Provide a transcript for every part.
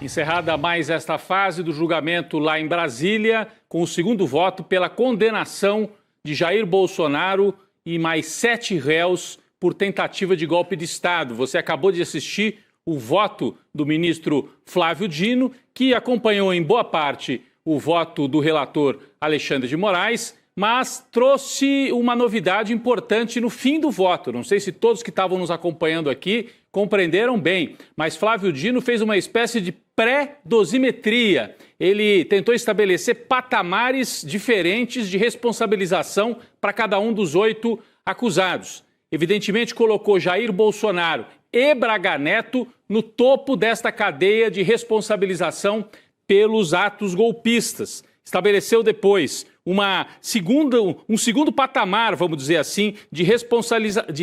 Encerrada mais esta fase do julgamento lá em Brasília, com o segundo voto pela condenação de Jair Bolsonaro e mais 7 réus por tentativa de golpe de Estado. Você acabou de assistir o voto do ministro Flávio Dino, que acompanhou em boa parte o voto do relator Alexandre de Moraes, mas trouxe uma novidade importante no fim do voto. Não sei se todos que estavam nos acompanhando aqui compreenderam bem, mas Flávio Dino fez uma espécie de pré-dosimetria. Ele tentou estabelecer patamares diferentes de responsabilização para cada um dos 8 acusados. Evidentemente, colocou Jair Bolsonaro e Braga Neto no topo desta cadeia de responsabilização pelos atos golpistas. Estabeleceu depois um segundo patamar, vamos dizer assim, de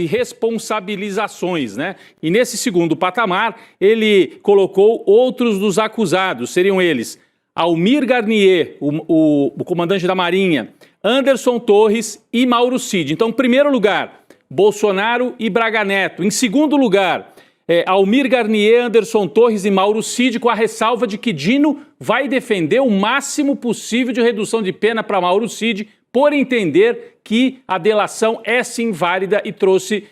responsabilizações, né? E nesse segundo patamar, ele colocou outros dos acusados. Seriam eles Almir Garnier, o comandante da Marinha, Anderson Torres e Mauro Cid. Então, em primeiro lugar, Bolsonaro e Braga Neto. Em segundo lugar, Almir Garnier, Anderson Torres e Mauro Cid, com a ressalva de que Dino vai defender o máximo possível de redução de pena para Mauro Cid, por entender que a delação é sim válida e trouxe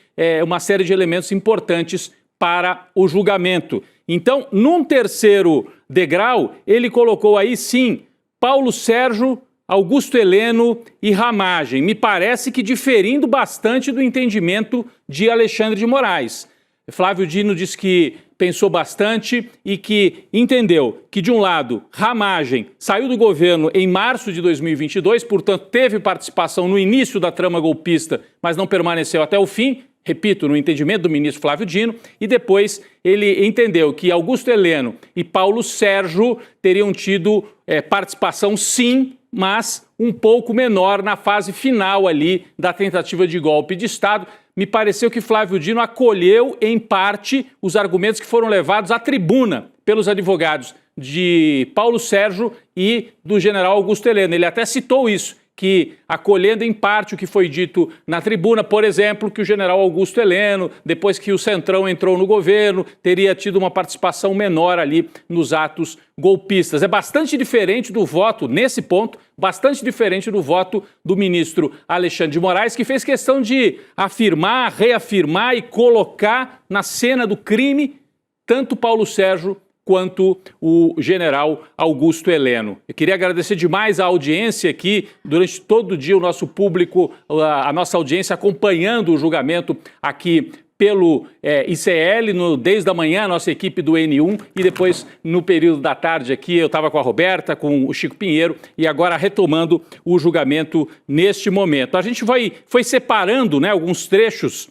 uma série de elementos importantes para o julgamento. Então, num terceiro degrau, ele colocou aí sim Paulo Sérgio, Augusto Heleno e Ramagem. Me parece que diferindo bastante do entendimento de Alexandre de Moraes. Flávio Dino disse que pensou bastante e que entendeu que, de um lado, Ramagem saiu do governo em março de 2022, portanto, teve participação no início da trama golpista, mas não permaneceu até o fim, repito, no entendimento do ministro Flávio Dino, e depois ele entendeu que Augusto Heleno e Paulo Sérgio teriam tido participação, sim, mas um pouco menor na fase final ali da tentativa de golpe de Estado. Me pareceu que Flávio Dino acolheu, em parte, os argumentos que foram levados à tribuna pelos advogados de Paulo Sérgio e do general Augusto Heleno. Ele até citou isso, que acolhendo em parte o que foi dito na tribuna, por exemplo, que o general Augusto Heleno, depois que o Centrão entrou no governo, teria tido uma participação menor ali nos atos golpistas. É bastante diferente do voto, nesse ponto, bastante diferente do voto do ministro Alexandre de Moraes, que fez questão de afirmar, reafirmar e colocar na cena do crime tanto Paulo Sérgio quanto o general Augusto Heleno. Eu queria agradecer demais a audiência aqui, durante todo o dia o nosso público, a nossa audiência acompanhando o julgamento aqui pelo ICL, desde a manhã, a nossa equipe do N1, e depois no período da tarde aqui eu estava com a Roberta, com o Chico Pinheiro, e agora retomando o julgamento neste momento. A gente foi separando, né, alguns trechos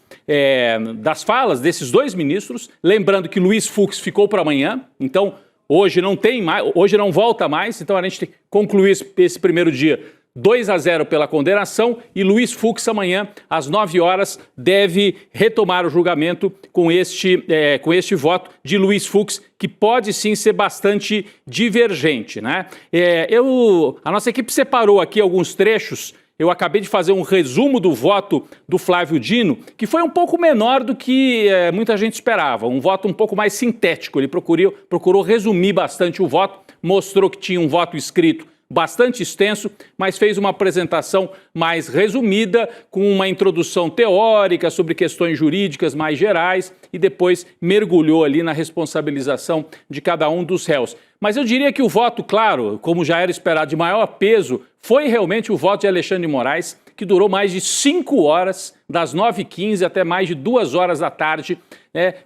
das falas desses 2 ministros, lembrando que Luiz Fux ficou para amanhã, então hoje não tem mais, hoje não volta mais, então a gente tem que concluir esse primeiro dia 2-0 pela condenação, e Luiz Fux amanhã às 9 horas deve retomar o julgamento com este voto de Luiz Fux, que pode sim ser bastante divergente, né? A nossa equipe separou aqui alguns trechos. Eu acabei de fazer um resumo do voto do Flávio Dino, que foi um pouco menor do que muita gente esperava, um voto um pouco mais sintético. Ele procurou resumir bastante o voto, mostrou que tinha um voto escrito bastante extenso, mas fez uma apresentação mais resumida, com uma introdução teórica sobre questões jurídicas mais gerais e depois mergulhou ali na responsabilização de cada um dos réus. Mas eu diria que o voto, claro, como já era esperado, de maior peso, foi realmente o voto de Alexandre de Moraes, que durou mais de 5 horas, das 9h15 até mais de 2 horas da tarde,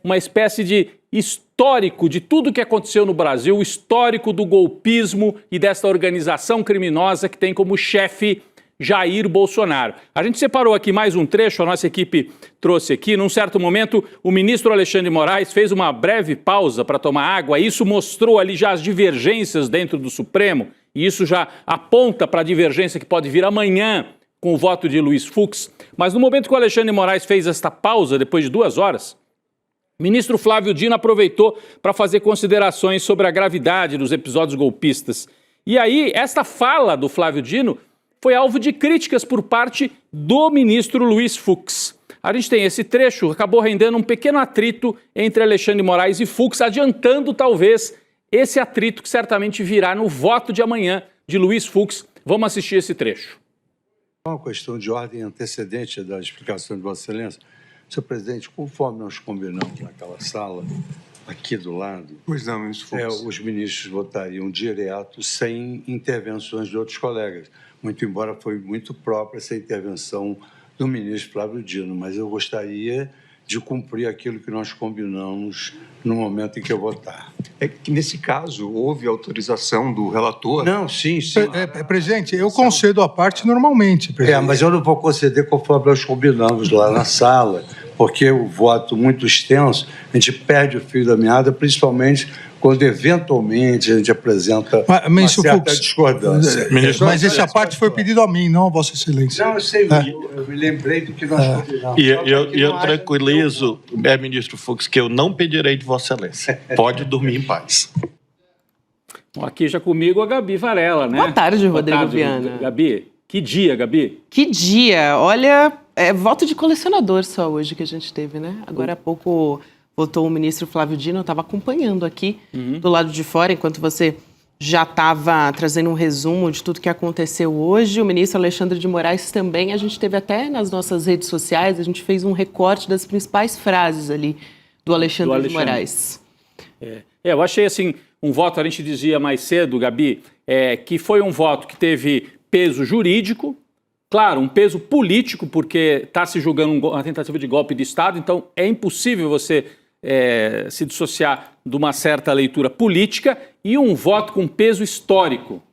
uma espécie de histórico de tudo que aconteceu no Brasil, o histórico do golpismo e dessa organização criminosa que tem como chefe Jair Bolsonaro. A gente separou aqui mais um trecho, a nossa equipe trouxe aqui. Num certo momento, o ministro Alexandre de Moraes fez uma breve pausa para tomar água. Isso mostrou ali já as divergências dentro do Supremo, e isso já aponta para a divergência que pode vir amanhã com o voto de Luiz Fux. Mas no momento que o Alexandre de Moraes fez esta pausa, depois de 2 horas, o ministro Flávio Dino aproveitou para fazer considerações sobre a gravidade dos episódios golpistas. E aí, esta fala do Flávio Dino foi alvo de críticas por parte do ministro Luiz Fux. A gente tem esse trecho, acabou rendendo um pequeno atrito entre Alexandre de Moraes e Fux, adiantando talvez esse atrito que certamente virá no voto de amanhã de Luiz Fux. Vamos assistir esse trecho. Uma questão de ordem antecedente da explicação de Vossa Excelência. Senhor presidente, conforme nós combinamos naquela sala, aqui do lado, Pois não, ministro Fux. os ministros votariam direto, sem intervenções de outros colegas. Muito embora foi muito própria essa intervenção do ministro Flávio Dino, mas eu gostaria de cumprir aquilo que nós combinamos no momento em que eu votar. É que, nesse caso, houve autorização do relator. Não, sim. Presidente, eu concedo a parte normalmente, presidente. Mas eu não vou conceder conforme nós combinamos lá na sala, porque o voto muito extenso, a gente perde o fio da meada, principalmente quando eventualmente a gente apresenta uma certa discordância. Mas essa parte foi pedido a mim, não a Vossa Excelência. Não, eu sei, eu me lembrei do que nós combinamos. E eu tranquilizo, ministro Fux, que eu não pedirei de Vossa Excelência. Pode dormir em paz. Bom, aqui já comigo a Gabi Varela, né? Boa tarde, Rodrigo Boa tarde, Viana. Gabi, que dia, Gabi? Que dia! Olha, voto de colecionador só hoje que a gente teve, né? Agora há pouco votou o ministro Flávio Dino, eu estava acompanhando aqui do lado de fora, enquanto você já estava trazendo um resumo de tudo que aconteceu hoje. O ministro Alexandre de Moraes também, a gente teve até nas nossas redes sociais, a gente fez um recorte das principais frases ali do Alexandre de Moraes. Eu achei assim, um voto, a gente dizia mais cedo, Gabi, que foi um voto que teve peso jurídico, claro, um peso político, porque está se julgando uma tentativa de golpe de Estado, então é impossível você se dissociar de uma certa leitura política, e um voto com peso histórico,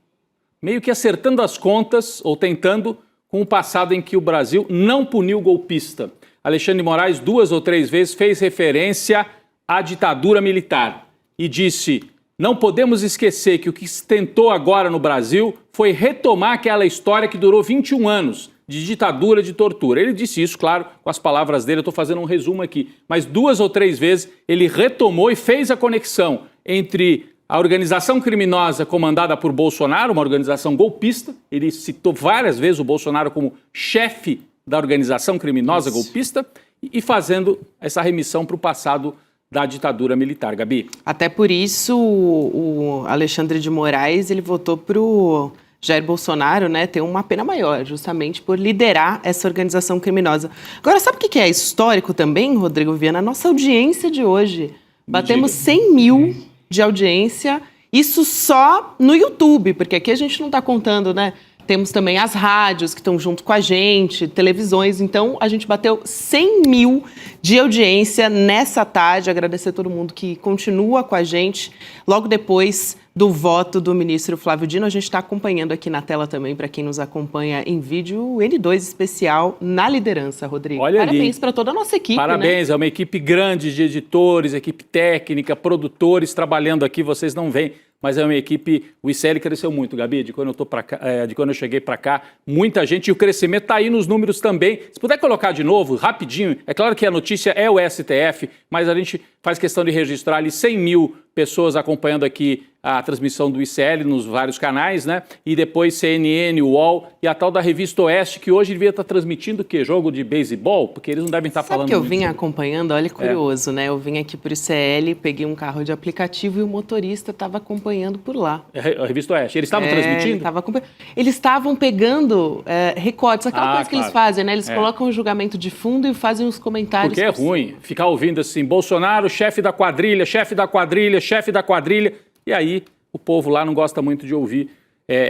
meio que acertando as contas, ou tentando, com o passado em que o Brasil não puniu o golpista. Alexandre de Moraes 2 ou 3 vezes fez referência à ditadura militar e disse: não podemos esquecer que o que se tentou agora no Brasil foi retomar aquela história que durou 21 anos de ditadura, de tortura. Ele disse isso, claro, com as palavras dele, eu estou fazendo um resumo aqui, mas 2 ou 3 vezes ele retomou e fez a conexão entre a organização criminosa comandada por Bolsonaro, uma organização golpista, ele citou várias vezes o Bolsonaro como chefe da organização criminosa golpista, e fazendo essa remissão para o passado da ditadura militar. Gabi? Até por isso o Alexandre de Moraes ele votou para o Jair Bolsonaro, né, ter uma pena maior, justamente por liderar essa organização criminosa. Agora, sabe o que é histórico também, Rodrigo Viana? A nossa audiência de hoje. Batemos 100 mil de audiência, isso só no YouTube, porque aqui a gente não está contando, né? Temos também as rádios que estão junto com a gente, televisões, então a gente bateu 100 mil de audiência nessa tarde. Agradecer a todo mundo que continua com a gente. Logo depois do voto do ministro Flávio Dino, a gente está acompanhando aqui na tela também, para quem nos acompanha em vídeo, o N2 especial na liderança, Rodrigo. Olha, parabéns para toda a nossa equipe. Parabéns, né? É uma equipe grande de editores, equipe técnica, produtores trabalhando aqui, vocês não veem. Mas é uma equipe, o ICL cresceu muito, Gabi, de quando eu tô pra cá, de quando eu cheguei para cá, muita gente, e o crescimento está aí nos números também. Se puder colocar de novo, rapidinho, é claro que a notícia é o STF, mas a gente faz questão de registrar ali 100 mil pessoas acompanhando aqui a transmissão do ICL nos vários canais, né? E depois CNN, UOL e a tal da Revista Oeste, que hoje devia estar transmitindo o quê? Jogo de beisebol? Porque eles não devem estar falando... Sabe que eu vim acompanhando? Olha, curioso, né? Eu vim aqui para o ICL, peguei um carro de aplicativo e o motorista estava acompanhando por lá. A Revista Oeste. Eles estavam transmitindo? Eles estavam pegando recortes, aquela coisa que eles fazem, né? Eles colocam o julgamento de fundo e fazem os comentários. Porque é ruim ficar ouvindo assim, Bolsonaro, chefe da quadrilha, chefe da quadrilha, chefe da quadrilha. E aí o povo lá não gosta muito de ouvir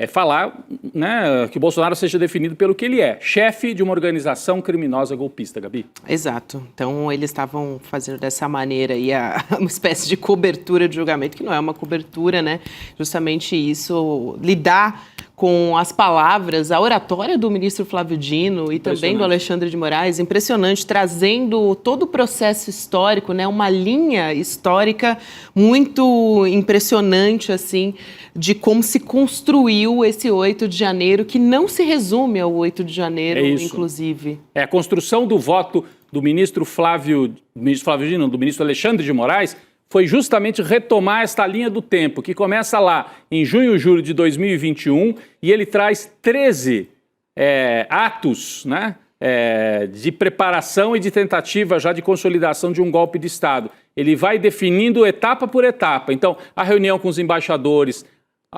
falar, né, que o Bolsonaro seja definido pelo que ele é, chefe de uma organização criminosa golpista, Gabi. Exato. Então eles estavam fazendo dessa maneira aí uma espécie de cobertura de julgamento, que não é uma cobertura, né? Justamente isso, lidar com as palavras, a oratória do ministro Flávio Dino e também do Alexandre de Moraes, impressionante, trazendo todo o processo histórico, né, uma linha histórica muito impressionante, assim, de como se construiu esse 8 de janeiro, que não se resume ao 8 de janeiro, inclusive. A construção do voto do ministro Flávio Dino, do ministro Alexandre de Moraes, foi justamente retomar esta linha do tempo, que começa lá em junho e julho de 2021, e ele traz 13 atos, né, de preparação e de tentativa já de consolidação de um golpe de Estado. Ele vai definindo etapa por etapa. Então, a reunião com os embaixadores,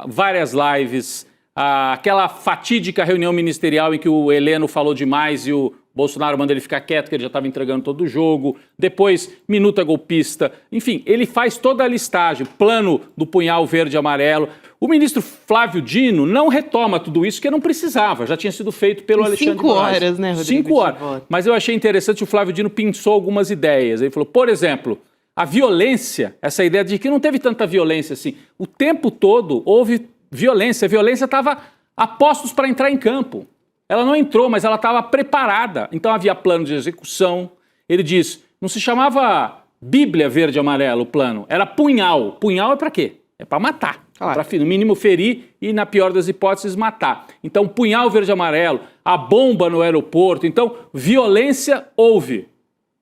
várias lives, aquela fatídica reunião ministerial em que o Heleno falou demais e o Bolsonaro manda ele ficar quieto, que ele já estava entregando todo o jogo. Depois, minuta golpista. Enfim, ele faz toda a listagem, plano do punhal verde e amarelo. O ministro Flávio Dino não retoma tudo isso, que não precisava, já tinha sido feito pelo Alexandre de Moraes. 5 horas, né, Rodrigo? 5 horas. Mas eu achei interessante, o Flávio Dino pensou algumas ideias. Ele falou, por exemplo, a violência, essa ideia de que não teve tanta violência assim. O tempo todo houve violência. A violência estava a postos para entrar em campo. Ela não entrou, mas ela estava preparada. Então havia plano de execução. Ele diz, não se chamava Bíblia verde e amarelo o plano, era punhal. Punhal é para quê? É para matar. Claro. Para, no mínimo, ferir e, na pior das hipóteses, matar. Então, punhal verde e amarelo, a bomba no aeroporto. Então, violência houve.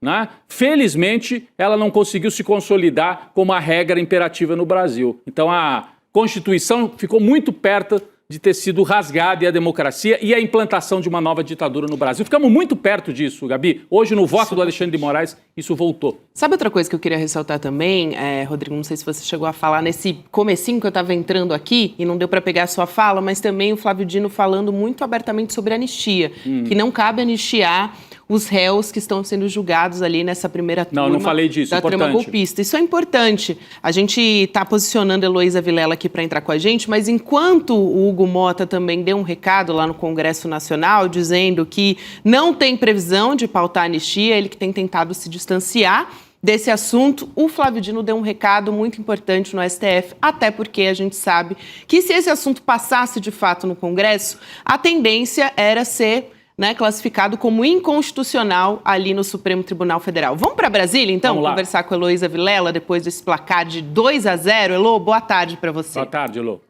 Né? Felizmente, ela não conseguiu se consolidar como a regra imperativa no Brasil. Então, a Constituição ficou muito perto de ter sido rasgada, e a democracia e a implantação de uma nova ditadura no Brasil. Ficamos muito perto disso, Gabi. Hoje, no voto do Alexandre de Moraes, isso voltou. Sabe outra coisa que eu queria ressaltar também, Rodrigo, não sei se você chegou a falar nesse comecinho que eu estava entrando aqui e não deu para pegar a sua fala, mas também o Flávio Dino falando muito abertamente sobre anistia, que não cabe anistiar os réus que estão sendo julgados ali nessa primeira turma não falei disso, da trama golpista. Isso é importante. A gente está posicionando a Heloísa Vilela aqui para entrar com a gente, mas enquanto o Hugo Mota também deu um recado lá no Congresso Nacional, dizendo que não tem previsão de pautar a anistia, ele que tem tentado se distanciar desse assunto, o Flávio Dino deu um recado muito importante no STF, até porque a gente sabe que se esse assunto passasse de fato no Congresso, a tendência era ser classificado como inconstitucional ali no Supremo Tribunal Federal. Vamos para Brasília, então, conversar com a Heloísa Vilela depois desse placar de 2-0. Elô, boa tarde para você. Boa tarde, Elô.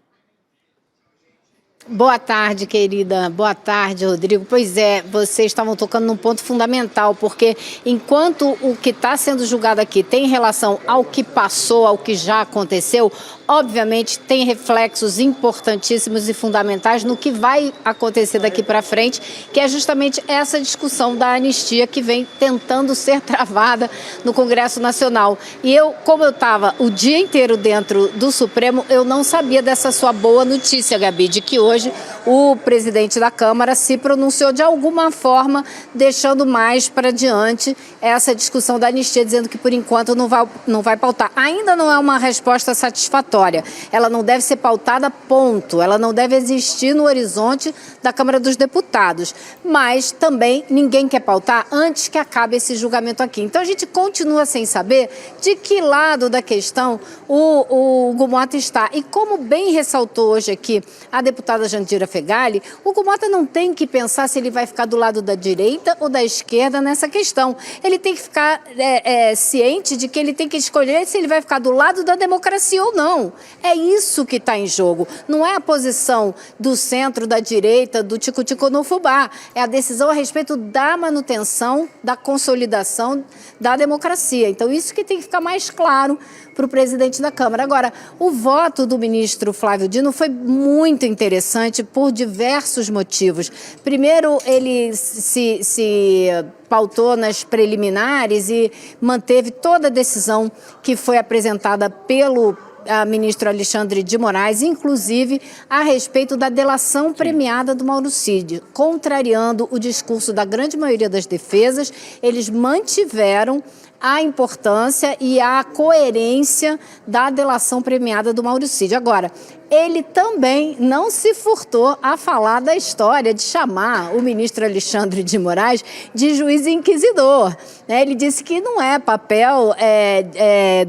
Boa tarde, querida. Boa tarde, Rodrigo. Pois é, vocês estavam tocando num ponto fundamental, porque enquanto o que está sendo julgado aqui tem relação ao que passou, ao que já aconteceu, obviamente tem reflexos importantíssimos e fundamentais no que vai acontecer daqui para frente, que é justamente essa discussão da anistia que vem tentando ser travada no Congresso Nacional. E como eu estava o dia inteiro dentro do Supremo, eu não sabia dessa sua boa notícia, Gabi, de que hoje o presidente da Câmara se pronunciou de alguma forma, deixando mais para diante essa discussão da anistia, dizendo que por enquanto não vai pautar. Ainda não é uma resposta satisfatória. Ela não deve ser pautada, ponto. Ela não deve existir no horizonte da Câmara dos Deputados. Mas também ninguém quer pautar antes que acabe esse julgamento aqui. Então a gente continua sem saber de que lado da questão o Hugo Mota está. E como bem ressaltou hoje aqui a deputada Jandira Fegali, o Hugo Mota não tem que pensar se ele vai ficar do lado da direita ou da esquerda nessa questão. Ele tem que ficar ciente de que ele tem que escolher se ele vai ficar do lado da democracia ou não. É isso que está em jogo. Não é a posição do centro, da direita, do tico-tico no fubá. É a decisão a respeito da manutenção, da consolidação da democracia. Então, isso que tem que ficar mais claro para o presidente da Câmara. Agora, o voto do ministro Flávio Dino foi muito interessante por diversos motivos. Primeiro, ele se pautou nas preliminares e manteve toda a decisão que foi apresentada pelo ministro Alexandre de Moraes, inclusive a respeito da delação premiada do Mauro Cid. Contrariando o discurso da grande maioria das defesas, eles mantiveram a importância e a coerência da delação premiada do Mauro Cid. Agora, ele também não se furtou a falar da história de chamar o ministro Alexandre de Moraes de juiz inquisidor. Ele disse que não é papel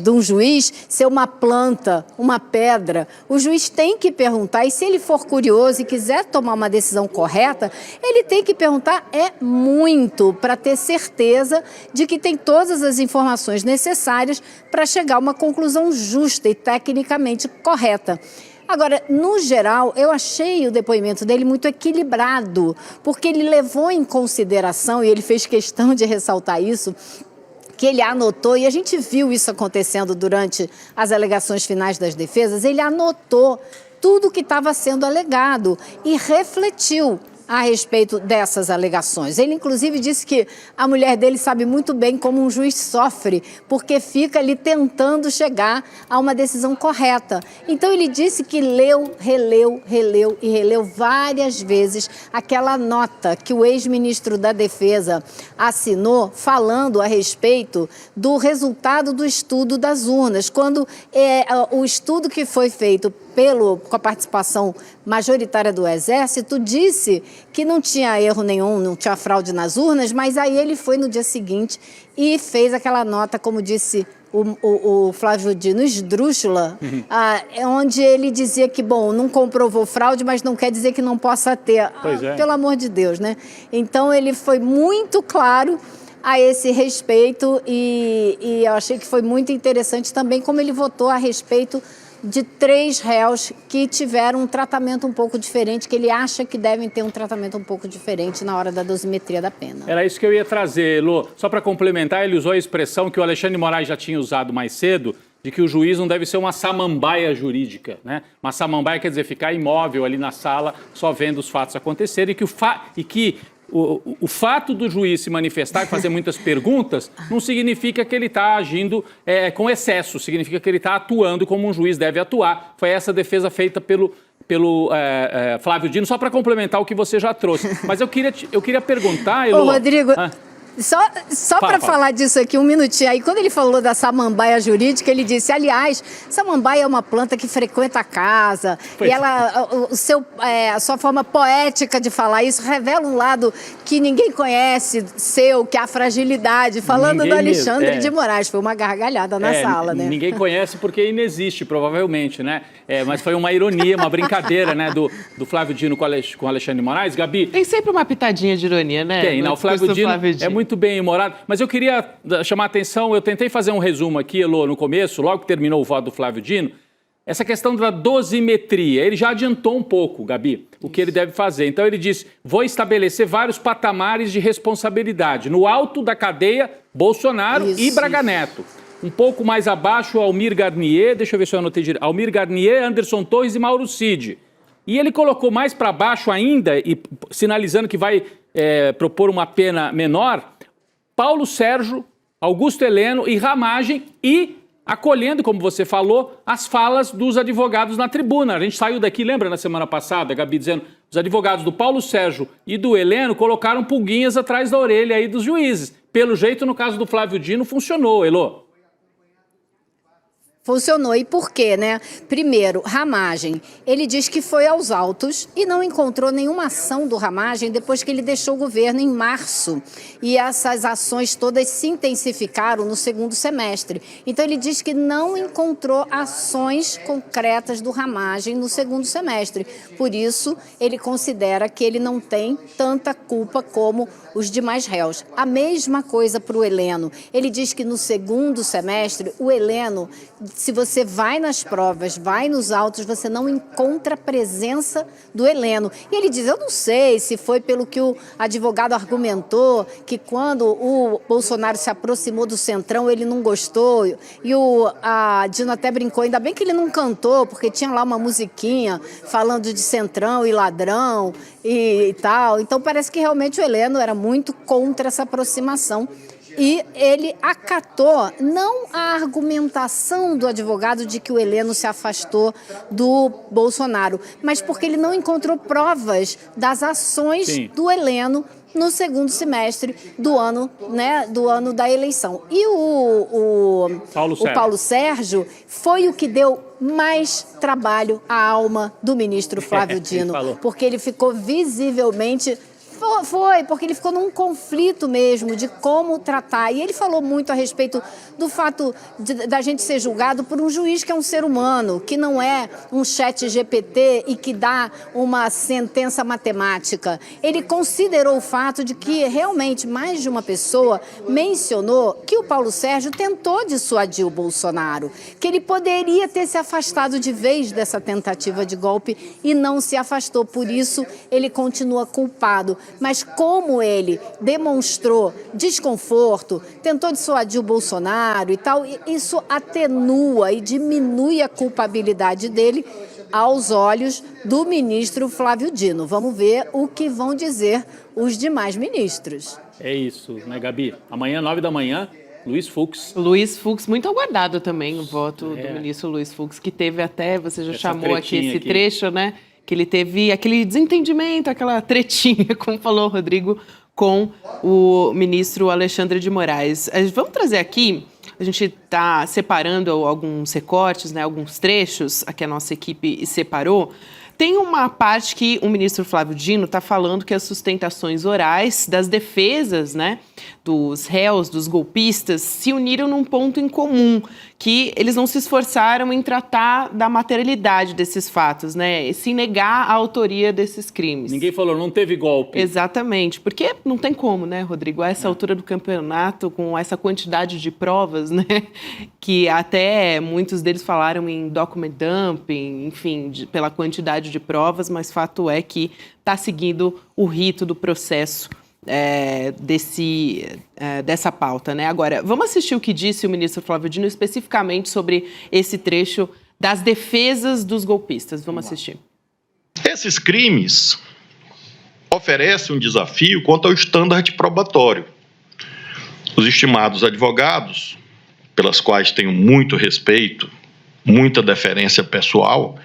de um juiz ser uma planta, uma pedra. O juiz tem que perguntar, e se ele for curioso e quiser tomar uma decisão correta, ele tem que perguntar muito para ter certeza de que tem todas as informações necessárias para chegar a uma conclusão justa e tecnicamente correta. Agora, no geral, eu achei o depoimento dele muito equilibrado, porque ele levou em consideração, e ele fez questão de ressaltar isso, que ele anotou, e a gente viu isso acontecendo durante as alegações finais das defesas, ele anotou tudo que estava sendo alegado e refletiu a respeito dessas alegações. Ele, inclusive, disse que a mulher dele sabe muito bem como um juiz sofre, porque fica ali tentando chegar a uma decisão correta. Então, ele disse que leu, releu e releu várias vezes aquela nota que o ex-ministro da Defesa assinou, falando a respeito do resultado do estudo das urnas, quando o estudo que foi feito com a participação majoritária do Exército, disse que não tinha erro nenhum, não tinha fraude nas urnas, mas aí ele foi no dia seguinte e fez aquela nota, como disse o Flávio Dino, esdrúxula, onde ele dizia que, bom, não comprovou fraude, mas não quer dizer que não possa ter. Pelo amor de Deus, né? Então, ele foi muito claro a esse respeito e eu achei que foi muito interessante também como ele votou a respeito de 3 réus que tiveram um tratamento um pouco diferente, que ele acha que devem ter um tratamento um pouco diferente na hora da dosimetria da pena. Era isso que eu ia trazer, Lô. Só para complementar, ele usou a expressão que o Alexandre de Moraes já tinha usado mais cedo, de que o juiz não deve ser uma samambaia jurídica, né? Uma samambaia quer dizer ficar imóvel ali na sala, só vendo os fatos acontecerem, e que o fato do juiz se manifestar e fazer muitas perguntas não significa que ele está agindo com excesso, significa que ele está atuando como um juiz deve atuar. Foi essa defesa feita pelo Flávio Dino, só para complementar o que você já trouxe. Mas eu queria perguntar, Elô... Ô, Rodrigo... Só para falar disso aqui, um minutinho. Aí, quando ele falou da samambaia jurídica, ele disse, aliás, samambaia é uma planta que frequenta a casa. E ela, a sua forma poética de falar isso revela um lado que ninguém conhece seu, que é a fragilidade. Falando do Alexandre de Moraes. Foi uma gargalhada na sala, né? Ninguém conhece porque inexiste, provavelmente, né? Mas foi uma ironia, uma brincadeira, né? Do Flávio Dino com o Alexandre de Moraes. Gabi... Tem sempre uma pitadinha de ironia, né? Tem, não, o Flávio Dino é muito bem humorado, mas eu queria chamar a atenção, eu tentei fazer um resumo aqui, Elô, no começo, logo que terminou o voto do Flávio Dino, essa questão da dosimetria. Ele já adiantou um pouco, Gabi, o que ele deve fazer. Então ele disse, vou estabelecer vários patamares de responsabilidade. No alto da cadeia, Bolsonaro e Braga Neto. Um pouco mais abaixo, Almir Garnier, deixa eu ver se eu anotei direito, Almir Garnier, Anderson Torres e Mauro Cid. E ele colocou mais para baixo ainda, e sinalizando que vai propor uma pena menor, Paulo Sérgio, Augusto Heleno e Ramagem, e acolhendo, como você falou, as falas dos advogados na tribuna. A gente saiu daqui, lembra na semana passada, Gabi, dizendo os advogados do Paulo Sérgio e do Heleno colocaram pulguinhas atrás da orelha aí dos juízes. Pelo jeito, no caso do Flávio Dino, funcionou, Elô. Funcionou. E por quê, né? Primeiro, Ramagem. Ele diz que foi aos autos e não encontrou nenhuma ação do Ramagem depois que ele deixou o governo em março. E essas ações todas se intensificaram no segundo semestre. Então, ele diz que não encontrou ações concretas do Ramagem no segundo semestre. Por isso, ele considera que ele não tem tanta culpa como os demais réus. A mesma coisa para o Heleno. Ele diz que no segundo semestre, o Heleno... Se você vai nas provas, vai nos autos, você não encontra a presença do Heleno. E ele diz, eu não sei se foi pelo que o advogado argumentou, que quando o Bolsonaro se aproximou do Centrão, ele não gostou. E a Dino até brincou, ainda bem que ele não cantou, porque tinha lá uma musiquinha falando de Centrão e ladrão e tal. Então parece que realmente o Heleno era muito contra essa aproximação. E ele acatou não a argumentação do advogado de que o Heleno se afastou do Bolsonaro, mas porque ele não encontrou provas das ações do Heleno no segundo semestre do ano, né, do ano da eleição. E o Paulo Sérgio foi o que deu mais trabalho à alma do ministro Flávio Dino, porque ele ficou visivelmente... Foi, porque ele ficou num conflito mesmo de como tratar. E ele falou muito a respeito do fato da gente ser julgado por um juiz que é um ser humano, que não é um chat GPT e que dá uma sentença matemática. Ele considerou o fato de que realmente mais de uma pessoa mencionou que o Paulo Sérgio tentou dissuadir o Bolsonaro, que ele poderia ter se afastado de vez dessa tentativa de golpe e não se afastou. Por isso, ele continua culpado. Mas como ele demonstrou desconforto, tentou dissuadir o Bolsonaro e tal, isso atenua e diminui a culpabilidade dele aos olhos do ministro Flávio Dino. Vamos ver o que vão dizer os demais ministros. É isso, né, Gabi? Amanhã, 9 da manhã, Luiz Fux. Luiz Fux, muito aguardado também o voto do ministro Luiz Fux, que teve até, você já Essa chamou aqui esse aqui. trecho, né? Que ele teve aquele desentendimento, aquela tretinha, como falou o Rodrigo, com o ministro Alexandre de Moraes. Vamos trazer aqui, a gente está separando alguns recortes, né, alguns trechos, aqui a nossa equipe separou. Tem uma parte que o ministro Flávio Dino está falando que as sustentações orais das defesas, né, dos réus, dos golpistas, se uniram num ponto em comum, que eles não se esforçaram em tratar da materialidade desses fatos, né, sem negar a autoria desses crimes. Ninguém falou, não teve golpe. Exatamente, porque não tem como, né, Rodrigo, a essa altura do campeonato, com essa quantidade de provas, né, que até muitos deles falaram em document dumping, enfim, pela quantidade de provas, mas fato é que está seguindo o rito do processo dessa pauta, né? Agora, vamos assistir o que disse o ministro Flávio Dino especificamente sobre esse trecho das defesas dos golpistas. Vamos assistir. Esses crimes oferecem um desafio quanto ao estándar probatório. Os estimados advogados, pelas quais tenho muito respeito, muita deferência pessoal,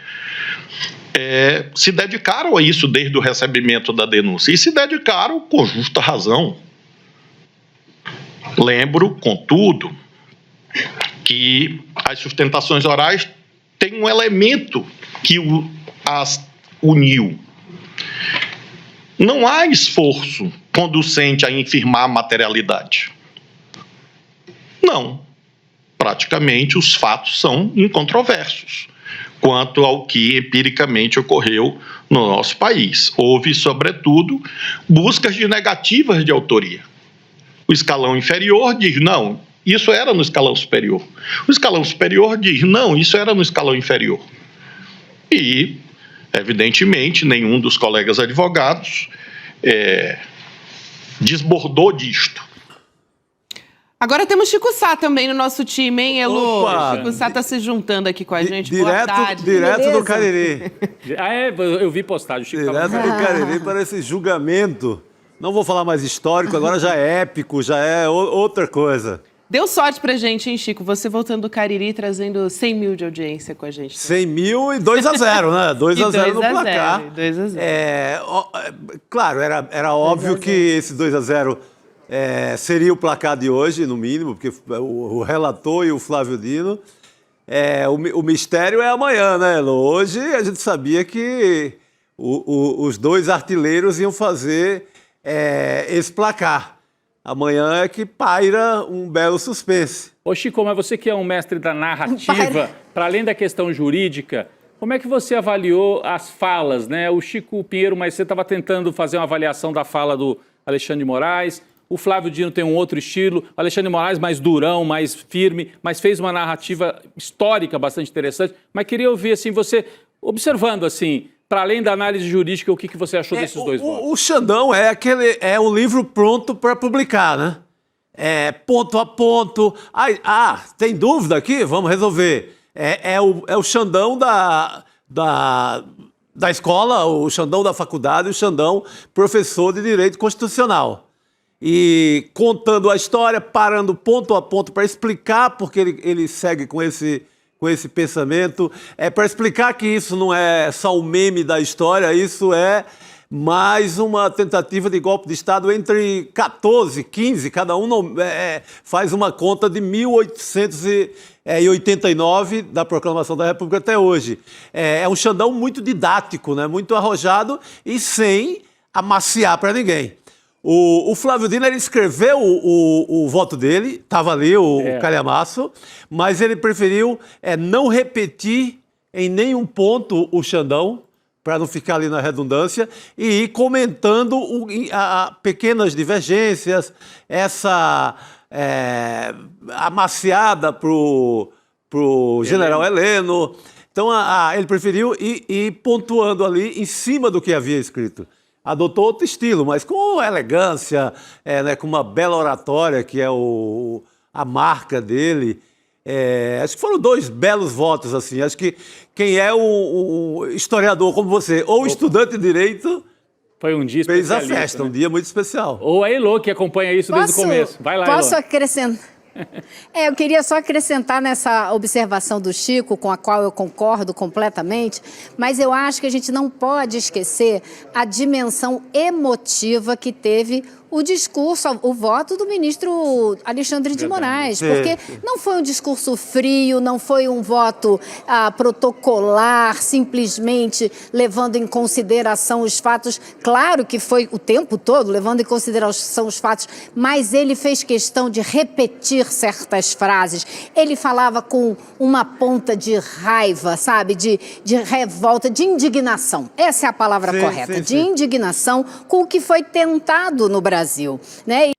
se dedicaram a isso desde o recebimento da denúncia. E se dedicaram com justa razão. Lembro, contudo, que as sustentações orais têm um elemento que as uniu. Não há esforço conducente a infirmar a materialidade. Não. Praticamente os fatos são incontroversos quanto ao que empiricamente ocorreu no nosso país. Houve, sobretudo, buscas de negativas de autoria. O escalão inferior diz, não, isso era no escalão superior. O escalão superior diz, não, isso era no escalão inferior. E, evidentemente, nenhum dos colegas advogados desbordou disto. Agora temos Chico Sá também no nosso time, hein, Elo? Opa! Chico Sá está se juntando aqui com a gente. Boa tarde. Direto do Cariri. Eu vi postagem. O Chico Direto tava... do Cariri para esse julgamento. Não vou falar mais histórico, agora já é épico, já é outra coisa. Deu sorte pra gente, hein, Chico? Você voltando do Cariri, trazendo 100 mil de audiência com a gente. 100 mil e 2-0, né? 2-0 no placar. 2-0. Claro, era óbvio que esse 2-0 seria o placar de hoje, no mínimo, porque o relator e o Flávio Dino. O mistério é amanhã, né, Elo? Hoje a gente sabia que os dois artilheiros iam fazer esse placar. Amanhã é que paira um belo suspense. Ô Chico, mas você que é um mestre da narrativa, para além da questão jurídica, como é que você avaliou as falas, né? O Chico Pinheiro, mas você estava tentando fazer uma avaliação da fala do Alexandre de Moraes. O Flávio Dino tem um outro estilo. O Alexandre de Moraes mais durão, mais firme, mas fez uma narrativa histórica bastante interessante. Mas queria ouvir, assim, você observando, assim, para além da análise jurídica, o que você achou desses dois votos? O Xandão é um livro pronto para publicar, né? Ponto a ponto. Tem dúvida aqui? Vamos resolver. É o Xandão da escola, o Xandão da faculdade, o Xandão professor de Direito Constitucional. E contando a história, parando ponto a ponto para explicar porque ele segue com esse pensamento, para explicar que isso não é só um meme da história, isso é mais uma tentativa de golpe de Estado entre 14, 15, cada um faz uma conta de 1889 da proclamação da República até hoje. É um Xandão muito didático, né? Muito arrojado e sem amaciar para ninguém. O Flávio Dino, ele escreveu o voto dele, estava ali o calhamaço, mas ele preferiu não repetir em nenhum ponto o Xandão, para não ficar ali na redundância, e ir comentando pequenas divergências, essa amaciada para o general Heleno. Então, ele preferiu ir pontuando ali em cima do que havia escrito. Adotou outro estilo, mas com elegância, com uma bela oratória, que é a marca dele. Acho que foram 2 belos votos, assim. Acho que quem é o historiador como você, ou estudante de direito, Foi um dia fez a especialista, festa, né? um dia muito especial. Ou a Elô, que acompanha isso desde o começo. Vai lá, Posso Elô. acrescentar? Eu queria só acrescentar nessa observação do Chico, com a qual eu concordo completamente, mas eu acho que a gente não pode esquecer a dimensão emotiva que teve o discurso, o voto do ministro Alexandre de Moraes, porque não foi um discurso frio, não foi um voto protocolar, simplesmente levando em consideração os fatos. Claro que foi o tempo todo levando em consideração os fatos, mas ele fez questão de repetir certas frases. Ele falava com uma ponta de raiva, sabe, de revolta, de indignação. Essa é a palavra correta, de indignação com o que foi tentado no Brasil, né?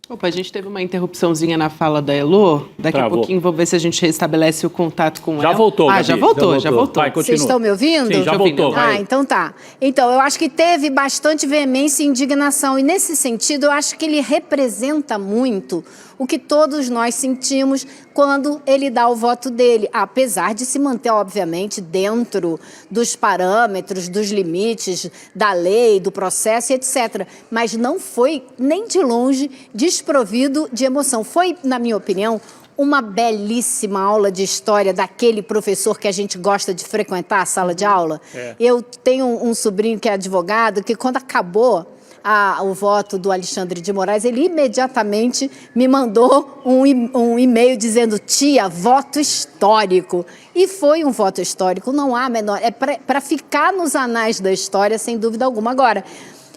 Opa, a gente teve uma interrupçãozinha na fala da Elô. Daqui a pouquinho vou ver se a gente restabelece o contato com ela. Já voltou, Gabi. Já voltou. Vai, continua. Vocês estão me ouvindo? Sim, já voltou. Ah, então tá. Então, eu acho que teve bastante veemência e indignação. E nesse sentido, eu acho que ele representa muito o que todos nós sentimos quando ele dá o voto dele. Apesar de se manter, obviamente, dentro dos parâmetros, dos limites da lei, do processo, etc. Mas não foi, nem de longe, desprovido de emoção. Foi, na minha opinião, uma belíssima aula de história daquele professor que a gente gosta de frequentar a sala de aula. Eu tenho um sobrinho que é advogado, que quando acabou o voto do Alexandre de Moraes, ele imediatamente me mandou um e-mail dizendo: tia, voto histórico. E foi um voto histórico, não há menor... É para ficar nos anais da história, sem dúvida alguma. Agora,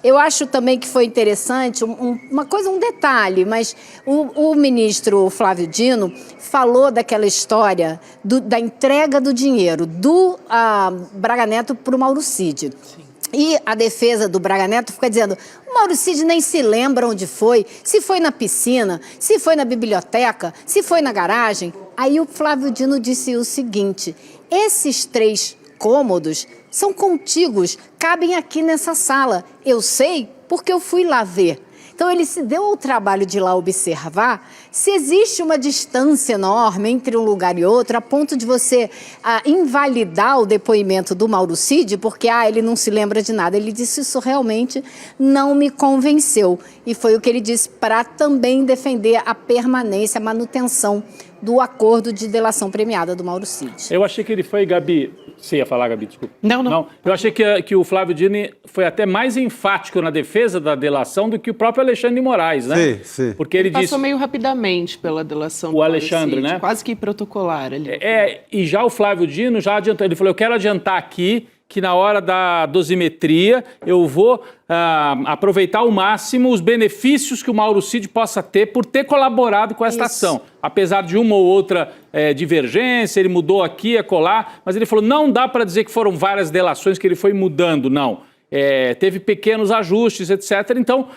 eu acho também que foi interessante, um detalhe, mas o ministro Flávio Dino falou daquela história da entrega do dinheiro do Braga Neto para o Mauro Cid. E a defesa do Braga Neto fica dizendo: o Mauro Cid nem se lembra onde foi, se foi na piscina, se foi na biblioteca, se foi na garagem. Aí o Flávio Dino disse o seguinte: esses 3 cômodos são contíguos, cabem aqui nessa sala. Eu sei porque eu fui lá ver. Então, ele se deu ao trabalho de ir lá observar se existe uma distância enorme entre um lugar e outro, a ponto de você invalidar o depoimento do Mauro Cid, porque ele não se lembra de nada. Ele disse: isso realmente não me convenceu. E foi o que ele disse, para também defender a permanência, a manutenção do acordo de delação premiada do Mauro Cid. Eu achei que ele foi, Gabi... Você ia falar, Gabi, desculpa. Não. Eu achei que o Flávio Dino foi até mais enfático na defesa da delação do que o próprio Alexandre de Moraes, né? Sim. Porque ele disse... Passou meio rapidamente pela delação do O Alexandre, Mauro Cid, né? quase que protocolar ali. E já o Flávio Dino já adiantou. Ele falou: eu quero adiantar aqui que na hora da dosimetria eu vou aproveitar ao máximo os benefícios que o Mauro Cid possa ter por ter colaborado com esta ação. Apesar de uma ou outra divergência, ele mudou aqui, acolá, mas ele falou: não dá para dizer que foram várias delações que ele foi mudando, não. Teve pequenos ajustes, etc. Então,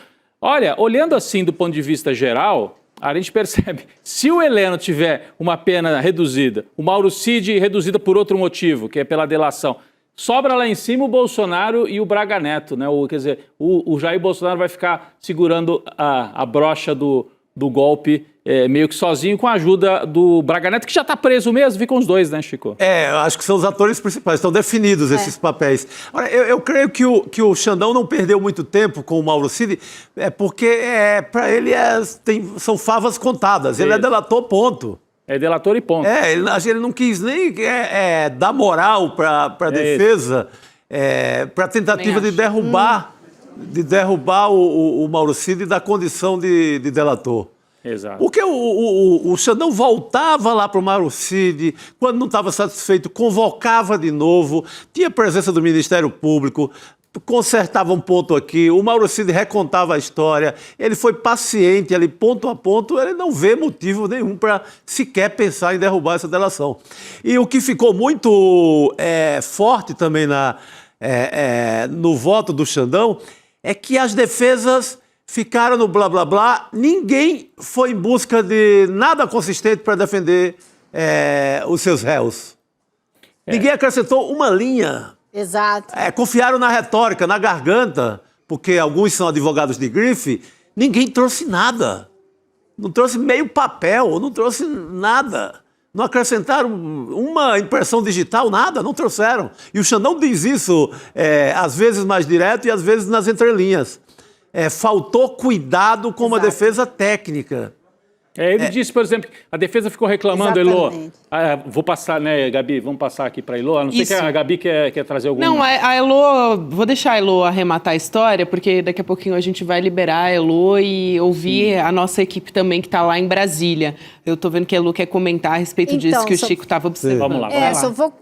olha, olhando assim do ponto de vista geral, a gente percebe, se o Heleno tiver uma pena reduzida, o Mauro Cid reduzida por outro motivo, que é pela delação, sobra lá em cima o Bolsonaro e o Braga Neto, né? Quer dizer, o Jair Bolsonaro vai ficar segurando a brocha do golpe meio que sozinho, com a ajuda do Braga Neto, que já está preso mesmo. Ficam os 2, né, Chico? Eu acho que são os atores principais, estão definidos esses papéis. Agora, eu creio que o Xandão não perdeu muito tempo com o Mauro Cid, porque para ele são favas contadas. Ele é delator, ponto. É delator e ponto. Ele não quis nem dar moral para a defesa, para a tentativa de derrubar o Mauro Cid da condição de delator. Exato. Porque o Xandão voltava lá para o Mauro Cid, quando não estava satisfeito, convocava de novo, tinha presença do Ministério Público, consertava um ponto aqui, o Mauro Cid recontava a história, ele foi paciente ali, ponto a ponto, ele não vê motivo nenhum para sequer pensar em derrubar essa delação. E o que ficou muito forte também no voto do Xandão é que as defesas ficaram no blá blá blá, ninguém foi em busca de nada consistente para defender os seus réus. Ninguém acrescentou uma linha. Exato. Confiaram na retórica, na garganta, porque alguns são advogados de grife, ninguém trouxe nada. não trouxe meio papel, não trouxe nada. Não acrescentaram uma impressão digital, nada, não trouxeram. E o Xandão diz isso, às vezes mais direto e às vezes nas entrelinhas. Faltou cuidado com uma defesa técnica. Ele disse, por exemplo, que a defesa ficou reclamando, Exatamente. Elô. Vou passar, né, Gabi? Vamos passar aqui para a Elô. A não ser Isso. que a Gabi quer trazer algum... Não, a Elô, vou deixar a Elô arrematar a história, porque daqui a pouquinho a gente vai liberar a Elô e ouvir a nossa equipe também que está lá em Brasília. Eu tô vendo que a Elô quer comentar a respeito Então, disso que o só- Chico estava observando. Vamos lá, Vai vamos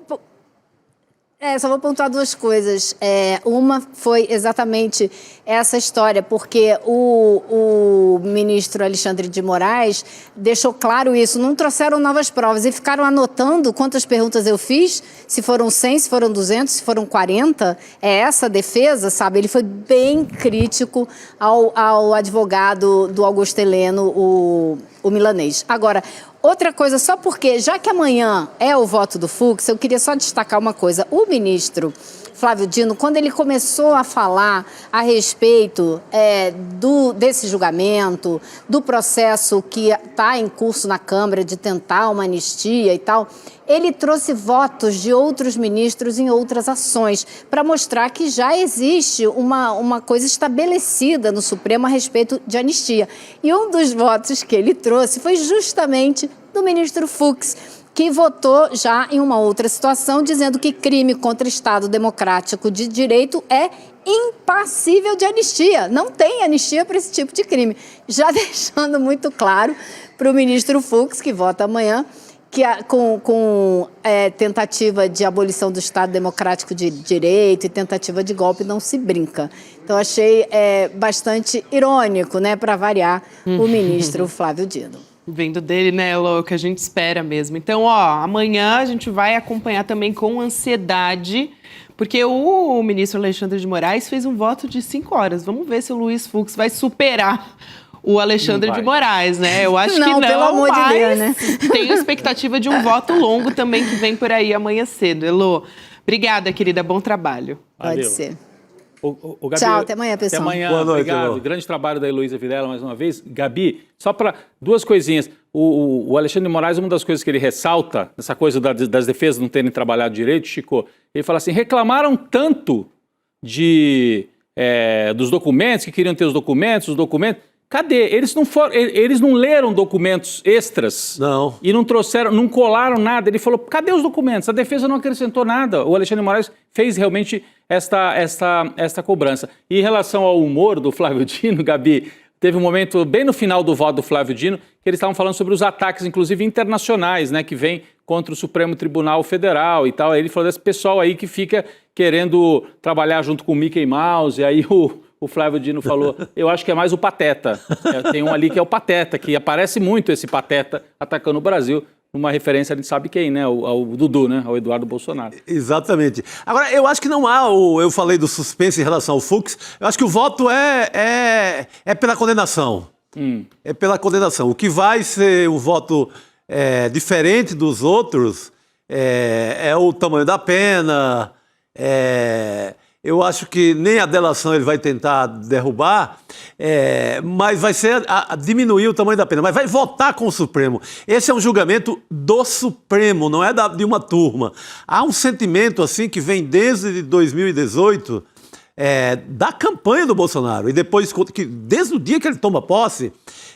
Só vou pontuar duas coisas. Uma foi exatamente essa história, porque o ministro Alexandre de Moraes deixou claro isso. Não trouxeram novas provas e ficaram anotando quantas perguntas eu fiz, se foram 100, se foram 200, se foram 40. É essa a defesa, sabe? Ele foi bem crítico ao advogado do Augusto Heleno, o milanês. Agora, outra coisa, só porque, já que amanhã é o voto do Fux, eu queria só destacar uma coisa. O ministro Flávio Dino, quando ele começou a falar a respeito desse julgamento, do processo que está em curso na Câmara de tentar uma anistia e tal, ele trouxe votos de outros ministros em outras ações, para mostrar que já existe uma coisa estabelecida no Supremo a respeito de anistia. E um dos votos que ele trouxe foi justamente do ministro Fux, que votou já em uma outra situação, dizendo que crime contra o Estado Democrático de Direito é impassível de anistia. Não tem anistia para esse tipo de crime. Já deixando muito claro para o ministro Fux, que vota amanhã, que com tentativa de abolição do Estado Democrático de Direito e tentativa de golpe não se brinca. Então, achei bastante irônico, né, para variar, o ministro Flávio Dino. Vendo dele, né, Elô, o que a gente espera mesmo. Então, amanhã a gente vai acompanhar também com ansiedade, porque o ministro Alexandre de Moraes fez um voto de 5 horas. Vamos ver se o Luiz Fux vai superar o Alexandre de Moraes, né? Eu acho que não, pelo amor de Deus, né? Tem a expectativa de um voto longo também que vem por aí amanhã cedo. Elô, obrigada, querida. Bom trabalho. Pode Valeu. ser. O Gabi, Tchau, até amanhã, pessoal. Até amanhã, Boa noite, obrigado. Elô. Grande trabalho da Heloísa Vilela mais uma vez. Gabi, só para duas coisinhas. O Alexandre de Moraes, uma das coisas que ele ressalta, essa coisa das defesas não terem trabalhado direito, Chico, ele fala assim, reclamaram tanto dos documentos, que queriam ter os documentos. Cadê? Eles não leram documentos extras. Não. E não trouxeram, não colaram nada. Ele falou, cadê os documentos? A defesa não acrescentou nada. O Alexandre de Moraes fez realmente esta cobrança. E em relação ao humor do Flávio Dino, Gabi, teve um momento bem no final do voto do Flávio Dino que eles estavam falando sobre os ataques, inclusive internacionais, né, que vem contra o Supremo Tribunal Federal e tal. Aí ele falou desse pessoal aí que fica querendo trabalhar junto com o Mickey Mouse. E aí o Flávio Dino falou, eu acho que é mais o Pateta. Tem um ali que é o Pateta, que aparece muito esse Pateta atacando o Brasil. Uma referência, a gente sabe quem, né? Ao Dudu, né? Ao Eduardo Bolsonaro. Exatamente. Agora, eu acho que não há, eu falei do suspense em relação ao Fux, eu acho que o voto é pela condenação. É pela condenação. O que vai ser um voto diferente dos outros é o tamanho da pena, eu acho que nem a delação ele vai tentar derrubar, mas vai ser diminuir o tamanho da pena. Mas vai votar com o Supremo. Esse é um julgamento do Supremo, não é de uma turma. Há um sentimento assim que vem desde 2018 da campanha do Bolsonaro. E depois, desde o dia que ele toma posse,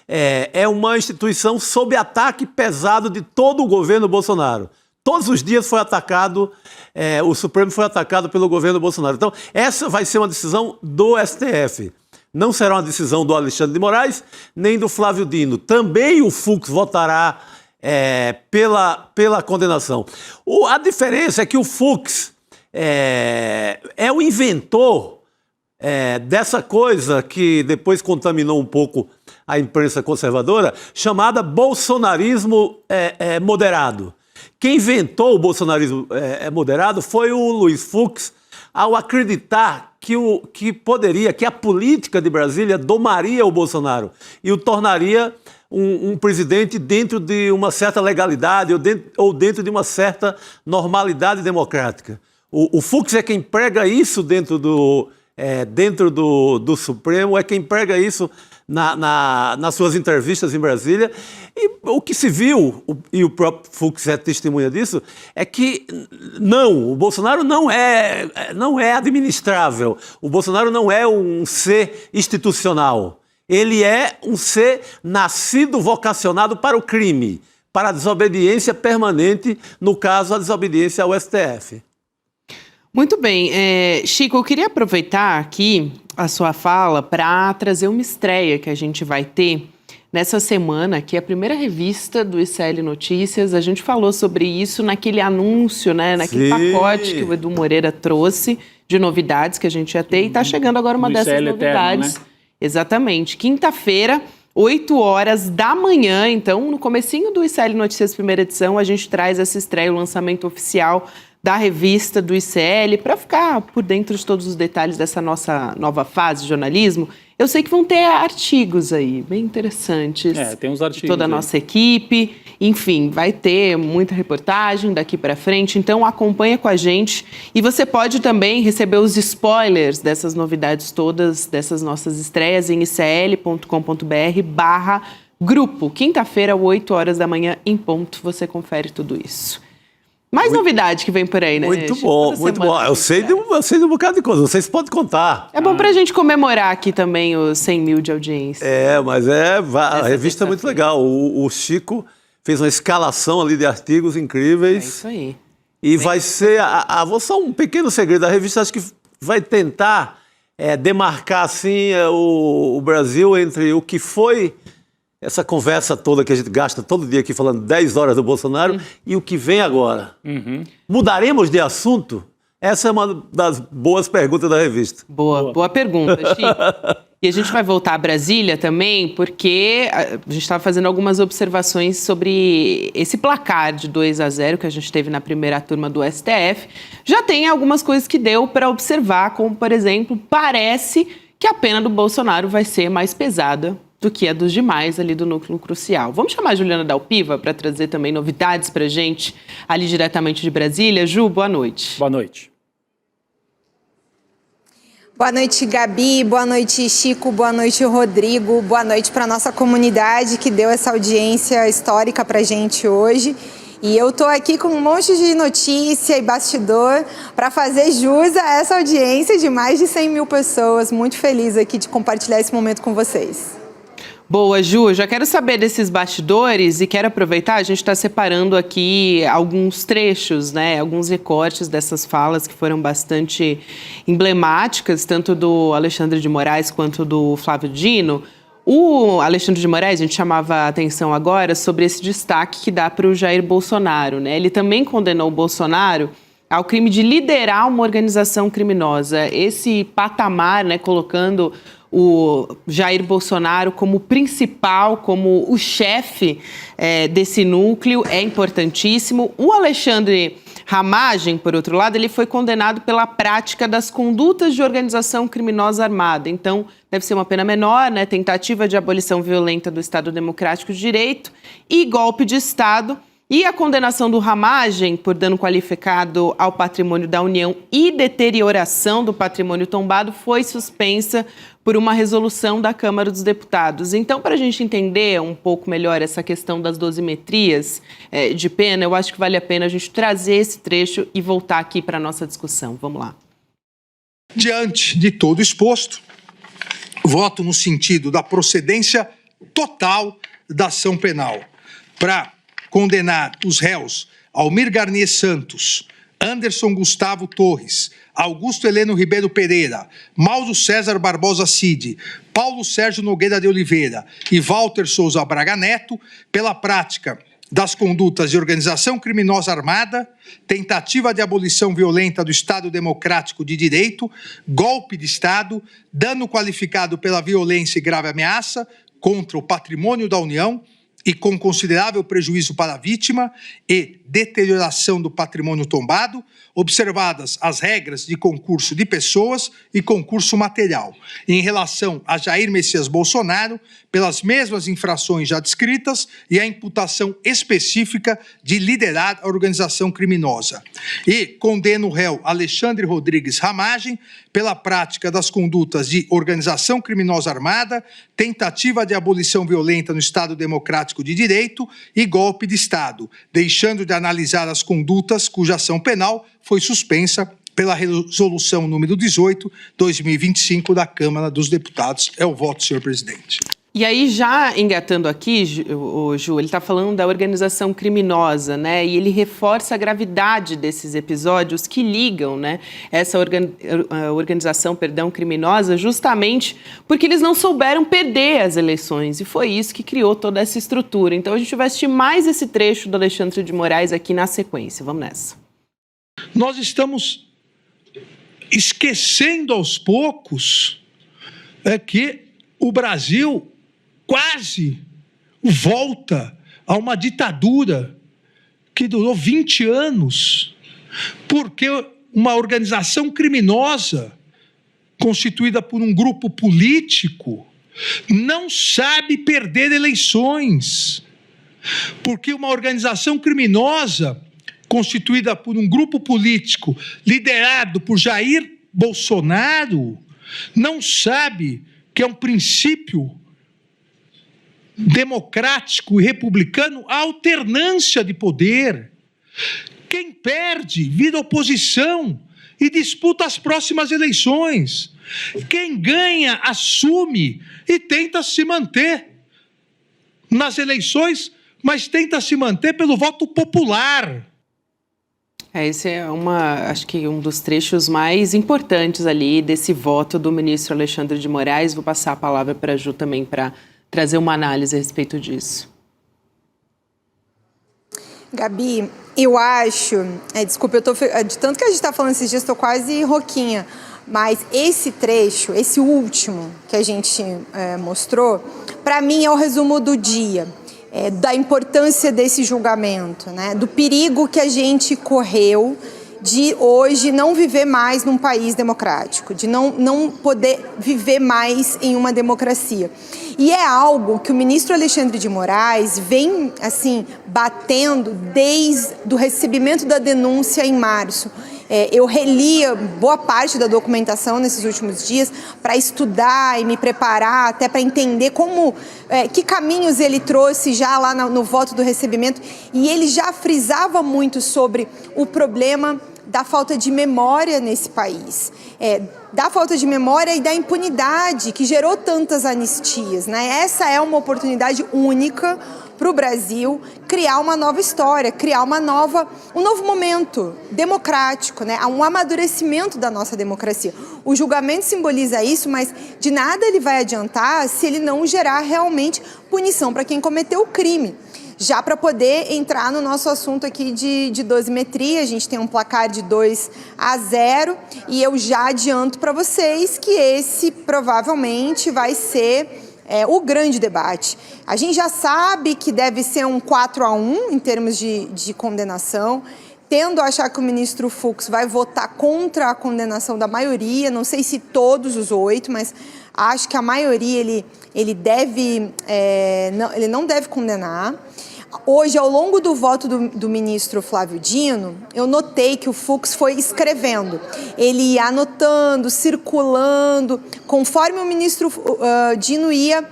é uma instituição sob ataque pesado de todo o governo Bolsonaro. Todos os dias foi atacado, o Supremo foi atacado pelo governo Bolsonaro. Então, essa vai ser uma decisão do STF. Não será uma decisão do Alexandre de Moraes, nem do Flávio Dino. Também o Fux votará pela condenação. A diferença é que o Fux é o inventor dessa coisa que depois contaminou um pouco a imprensa conservadora, chamada bolsonarismo moderado. Quem inventou o bolsonarismo moderado foi o Luiz Fux, ao acreditar que a política de Brasília domaria o Bolsonaro e o tornaria um presidente dentro de uma certa legalidade ou dentro de uma certa normalidade democrática. O Fux é quem prega isso dentro do Supremo, é quem prega isso nas suas entrevistas em Brasília. E o que se viu, e o próprio Fux é testemunha disso, é que o Bolsonaro não é administrável. O Bolsonaro não é um ser institucional. Ele é um ser nascido, vocacionado para o crime, para a desobediência permanente, no caso, a desobediência ao STF. Muito bem. Chico, eu queria aproveitar aqui a sua fala para trazer uma estreia que a gente vai ter nessa semana, que é a primeira revista do ICL Notícias. A gente falou sobre isso naquele anúncio, né, naquele pacote que o Edu Moreira trouxe de novidades que a gente ia ter. E está chegando agora uma dessas novidades. Eterno, né? Exatamente. Quinta-feira, 8 horas da manhã. Então, no comecinho do ICL Notícias primeira edição, a gente traz essa estreia, o lançamento oficial da revista do ICL, para ficar por dentro de todos os detalhes dessa nossa nova fase de jornalismo. Eu sei que vão ter artigos aí, bem interessantes. Tem uns artigos. De toda a nossa equipe. Enfim, vai ter muita reportagem daqui para frente. Então, acompanha com a gente. E você pode também receber os spoilers dessas novidades todas, dessas nossas estreias em icl.com.br/grupo. Quinta-feira, 8 horas da manhã, em ponto. Você confere tudo isso. Mais novidade que vem por aí, né? Muito bom, muito bom. Eu sei de um bocado de coisa, vocês podem contar. É bom pra gente comemorar aqui também os 100 mil de audiência. Mas a revista é muito legal. O Chico fez uma escalação ali de artigos incríveis. É isso aí. E vai ser, vou só um pequeno segredo, a revista acho que vai tentar demarcar assim o Brasil entre o que foi essa conversa toda que a gente gasta todo dia aqui falando 10 horas do Bolsonaro e o que vem agora. Mudaremos de assunto? Essa é uma das boas perguntas da revista. Boa pergunta, Chico. E a gente vai voltar a Brasília também, porque a gente estava fazendo algumas observações sobre esse placar de 2-0 que a gente teve na primeira turma do STF. Já tem algumas coisas que deu para observar, como, por exemplo, parece que a pena do Bolsonaro vai ser mais pesada do que a dos demais ali do núcleo crucial. Vamos chamar a Juliana Dalpiva para trazer também novidades para a gente ali diretamente de Brasília. Ju, boa noite. Boa noite. Boa noite, Gabi. Boa noite, Chico. Boa noite, Rodrigo. Boa noite para a nossa comunidade que deu essa audiência histórica para a gente hoje. E eu estou aqui com um monte de notícia e bastidor para fazer jus a essa audiência de mais de 100 mil pessoas. Muito feliz aqui de compartilhar esse momento com vocês. Boa, Ju. Já quero saber desses bastidores e quero aproveitar, a gente está separando aqui alguns trechos, né, alguns recortes dessas falas que foram bastante emblemáticas, tanto do Alexandre de Moraes quanto do Flávio Dino. O Alexandre de Moraes, a gente chamava a atenção agora sobre esse destaque que dá para o Jair Bolsonaro, né? Ele também condenou o Bolsonaro ao crime de liderar uma organização criminosa. Esse patamar, né, colocando o Jair Bolsonaro como principal, como o chefe desse núcleo, é importantíssimo. O Alexandre Ramagem, por outro lado, ele foi condenado pela prática das condutas de organização criminosa armada. Então, deve ser uma pena menor, né? Tentativa de abolição violenta do Estado Democrático de Direito e golpe de Estado. E a condenação do Ramagem por dano qualificado ao patrimônio da União e deterioração do patrimônio tombado foi suspensa por uma resolução da Câmara dos Deputados. Então, para a gente entender um pouco melhor essa questão das dosimetrias de pena, eu acho que vale a pena a gente trazer esse trecho e voltar aqui para a nossa discussão. Vamos lá. Diante de todo exposto, voto no sentido da procedência total da ação penal para condenar os réus Almir Garnier Santos, Anderson Gustavo Torres, Augusto Heleno Ribeiro Pereira, Mauro César Barbosa Cid, Paulo Sérgio Nogueira de Oliveira e Walter Souza Braga Neto pela prática das condutas de organização criminosa armada, tentativa de abolição violenta do Estado Democrático de Direito, golpe de Estado, dano qualificado pela violência e grave ameaça contra o patrimônio da União e com considerável prejuízo para a vítima e deterioração do patrimônio tombado, observadas as regras de concurso de pessoas e concurso material, em relação a Jair Messias Bolsonaro, pelas mesmas infrações já descritas e a imputação específica de liderar a organização criminosa. E condena o réu Alexandre Rodrigues Ramagem pela prática das condutas de organização criminosa armada, tentativa de abolição violenta no Estado Democrático de Direito e golpe de Estado, deixando de analisar as condutas cuja ação penal foi suspensa pela resolução número 18, 2025 da Câmara dos Deputados. É o voto, senhor presidente. E aí, já engatando aqui, Ju, ele está falando da organização criminosa, né? E ele reforça a gravidade desses episódios que ligam, né, essa organização, criminosa, justamente porque eles não souberam perder as eleições. E foi isso que criou toda essa estrutura. Então, a gente vai assistir mais esse trecho do Alexandre de Moraes aqui na sequência. Vamos nessa. Nós estamos esquecendo aos poucos que o Brasil quase volta a uma ditadura que durou 20 anos, porque uma organização criminosa constituída por um grupo político não sabe perder eleições, porque uma organização criminosa constituída por um grupo político liderado por Jair Bolsonaro não sabe que é um princípio democrático e republicano a alternância de poder. Quem perde vira oposição e disputa as próximas eleições. Quem ganha assume e tenta se manter nas eleições, mas tenta se manter pelo voto popular. Esse é acho que um dos trechos mais importantes ali desse voto do ministro Alexandre de Moraes. Vou passar a palavra para a Ju também para trazer uma análise a respeito disso. Gabi, eu acho... desculpa, de tanto que a gente está falando esses dias, estou quase rouquinha. Mas esse trecho, esse último que a gente mostrou, para mim é o resumo do dia. Da importância desse julgamento, né? Do perigo que a gente correu de hoje não viver mais num país democrático, de não poder viver mais em uma democracia. E é algo que o ministro Alexandre de Moraes vem, assim, batendo desde o recebimento da denúncia em março. Eu relia boa parte da documentação nesses últimos dias para estudar e me preparar até para entender que caminhos ele trouxe já lá no voto do recebimento. E ele já frisava muito sobre o problema da falta de memória nesse país, da falta de memória e da impunidade que gerou tantas anistias, né? Essa é uma oportunidade única para o Brasil criar uma nova história, criar um novo momento democrático, né? Um amadurecimento da nossa democracia. O julgamento simboliza isso, mas de nada ele vai adiantar se ele não gerar realmente punição para quem cometeu o crime. Já para poder entrar no nosso assunto aqui de dosimetria, a gente tem um placar de 2-0 e eu já adianto para vocês que esse provavelmente vai ser o grande debate. A gente já sabe que deve ser um 4-1 em termos de condenação. Tendo a achar que o ministro Fux vai votar contra a condenação da maioria, não sei se todos os 8, mas acho que a maioria ele não deve condenar. Hoje, ao longo do voto do ministro Flávio Dino, eu notei que o Fux foi escrevendo. Ele ia anotando, circulando, conforme o ministro Dino ia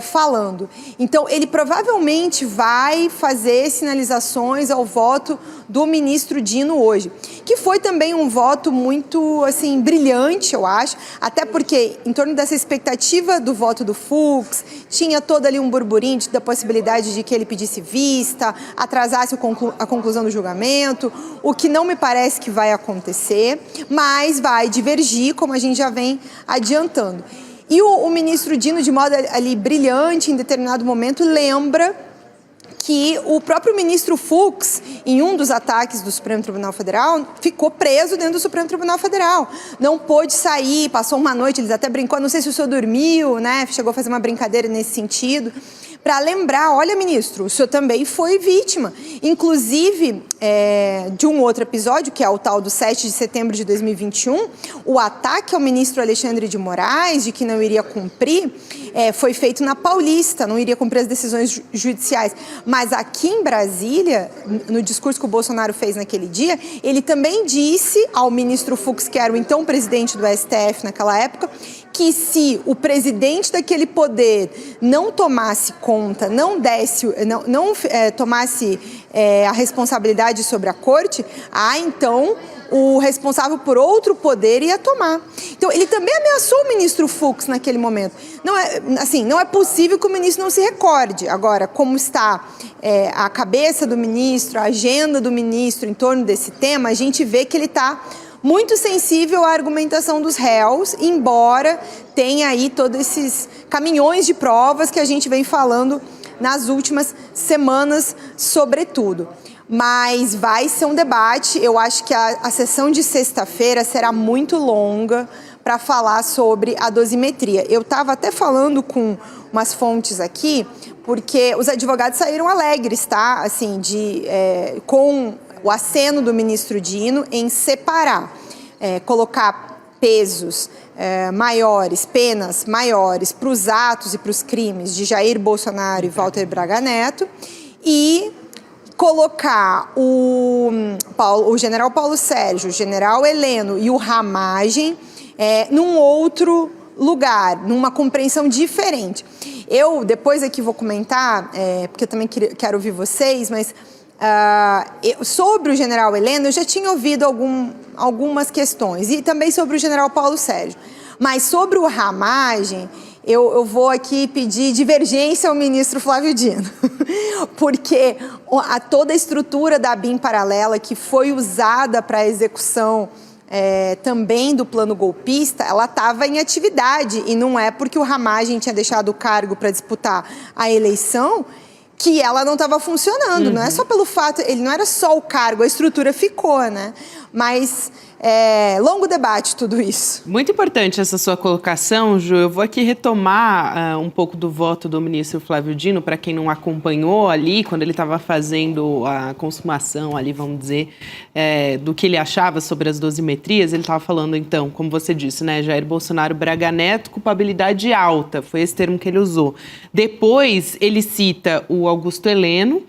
falando. Então, ele provavelmente vai fazer sinalizações ao voto do ministro Dino hoje, que foi também um voto muito, assim, brilhante, eu acho, até porque, em torno dessa expectativa do voto do Fux, tinha todo ali um burburinho da possibilidade de que ele pedisse vista, atrasasse a conclusão do julgamento, o que não me parece que vai acontecer, mas vai divergir, como a gente já vem adiantando. E o ministro Dino, de modo ali brilhante, em determinado momento, lembra que o próprio ministro Fux, em um dos ataques do Supremo Tribunal Federal, ficou preso dentro do Supremo Tribunal Federal. Não pôde sair, passou uma noite, eles até brincou, não sei se o senhor dormiu, né? Chegou a fazer uma brincadeira nesse sentido, para lembrar, olha, ministro, o senhor também foi vítima, inclusive de um outro episódio, que é o tal do 7 de setembro de 2021, o ataque ao ministro Alexandre de Moraes, de que não iria cumprir, foi feito na Paulista, não iria cumprir as decisões judiciais. Mas aqui em Brasília, no discurso que o Bolsonaro fez naquele dia, ele também disse ao ministro Fux, que era o então presidente do STF naquela época, que se o presidente daquele poder não tomasse conta, não tomasse a responsabilidade sobre a corte, então o responsável por outro poder ia tomar. Então, ele também ameaçou o ministro Fux naquele momento. Não é possível que o ministro não se recorde. Agora, como está a cabeça do ministro, a agenda do ministro em torno desse tema, a gente vê que ele está muito sensível à argumentação dos réus, embora tenha aí todos esses caminhões de provas que a gente vem falando nas últimas semanas, sobretudo. Mas vai ser um debate, eu acho que a sessão de sexta-feira será muito longa para falar sobre a dosimetria. Eu estava até falando com umas fontes aqui, porque os advogados saíram alegres, tá? Assim, com o aceno do ministro Dino em separar, colocar pesos maiores, penas maiores para os atos e para os crimes de Jair Bolsonaro e Walter Braga Neto e colocar o general Paulo Sérgio, o general Heleno e o Ramagem num outro lugar, numa compreensão diferente. Eu depois aqui vou comentar, porque eu também quero ouvir vocês, mas sobre o general Heleno eu já tinha ouvido algumas questões, e também sobre o general Paulo Sérgio. Mas sobre o Ramagem, eu vou aqui pedir divergência ao ministro Flávio Dino, porque toda a estrutura da BIM paralela que foi usada para a execução também do plano golpista, ela estava em atividade, e não é porque o Ramagem tinha deixado o cargo para disputar a eleição que ela não estava funcionando, não é só pelo fato, ele não era só o cargo, a estrutura ficou, né? Mas longo debate tudo isso. Muito importante essa sua colocação, Ju. Eu vou aqui retomar um pouco do voto do ministro Flávio Dino, para quem não acompanhou ali, quando ele estava fazendo a consumação ali, vamos dizer, do que ele achava sobre as dosimetrias. Ele estava falando, então, como você disse, né, Jair Bolsonaro, Braga Neto, culpabilidade alta, foi esse termo que ele usou. Depois, ele cita o Augusto Heleno,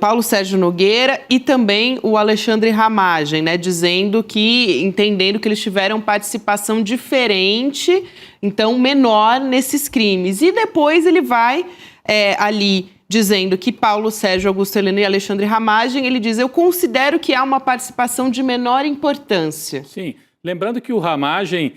Paulo Sérgio Nogueira e também o Alexandre Ramagem, né, entendendo que eles tiveram participação diferente, então menor nesses crimes. E depois ele vai ali dizendo que Paulo Sérgio, Augusto Heleno e Alexandre Ramagem, ele diz: eu considero que há uma participação de menor importância. Sim, lembrando que o Ramagem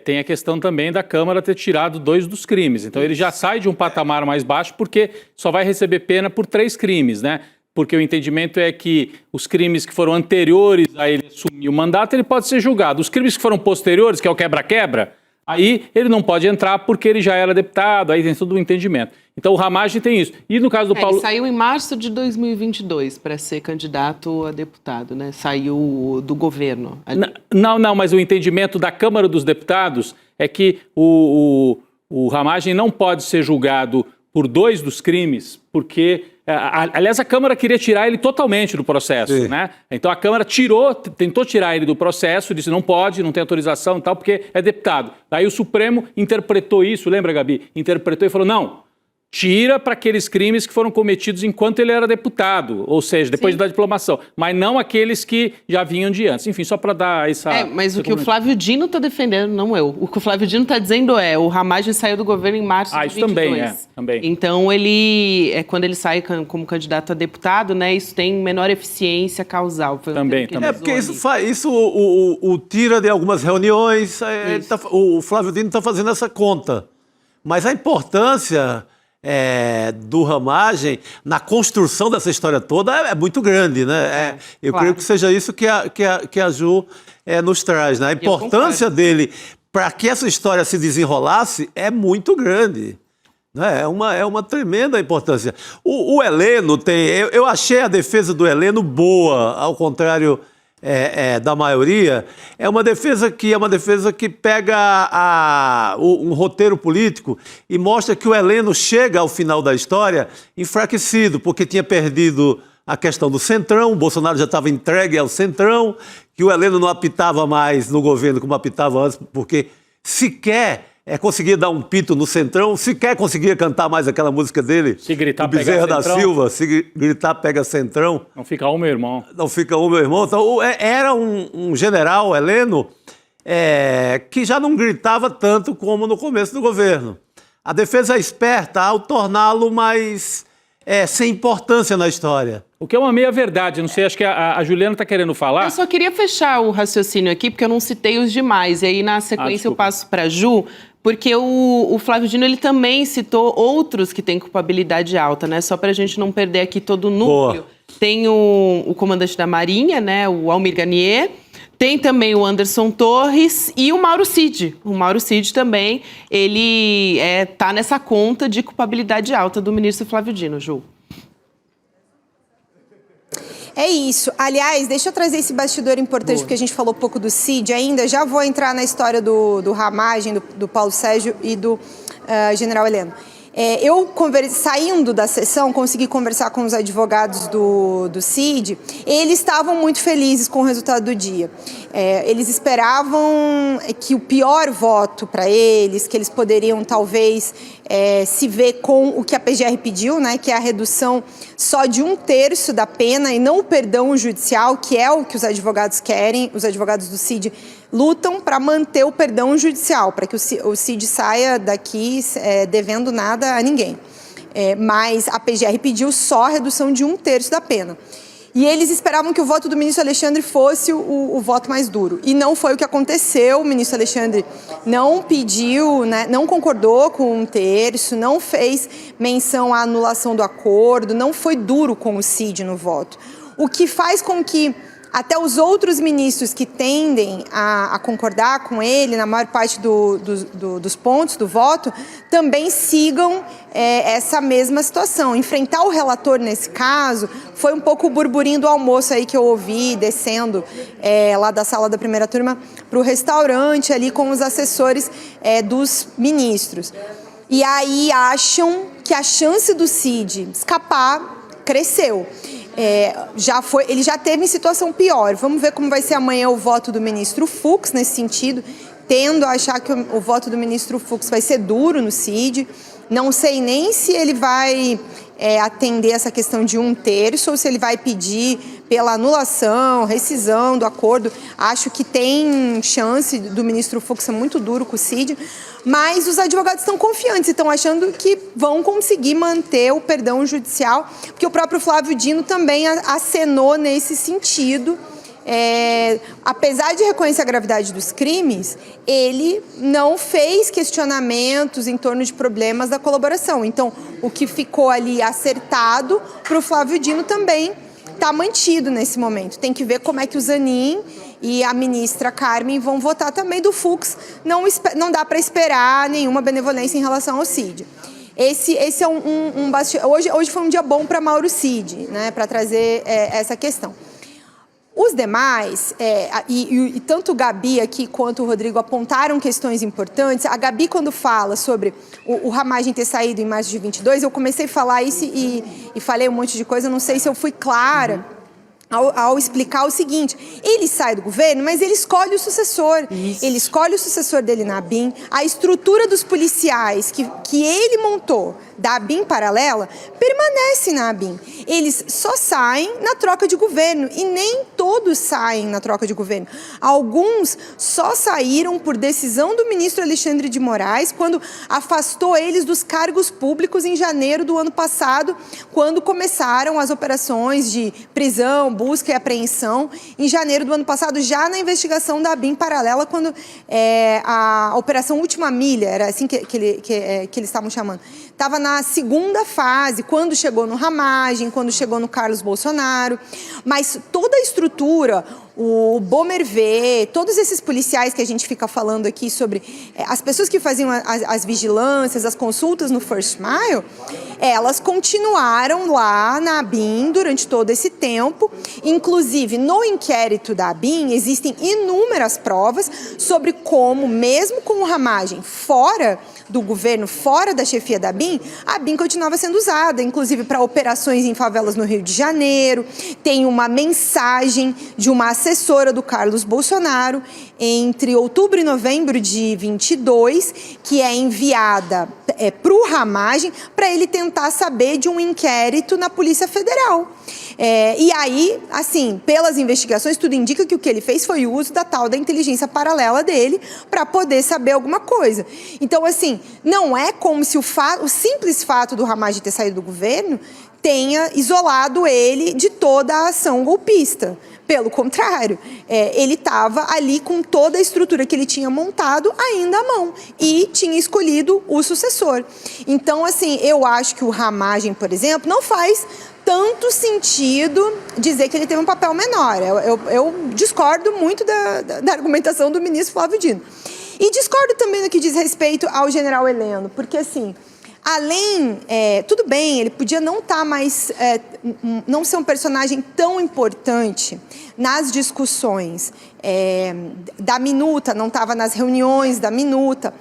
tem a questão também da Câmara ter tirado 2 dos crimes. Então ele já sai de um patamar mais baixo porque só vai receber pena por 3 crimes, né? Porque o entendimento é que os crimes que foram anteriores a ele assumir o mandato, ele pode ser julgado. Os crimes que foram posteriores, que é o quebra-quebra, aí ele não pode entrar porque ele já era deputado, aí tem todo o entendimento. Então o Ramagem tem isso. E no caso do Paulo... Ele saiu em março de 2022 para ser candidato a deputado, né? Saiu do governo. Não, mas o entendimento da Câmara dos Deputados é que o Ramagem não pode ser julgado por 2 dos crimes, porque... aliás, a Câmara queria tirar ele totalmente do processo, né? Então a Câmara tentou tirar ele do processo, disse não pode, não tem autorização e tal, porque é deputado. Daí o Supremo interpretou isso, lembra, Gabi? Interpretou e falou, não, tira para aqueles crimes que foram cometidos enquanto ele era deputado, ou seja, depois da diplomação, mas não aqueles que já vinham de antes. Enfim, só para dar essa... mas o que o Flávio Dino está defendendo, não eu. O que o Flávio Dino está dizendo o Ramagem saiu do governo em março de 2022. Isso também. Então, quando ele sai como candidato a deputado, né, isso tem menor eficiência causal. Também. Porque isso o tira de algumas reuniões, o Flávio Dino está fazendo essa conta. Mas a importância... do Ramagem na construção dessa história toda é muito grande, né? Eu creio que seja isso que a Ju nos traz, né? A importância dele para que essa história se desenrolasse é muito grande, né? É uma tremenda importância. O Heleno eu achei a defesa do Heleno boa, ao contrário da maioria, é uma defesa que pega um roteiro político e mostra que o Heleno chega ao final da história enfraquecido, porque tinha perdido a questão do Centrão, o Bolsonaro já estava entregue ao Centrão, que o Heleno não apitava mais no governo como apitava antes, porque sequer conseguia dar um pito no Centrão, sequer conseguia cantar mais aquela música dele. Se gritar, pega Bezerra da Centrão. Silva, se gritar, pega Centrão. Não fica um, meu irmão. Não fica um, meu irmão. Então, era um general, Heleno, que já não gritava tanto como no começo do governo. A defesa é esperta ao torná-lo mais sem importância na história. O que é uma meia-verdade, não sei, acho que a Juliana está querendo falar. Eu só queria fechar o raciocínio aqui, porque eu não citei os demais. E aí, na sequência, eu passo para a Ju, porque o Flávio Dino ele também citou outros que têm culpabilidade alta, né? Só para a gente não perder aqui todo o núcleo. Boa. Tem o comandante da Marinha, né? O Almir Garnier. Tem também o Anderson Torres e o Mauro Cid. O Mauro Cid também, ele tá nessa conta de culpabilidade alta do ministro Flávio Dino, Ju. É isso. Aliás, deixa eu trazer esse bastidor importante, porque a gente falou pouco do Cid ainda. Já vou entrar na história do Ramagem, do Paulo Sérgio e do general Heleno. Saindo da sessão, consegui conversar com os advogados do Cid. Eles estavam muito felizes com o resultado do dia. Eles esperavam que o pior voto para eles, que eles poderiam talvez se ver com o que a PGR pediu, né, que é a redução só de 1/3 da pena e não o perdão judicial, que é o que os advogados querem. Os advogados do Cid lutam para manter o perdão judicial, para que o Cid saia daqui devendo nada a ninguém. Mas a PGR pediu só a redução de 1/3 da pena. E eles esperavam que o voto do ministro Alexandre fosse o voto mais duro. E não foi o que aconteceu. O ministro Alexandre não pediu, né, não concordou com 1/3, não fez menção à anulação do acordo, não foi duro com o Cid no voto. O que faz com que até os outros ministros que tendem a concordar com ele na maior parte dos pontos do voto também sigam essa mesma situação. Enfrentar o relator nesse caso foi um pouco o burburinho do almoço aí que eu ouvi descendo lá da sala da primeira turma para o restaurante ali com os assessores dos ministros. E aí acham que a chance do Cid escapar cresceu. Ele já teve em situação pior. Vamos ver como vai ser amanhã o voto do ministro Fux nesse sentido. Tendo a achar que o voto do ministro Fux vai ser duro no Cid. Não sei nem se ele vai atender essa questão de 1/3 ou se ele vai pedir pela anulação, rescisão do acordo. Acho que tem chance do ministro Fux ser muito duro com o Cid. Mas os advogados estão confiantes, estão achando que vão conseguir manter o perdão judicial, porque o próprio Flávio Dino também acenou nesse sentido. Apesar de reconhecer a gravidade dos crimes, ele não fez questionamentos em torno de problemas da colaboração. Então, o que ficou ali acertado para o Flávio Dino também está mantido nesse momento. Tem que ver como é que o Zanin e a ministra Carmen vão votar também. Do Fux não dá para esperar nenhuma benevolência em relação ao Cid. Esse é um hoje foi um dia bom para Mauro Cid, né, para trazer essa questão. Os demais, e tanto o Gabi aqui quanto o Rodrigo apontaram questões importantes. A Gabi, quando fala sobre o Ramagem ter saído em março de 22, eu comecei a falar isso e falei um monte de coisa, não sei se eu fui clara ao explicar o seguinte: ele sai do governo, mas ele escolhe o sucessor. Isso. Ele escolhe o sucessor dele na ABIN. A estrutura dos policiais que ele montou da ABIN paralela permanece na ABIN. Eles só saem na troca de governo e nem todos saem na troca de governo. Alguns só saíram por decisão do ministro Alexandre de Moraes quando afastou eles dos cargos públicos em janeiro do ano passado, quando começaram as operações de prisão, busca e apreensão em janeiro do ano passado, já na investigação da ABIN paralela, quando a Operação Última Milha, era assim que eles estavam chamando, estava na segunda fase, quando chegou no Ramagem, quando chegou no Carlos Bolsonaro. Mas toda a estrutura, o Bomervê, todos esses policiais que a gente fica falando aqui sobre as pessoas que faziam as vigilâncias, as consultas no First Mile, elas continuaram lá na ABIN durante todo esse tempo. Inclusive, no inquérito da ABIN, existem inúmeras provas sobre como, mesmo com o Ramagem fora do governo, fora da chefia da ABIN, a ABIN continuava sendo usada, inclusive para operações em favelas no Rio de Janeiro. Tem uma mensagem de uma assessora do Carlos Bolsonaro entre outubro e novembro de 22, que é enviada para o Ramagem para ele tentar saber de um inquérito na Polícia Federal. E aí, assim, pelas investigações, tudo indica que o que ele fez foi o uso da tal da inteligência paralela dele para poder saber alguma coisa. Então, assim, não é como se o simples fato do Ramagem ter saído do governo tenha isolado ele de toda a ação golpista. Pelo contrário, ele estava ali com toda a estrutura que ele tinha montado ainda à mão e tinha escolhido o sucessor. Então, assim, eu acho que o Ramagem, por exemplo, não faz tanto sentido dizer que ele teve um papel menor. Eu discordo muito da argumentação do ministro Flávio Dino. E discordo também no que diz respeito ao general Heleno, porque, assim, além, tudo bem, ele podia não estar mais, não ser um personagem tão importante nas discussões da minuta, não estava nas reuniões da minuta,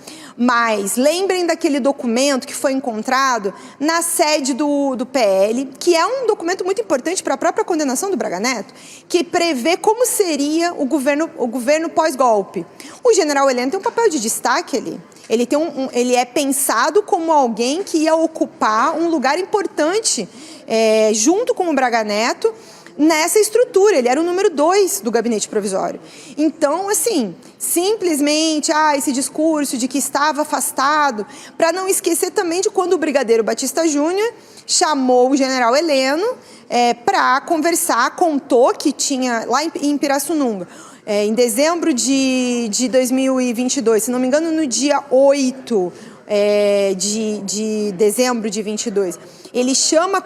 mas lembrem daquele documento que foi encontrado na sede do PL, que é um documento muito importante para a própria condenação do Braga Neto, que prevê como seria o governo pós-golpe. O general Heleno tem um papel de destaque ali. Ele é pensado como alguém que ia ocupar um lugar importante junto com o Braga Neto nessa estrutura. Ele era o número 2 do gabinete provisório. Então, assim, simplesmente esse discurso de que estava afastado, para não esquecer também de quando o brigadeiro Batista Júnior chamou o general Heleno para conversar, contou que tinha, lá em Pirassununga, em dezembro de 2022, se não me engano, no dia 8 de dezembro de 22, ele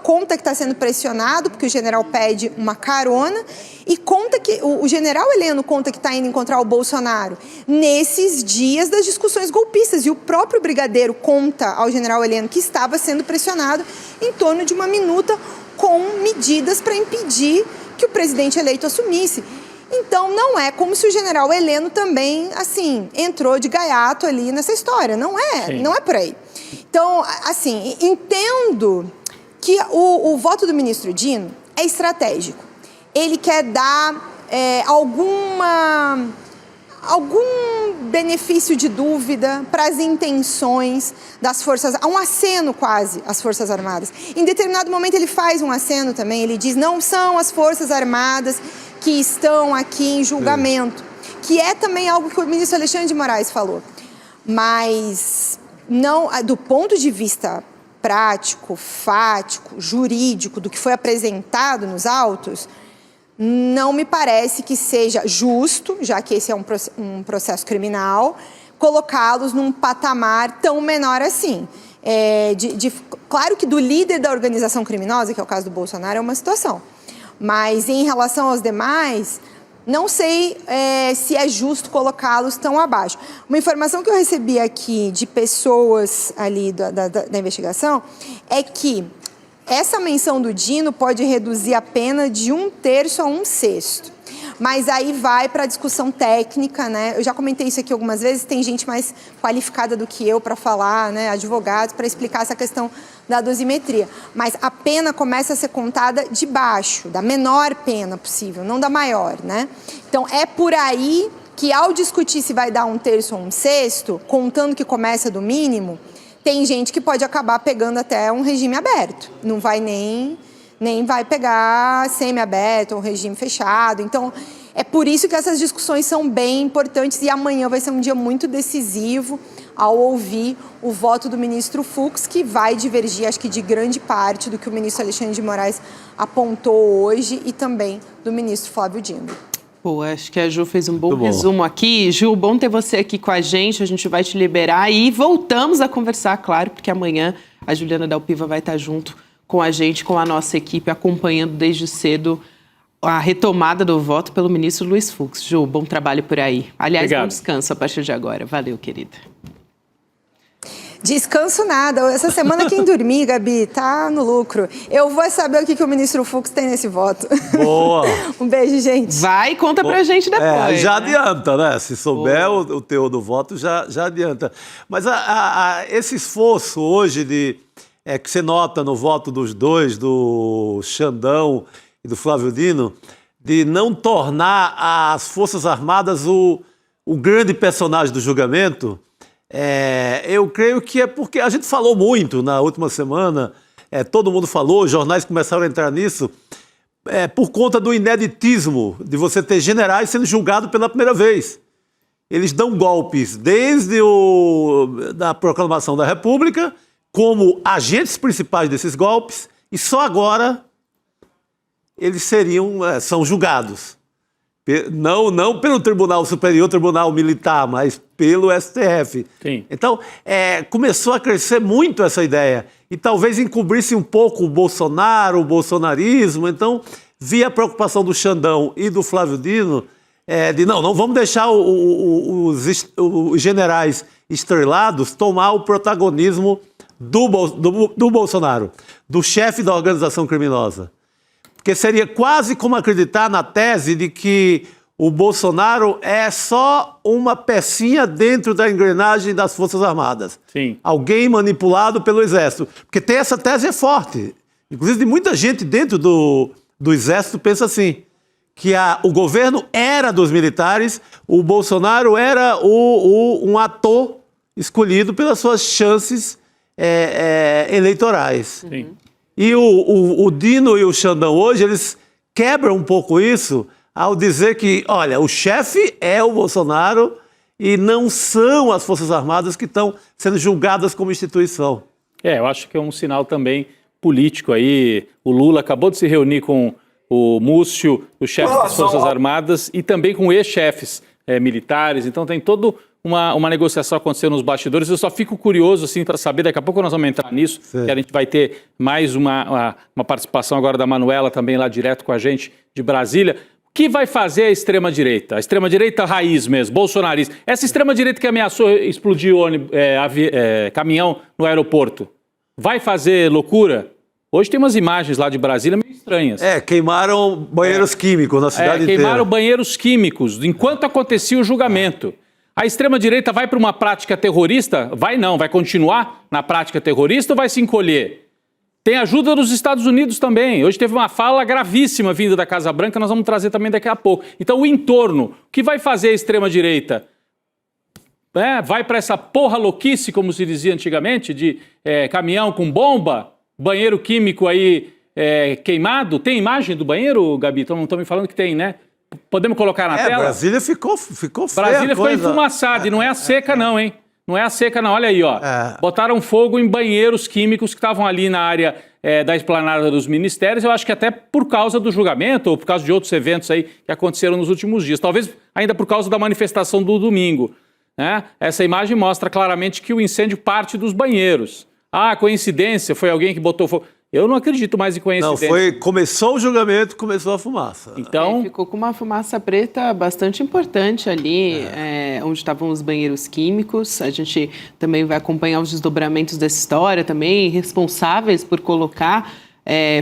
conta que está sendo pressionado, porque o general pede uma carona, e conta que o general Heleno conta que está indo encontrar o Bolsonaro nesses dias das discussões golpistas, e o próprio brigadeiro conta ao general Heleno que estava sendo pressionado em torno de uma minuta com medidas para impedir que o presidente eleito assumisse. Então, não é como se o general Heleno também, assim, entrou de gaiato ali nessa história. Não é por aí. Então, assim, entendo que o voto do ministro Dino é estratégico. Ele quer dar algum benefício de dúvida para as intenções das Forças Armadas, um aceno quase às Forças Armadas. Em determinado momento ele faz um aceno também, ele diz, não são as Forças Armadas que estão aqui em julgamento, que é também algo que o ministro Alexandre de Moraes falou. Mas, não, do ponto de vista prático, fático, jurídico, do que foi apresentado nos autos, não me parece que seja justo, já que esse é um processo criminal, colocá-los num patamar tão menor assim. Claro que do líder da organização criminosa, que é o caso do Bolsonaro, é uma situação. Mas em relação aos demais, não sei se é justo colocá-los tão abaixo. Uma informação que eu recebi aqui de pessoas ali da investigação é que essa menção do Dino pode reduzir a pena de 1/3 a 1/6. Mas aí vai para a discussão técnica, né? Eu já comentei isso aqui algumas vezes, tem gente mais qualificada do que eu para falar, né? Advogados, para explicar essa questão da dosimetria. Mas a pena começa a ser contada de baixo, da menor pena possível, não da maior, né? Então, é por aí que, ao discutir se vai dar 1/3 ou 1/6, contando que começa do mínimo, tem gente que pode acabar pegando até um regime aberto. Não vai nem vai pegar semi-aberto ou regime fechado. Então, é por isso que essas discussões são bem importantes e amanhã vai ser um dia muito decisivo ao ouvir o voto do ministro Fux, que vai divergir, acho que de grande parte do que o ministro Alexandre de Moraes apontou hoje e também do ministro Flávio Dino. Pô, acho que a Ju fez um bom resumo aqui. Ju, bom ter você aqui com a gente vai te liberar e voltamos a conversar, claro, porque amanhã a Juliana Dalpiva vai estar junto com a gente, com a nossa equipe, acompanhando desde cedo a retomada do voto pelo ministro Luiz Fux. Ju, bom trabalho por aí. Aliás, Obrigado. bom descanso a partir de agora. Valeu, querida. Descanso nada. Essa semana quem dormir, Gabi, tá no lucro. Eu vou saber o que o ministro Fux tem nesse voto. Boa! Um beijo, gente. Vai e conta pra gente depois. Já né? adianta, né? Se souber o teor do voto, já adianta. Mas esse esforço hoje que você nota no voto dos dois, do Xandão e do Flávio Dino, de não tornar as Forças Armadas o grande personagem do julgamento, eu creio que é porque a gente falou muito na última semana, todo mundo falou, os jornais começaram a entrar nisso, por conta do ineditismo de você ter generais sendo julgados pela primeira vez. Eles dão golpes desde da proclamação da República, como agentes principais desses golpes, e só agora eles são julgados. Não pelo Tribunal Superior, Tribunal Militar, mas pelo STF. Sim. Então, começou a crescer muito essa ideia. E talvez encobrisse um pouco o Bolsonaro, o bolsonarismo. Então, vi a preocupação do Xandão e do Flávio Dino de não vamos deixar os generais estrelados tomar o protagonismo do Bolsonaro, do chefe da organização criminosa. Porque seria quase como acreditar na tese de que o Bolsonaro é só uma pecinha dentro da engrenagem das Forças Armadas. Sim. Alguém manipulado pelo Exército. Porque essa tese é forte. Inclusive, de muita gente dentro do Exército pensa assim, que o governo era dos militares, o Bolsonaro era um ator escolhido pelas suas chances eleitorais. Sim. E o Dino e o Xandão hoje, eles quebram um pouco isso ao dizer que, olha, o chefe é o Bolsonaro e não são as Forças Armadas que estão sendo julgadas como instituição. Eu acho que é um sinal também político aí. O Lula acabou de se reunir com o Múcio, o chefe das Forças Armadas, e também com ex-chefes militares. Então tem toda uma negociação acontecendo nos bastidores. Eu só fico curioso assim, para saber, daqui a pouco nós vamos entrar nisso, que a gente vai ter mais uma participação agora da Manuela também lá direto com a gente de Brasília. O que vai fazer a extrema-direita? A extrema-direita raiz mesmo, bolsonarista. Essa extrema-direita que ameaçou explodir caminhão no aeroporto, vai fazer loucura? Hoje tem umas imagens lá de Brasília meio estranhas. Queimaram banheiros químicos na cidade inteira. Queimaram banheiros químicos enquanto acontecia o julgamento. A extrema-direita vai para uma prática terrorista? Vai não, vai continuar na prática terrorista ou vai se encolher? Tem ajuda dos Estados Unidos também. Hoje teve uma fala gravíssima vinda da Casa Branca, nós vamos trazer também daqui a pouco. Então o entorno, o que vai fazer a extrema-direita? Vai para essa porra louquice, como se dizia antigamente, de caminhão com bomba, banheiro químico aí queimado? Tem imagem do banheiro, Gabi? Estão me falando que tem, né? Podemos colocar na tela? Brasília ficou feia. Brasília ficou enfumaçada e não é a seca não, hein? Não é a seca não, olha aí, ó. Botaram fogo em banheiros químicos que estavam ali na área da esplanada dos ministérios, eu acho que até por causa do julgamento ou por causa de outros eventos aí que aconteceram nos últimos dias. Talvez ainda por causa da manifestação do domingo, né? Essa imagem mostra claramente que o incêndio parte dos banheiros. Coincidência, foi alguém que botou fogo. Eu não acredito mais em coincidência. Não, começou o julgamento, começou a fumaça. Então... ficou com uma fumaça preta bastante importante ali, onde estavam os banheiros químicos. A gente também vai acompanhar os desdobramentos dessa história também, responsáveis por colocar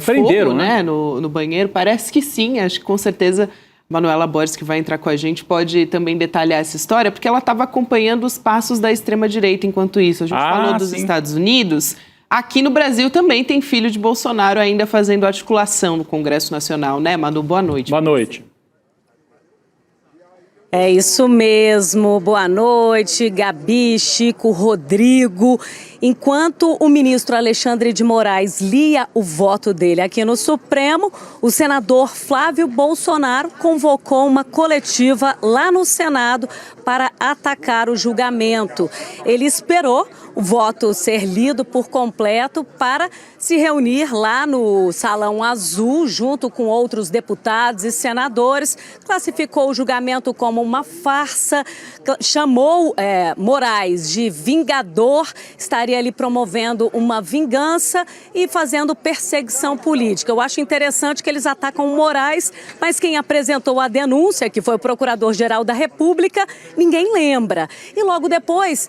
fogo, né, no banheiro. Parece que sim, acho que com certeza Manuela Borges, que vai entrar com a gente, pode também detalhar essa história, porque ela estava acompanhando os passos da extrema-direita enquanto isso. A gente falou dos Estados Unidos. Aqui no Brasil também tem filho de Bolsonaro ainda fazendo articulação no Congresso Nacional, né, Manu? Boa noite. Boa noite. É isso mesmo. Boa noite, Gabi, Chico, Rodrigo. Enquanto o ministro Alexandre de Moraes lia o voto dele aqui no Supremo, o senador Flávio Bolsonaro convocou uma coletiva lá no Senado para atacar o julgamento. Ele esperou o voto ser lido por completo para se reunir lá no Salão Azul, junto com outros deputados e senadores. Classificou o julgamento como uma farsa, chamou Moraes de vingador, estaria ali promovendo uma vingança e fazendo perseguição política. Eu acho interessante que eles atacam o Moraes, mas quem apresentou a denúncia, que foi o Procurador-Geral da República, ninguém lembra. E logo depois,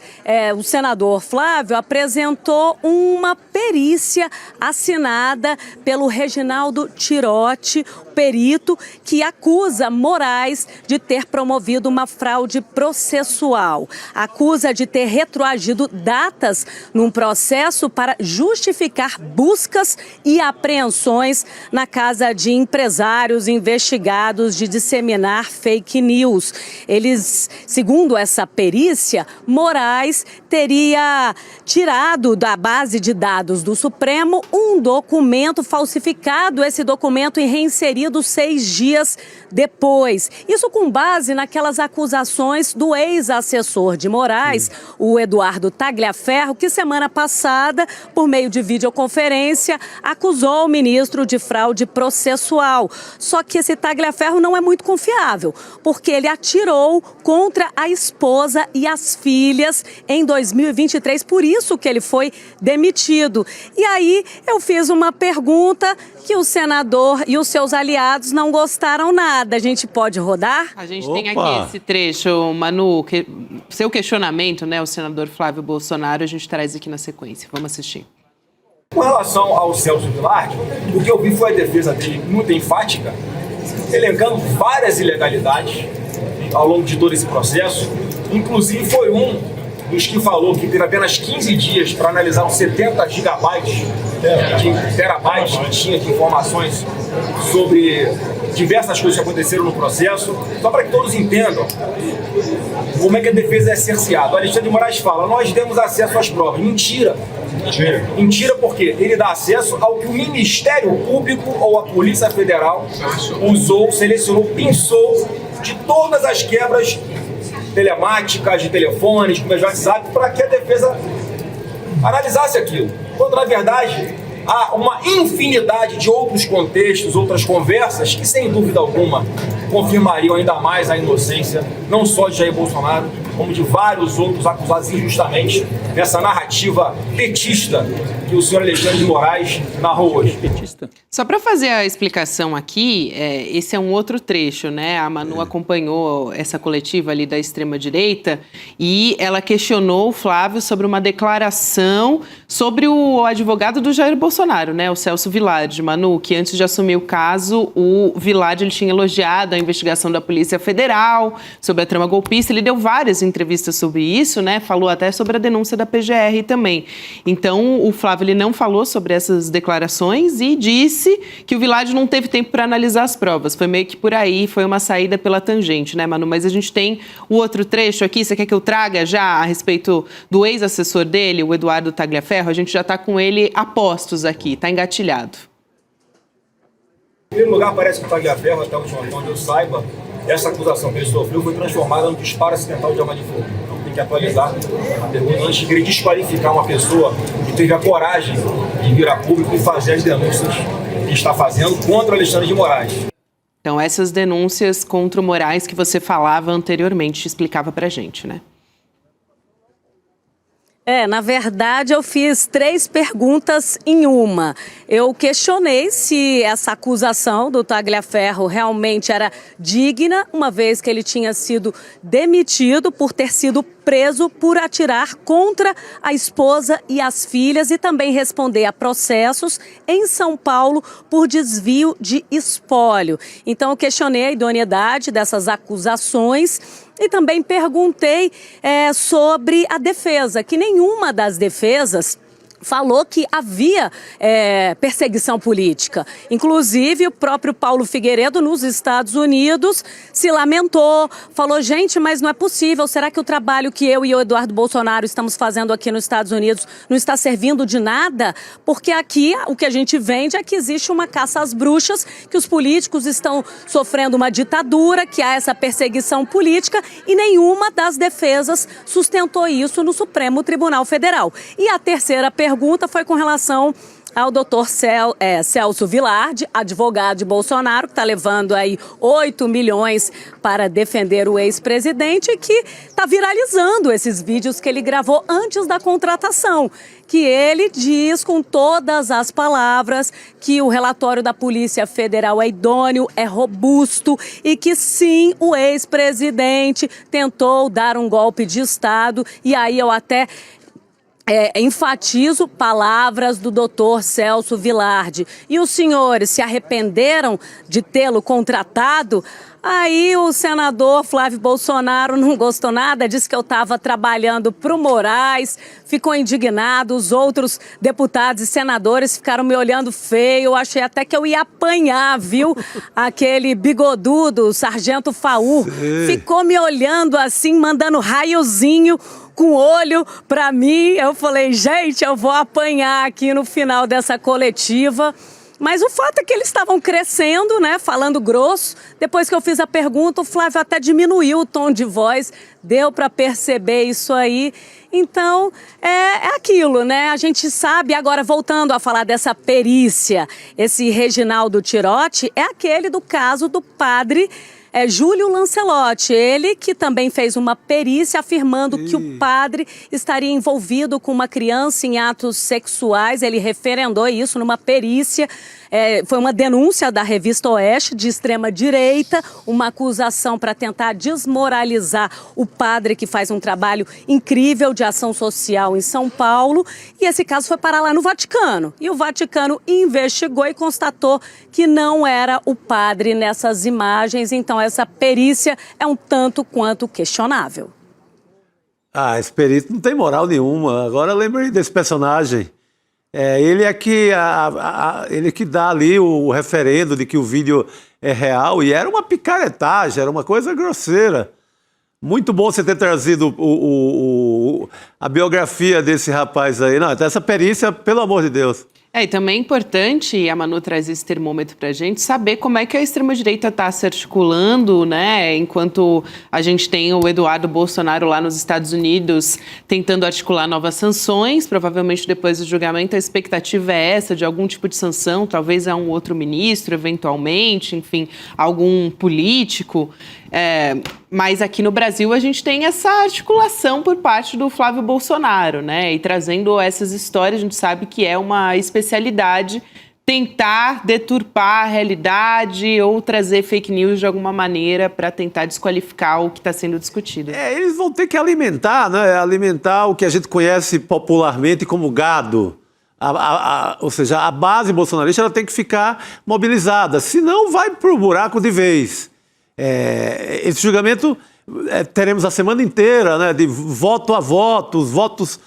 o senador Flávio apresentou uma perícia assinada pelo Reginaldo Tirotti, perito que acusa Moraes de ter promovido uma fraude processual. Acusa de ter retroagido datas num processo para justificar buscas e apreensões na casa de empresários investigados de disseminar fake news. Eles, segundo essa perícia, Moraes teria tirado da base de dados do Supremo um documento falsificado, esse documento e reinserido 6 dias depois. Isso com base naquelas acusações do ex-assessor de Moraes, o Eduardo Tagliaferro, que semana passada, por meio de videoconferência, acusou o ministro de fraude processual. Só que esse Tagliaferro não é muito confiável, porque ele atirou contra a esposa e as filhas em 2023, por isso que ele foi demitido. E aí eu fiz uma pergunta que o senador e os seus aliados não gostaram nada. A gente pode rodar? A gente tem aqui esse trecho, Manu, seu questionamento, né, o senador Flávio Bolsonaro, a gente traz aqui na sequência. Vamos assistir. Com relação ao Celso Vilardi, o que eu vi foi a defesa dele muito enfática, elencando várias ilegalidades ao longo de todo esse processo. Inclusive foi um dos que falou que teve apenas 15 dias para analisar os 70 gigabytes, terabytes que tinha de informações sobre diversas coisas que aconteceram no processo, só para que todos entendam como é que a defesa é cerceada. O Alexandre de Moraes fala, nós demos acesso às provas. Mentira. Mentira porque ele dá acesso ao que o Ministério Público ou a Polícia Federal usou, selecionou, pensou de todas as quebras telemáticas, de telefones, de WhatsApp, para que a defesa analisasse aquilo. Quando, na verdade, há uma infinidade de outros contextos, outras conversas que, sem dúvida alguma, confirmariam ainda mais a inocência, não só de Jair Bolsonaro, como de vários outros acusados injustamente nessa narrativa petista que o senhor Alexandre de Moraes narrou hoje. Petista. Só para fazer a explicação aqui, esse é um outro trecho, né? A Manu acompanhou essa coletiva ali da extrema-direita e ela questionou o Flávio sobre uma declaração sobre o advogado do Jair Bolsonaro, né? O Celso Vilardi, Manu, que antes de assumir o caso, o Vilardi ele tinha elogiado a investigação da Polícia Federal sobre a trama golpista. Ele deu várias entrevistas sobre isso, né? Falou até sobre a denúncia da PGR também. Então, o Flávio ele não falou sobre essas declarações e disse que o Vilardi não teve tempo para analisar as provas. Foi meio que por aí, foi uma saída pela tangente, né, Manu? Mas a gente tem o outro trecho aqui, você quer que eu traga já a respeito do ex-assessor dele, o Eduardo Tagliaferro? A gente já está com ele a postos aqui, está engatilhado. Em primeiro lugar, parece que o Tagliaferro, até onde eu saiba, essa acusação que ele sofreu foi transformada num disparo acidental de arma de fogo. Então tem que atualizar a pergunta antes de querer desqualificar uma pessoa que teve a coragem de vir a público e fazer as denúncias que está fazendo contra Alexandre de Moraes. Então, essas denúncias contra o Moraes que você falava anteriormente, explicava pra gente, né? Na verdade, eu fiz 3 perguntas em uma. Eu questionei se essa acusação do Tagliaferro realmente era digna, uma vez que ele tinha sido demitido por ter sido preso por atirar contra a esposa e as filhas e também responder a processos em São Paulo por desvio de espólio. Então, eu questionei a idoneidade dessas acusações e também perguntei sobre a defesa, que nenhuma das defesas falou que havia perseguição política. Inclusive, o próprio Paulo Figueiredo, nos Estados Unidos, se lamentou, falou, gente, mas não é possível, será que o trabalho que eu e o Eduardo Bolsonaro estamos fazendo aqui nos Estados Unidos não está servindo de nada? Porque aqui o que a gente vende é que existe uma caça às bruxas, que os políticos estão sofrendo uma ditadura, que há essa perseguição política e nenhuma das defesas sustentou isso no Supremo Tribunal Federal. E a terceira pergunta foi com relação ao doutor Celso Vilardi, advogado de Bolsonaro, que está levando aí 8 milhões para defender o ex-presidente, que está viralizando esses vídeos que ele gravou antes da contratação, que ele diz com todas as palavras que o relatório da Polícia Federal é idôneo, é robusto e que sim, o ex-presidente tentou dar um golpe de Estado. E aí eu até enfatizo palavras do doutor Celso Vilardi. E os senhores se arrependeram de tê-lo contratado? Aí o senador Flávio Bolsonaro não gostou nada, disse que eu estava trabalhando para o Moraes, ficou indignado, os outros deputados e senadores ficaram me olhando feio, eu achei até que eu ia apanhar, viu? Aquele bigodudo, o Sargento Faur, ficou me olhando assim, mandando raiozinho com o olho para mim. Eu falei, gente, eu vou apanhar aqui no final dessa coletiva. Mas o fato é que eles estavam crescendo, né, falando grosso. Depois que eu fiz a pergunta, o Flávio até diminuiu o tom de voz, deu para perceber isso aí. Então, é aquilo, né? A gente sabe, agora voltando a falar dessa perícia, esse Reginaldo Tirotti é aquele do caso do padre Júlio Lancelotti, ele que também fez uma perícia afirmando que o padre estaria envolvido com uma criança em atos sexuais. Ele referendou isso numa perícia. Foi uma denúncia da revista Oeste, de extrema-direita, uma acusação para tentar desmoralizar o padre que faz um trabalho incrível de ação social em São Paulo. E esse caso foi parar lá no Vaticano. E o Vaticano investigou e constatou que não era o padre nessas imagens. Então, essa perícia é um tanto quanto questionável. Esse perito não tem moral nenhuma. Agora lembrei desse personagem. Ele é que dá ali o referendo de que o vídeo é real, e era uma picaretagem, era uma coisa grosseira. Muito bom você ter trazido a biografia desse rapaz aí. Não, essa perícia, pelo amor de Deus. E também é importante, e a Manu traz esse termômetro pra gente, saber como é que a extrema-direita está se articulando, né? Enquanto a gente tem o Eduardo Bolsonaro lá nos Estados Unidos tentando articular novas sanções, provavelmente depois do julgamento a expectativa é essa, de algum tipo de sanção, talvez a um outro ministro, eventualmente, enfim, algum político. Mas aqui no Brasil a gente tem essa articulação por parte do Flávio Bolsonaro, né? E trazendo essas histórias, a gente sabe que é uma especialidade tentar deturpar a realidade ou trazer fake news de alguma maneira para tentar desqualificar o que está sendo discutido. Eles vão ter que alimentar, né? Alimentar o que a gente conhece popularmente como gado. Ou seja, a base bolsonarista ela tem que ficar mobilizada, senão vai pro buraco de vez. Esse julgamento teremos a semana inteira, né, de voto a voto, os votos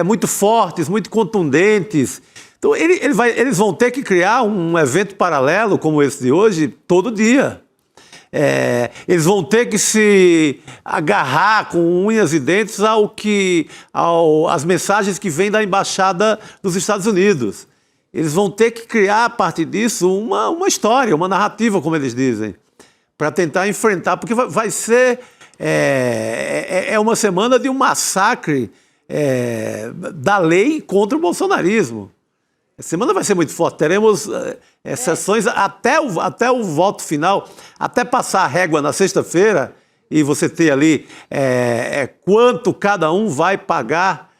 muito fortes, muito contundentes. Então eles vão ter que criar um evento paralelo como esse de hoje todo dia. Eles vão ter que se agarrar com unhas e dentes às mensagens que vêm da Embaixada dos Estados Unidos. Eles vão ter que criar a partir disso uma história, uma narrativa, como eles dizem, para tentar enfrentar, porque vai ser uma semana de um massacre da lei contra o bolsonarismo. A semana vai ser muito forte, teremos sessões até o voto final, até passar a régua na sexta-feira e você ter ali quanto cada um vai pagar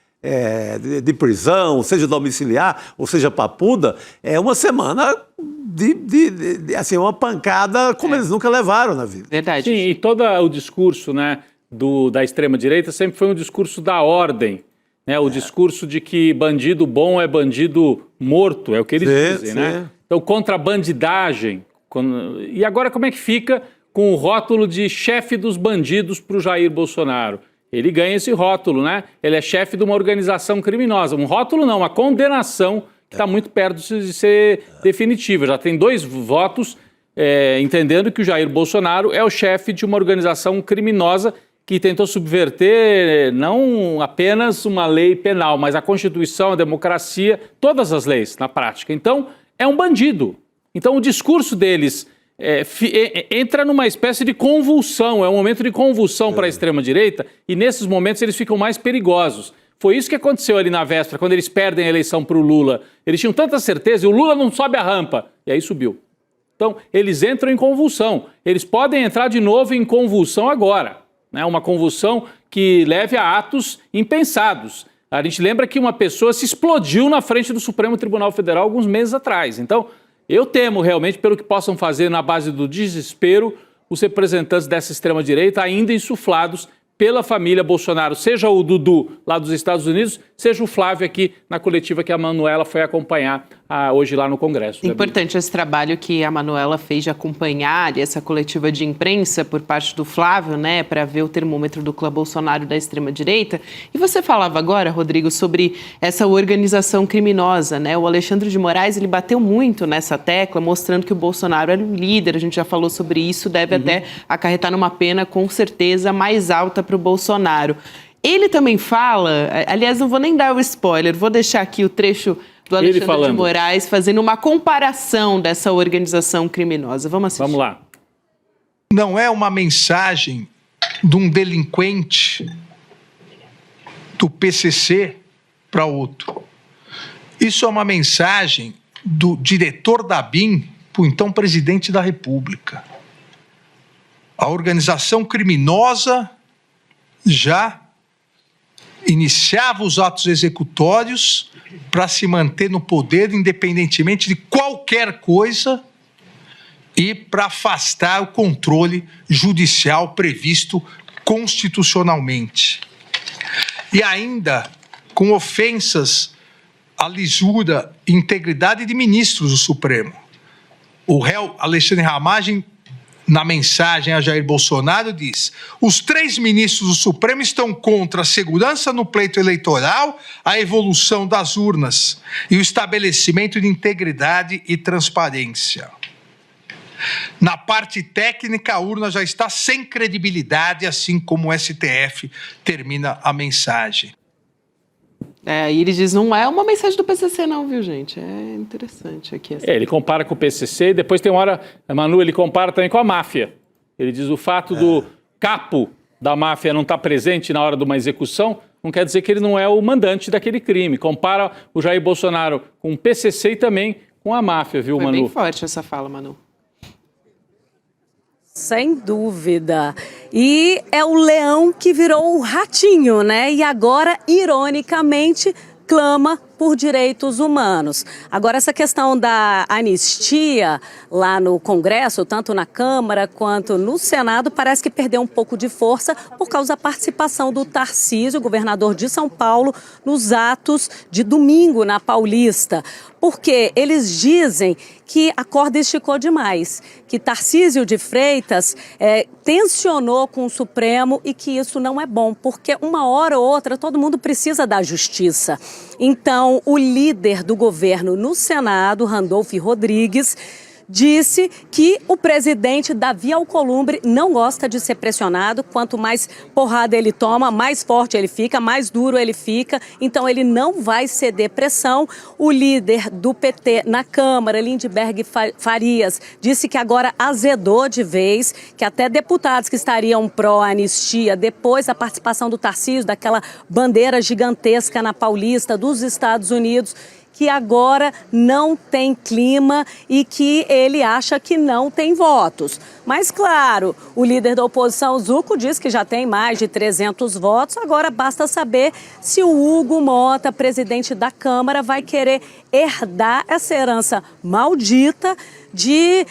de prisão, seja domiciliar, ou seja papuda. É uma semana assim, uma pancada como eles nunca levaram na vida. Verdade. Sim, e todo o discurso, né, da extrema-direita sempre foi um discurso da ordem, né, o discurso de que bandido bom é bandido morto, é o que eles dizem, né? Então, contra a bandidagem. E agora como é que fica com o rótulo de chefe dos bandidos para o Jair Bolsonaro? ele ganha esse rótulo, né? Ele é chefe de uma organização criminosa. Um rótulo não, uma condenação que está muito perto de ser definitiva. Já tem 2 votos entendendo que o Jair Bolsonaro é o chefe de uma organização criminosa que tentou subverter não apenas uma lei penal, mas a Constituição, a democracia, todas as leis na prática. Então, é um bandido. Então, o discurso deles entra numa espécie de convulsão, é um momento de convulsão para a extrema-direita, e nesses momentos eles ficam mais perigosos. Foi isso que aconteceu ali na véspera, quando eles perdem a eleição para o Lula. Eles tinham tanta certeza, e o Lula não sobe a rampa, e aí subiu. Então, eles entram em convulsão. Eles podem entrar de novo em convulsão agora. Uma convulsão que leve a atos impensados. A gente lembra que uma pessoa se explodiu na frente do Supremo Tribunal Federal alguns meses atrás. Então, eu temo realmente, pelo que possam fazer na base do desespero, os representantes dessa extrema-direita ainda insuflados pela família Bolsonaro, seja o Dudu lá dos Estados Unidos, seja o Flávio aqui na coletiva que a Manuela foi acompanhar hoje lá no Congresso. Importante esse trabalho que a Manuela fez de acompanhar essa coletiva de imprensa por parte do Flávio, né, para ver o termômetro do clã Bolsonaro da extrema-direita. E você falava agora, Rodrigo, sobre essa organização criminosa, né? O Alexandre de Moraes, ele bateu muito nessa tecla, mostrando que o Bolsonaro era o líder, a gente já falou sobre isso, deve até acarretar numa pena, com certeza, mais alta para o Bolsonaro. Ele também fala, aliás, não vou nem dar o spoiler, vou deixar aqui o trecho do Alexandre de Moraes fazendo uma comparação dessa organização criminosa. Vamos assistir. Vamos lá. Não é uma mensagem de um delinquente do PCC para outro. Isso é uma mensagem do diretor da BIM para o então presidente da República. A organização criminosa já iniciava os atos executórios para se manter no poder, independentemente de qualquer coisa, e para afastar o controle judicial previsto constitucionalmente. E ainda com ofensas à lisura e integridade de ministros do Supremo. O réu Alexandre Ramagem, na mensagem a Jair Bolsonaro, diz: os 3 ministros do Supremo estão contra a segurança no pleito eleitoral, a evolução das urnas e o estabelecimento de integridade e transparência. Na parte técnica, a urna já está sem credibilidade, assim como o STF, termina a mensagem. E ele diz, não é uma mensagem do PCC não, viu, gente? É interessante aqui. Ele compara com o PCC e depois tem uma hora, Manu, ele compara também com a máfia. Ele diz o fato do capo da máfia não estar presente na hora de uma execução não quer dizer que ele não é o mandante daquele crime. Compara o Jair Bolsonaro com o PCC e também com a máfia, viu, Manu? Foi bem forte essa fala, Manu. Sem dúvida. E é o leão que virou o ratinho, né? E agora, ironicamente, clama por direitos humanos. Agora, essa questão da anistia lá no Congresso, tanto na Câmara quanto no Senado, parece que perdeu um pouco de força por causa da participação do Tarcísio, governador de São Paulo, nos atos de domingo na Paulista. Porque eles dizem que a corda esticou demais, que Tarcísio de Freitas tensionou com o Supremo e que isso não é bom, porque uma hora ou outra todo mundo precisa da justiça. Então, o líder do governo no Senado, Randolph Rodrigues, disse que o presidente Davi Alcolumbre não gosta de ser pressionado. Quanto mais porrada ele toma, mais forte ele fica, mais duro ele fica. Então, ele não vai ceder pressão. O líder do PT na Câmara, Lindbergh Farias, disse que agora azedou de vez, que até deputados que estariam pró-anistia, depois da participação do Tarcísio, daquela bandeira gigantesca na Paulista dos Estados Unidos, que agora não tem clima e que ele acha que não tem votos. Mas, claro, o líder da oposição, Zucco, diz que já tem mais de 300 votos. Agora basta saber se o Hugo Mota, presidente da Câmara, vai querer herdar essa herança maldita de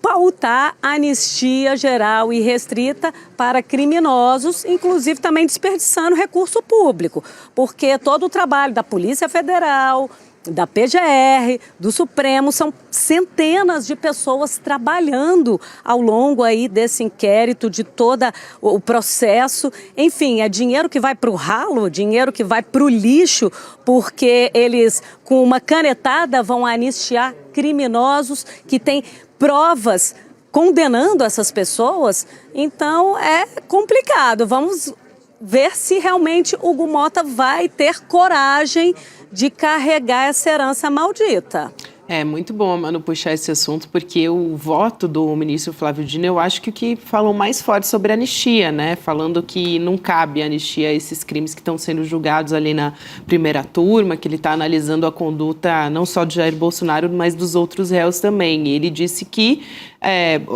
pautar anistia geral e restrita para criminosos, inclusive também desperdiçando recurso público, porque todo o trabalho da Polícia Federal, da PGR, do Supremo, são centenas de pessoas trabalhando ao longo aí desse inquérito, de todo o processo. Enfim, é dinheiro que vai para o ralo, dinheiro que vai para o lixo, porque eles, com uma canetada, vão anistiar criminosos que têm provas condenando essas pessoas. Então, é complicado. Vamos ver se realmente o Hugo Motta vai ter coragem de carregar essa herança maldita. É muito bom, Manu, puxar esse assunto, porque o voto do ministro Flávio Dino, eu acho que o que falou mais forte sobre a anistia, né? Falando que não cabe anistia a esses crimes que estão sendo julgados ali na primeira turma, que ele está analisando a conduta não só de Jair Bolsonaro, mas dos outros réus também. E ele disse que,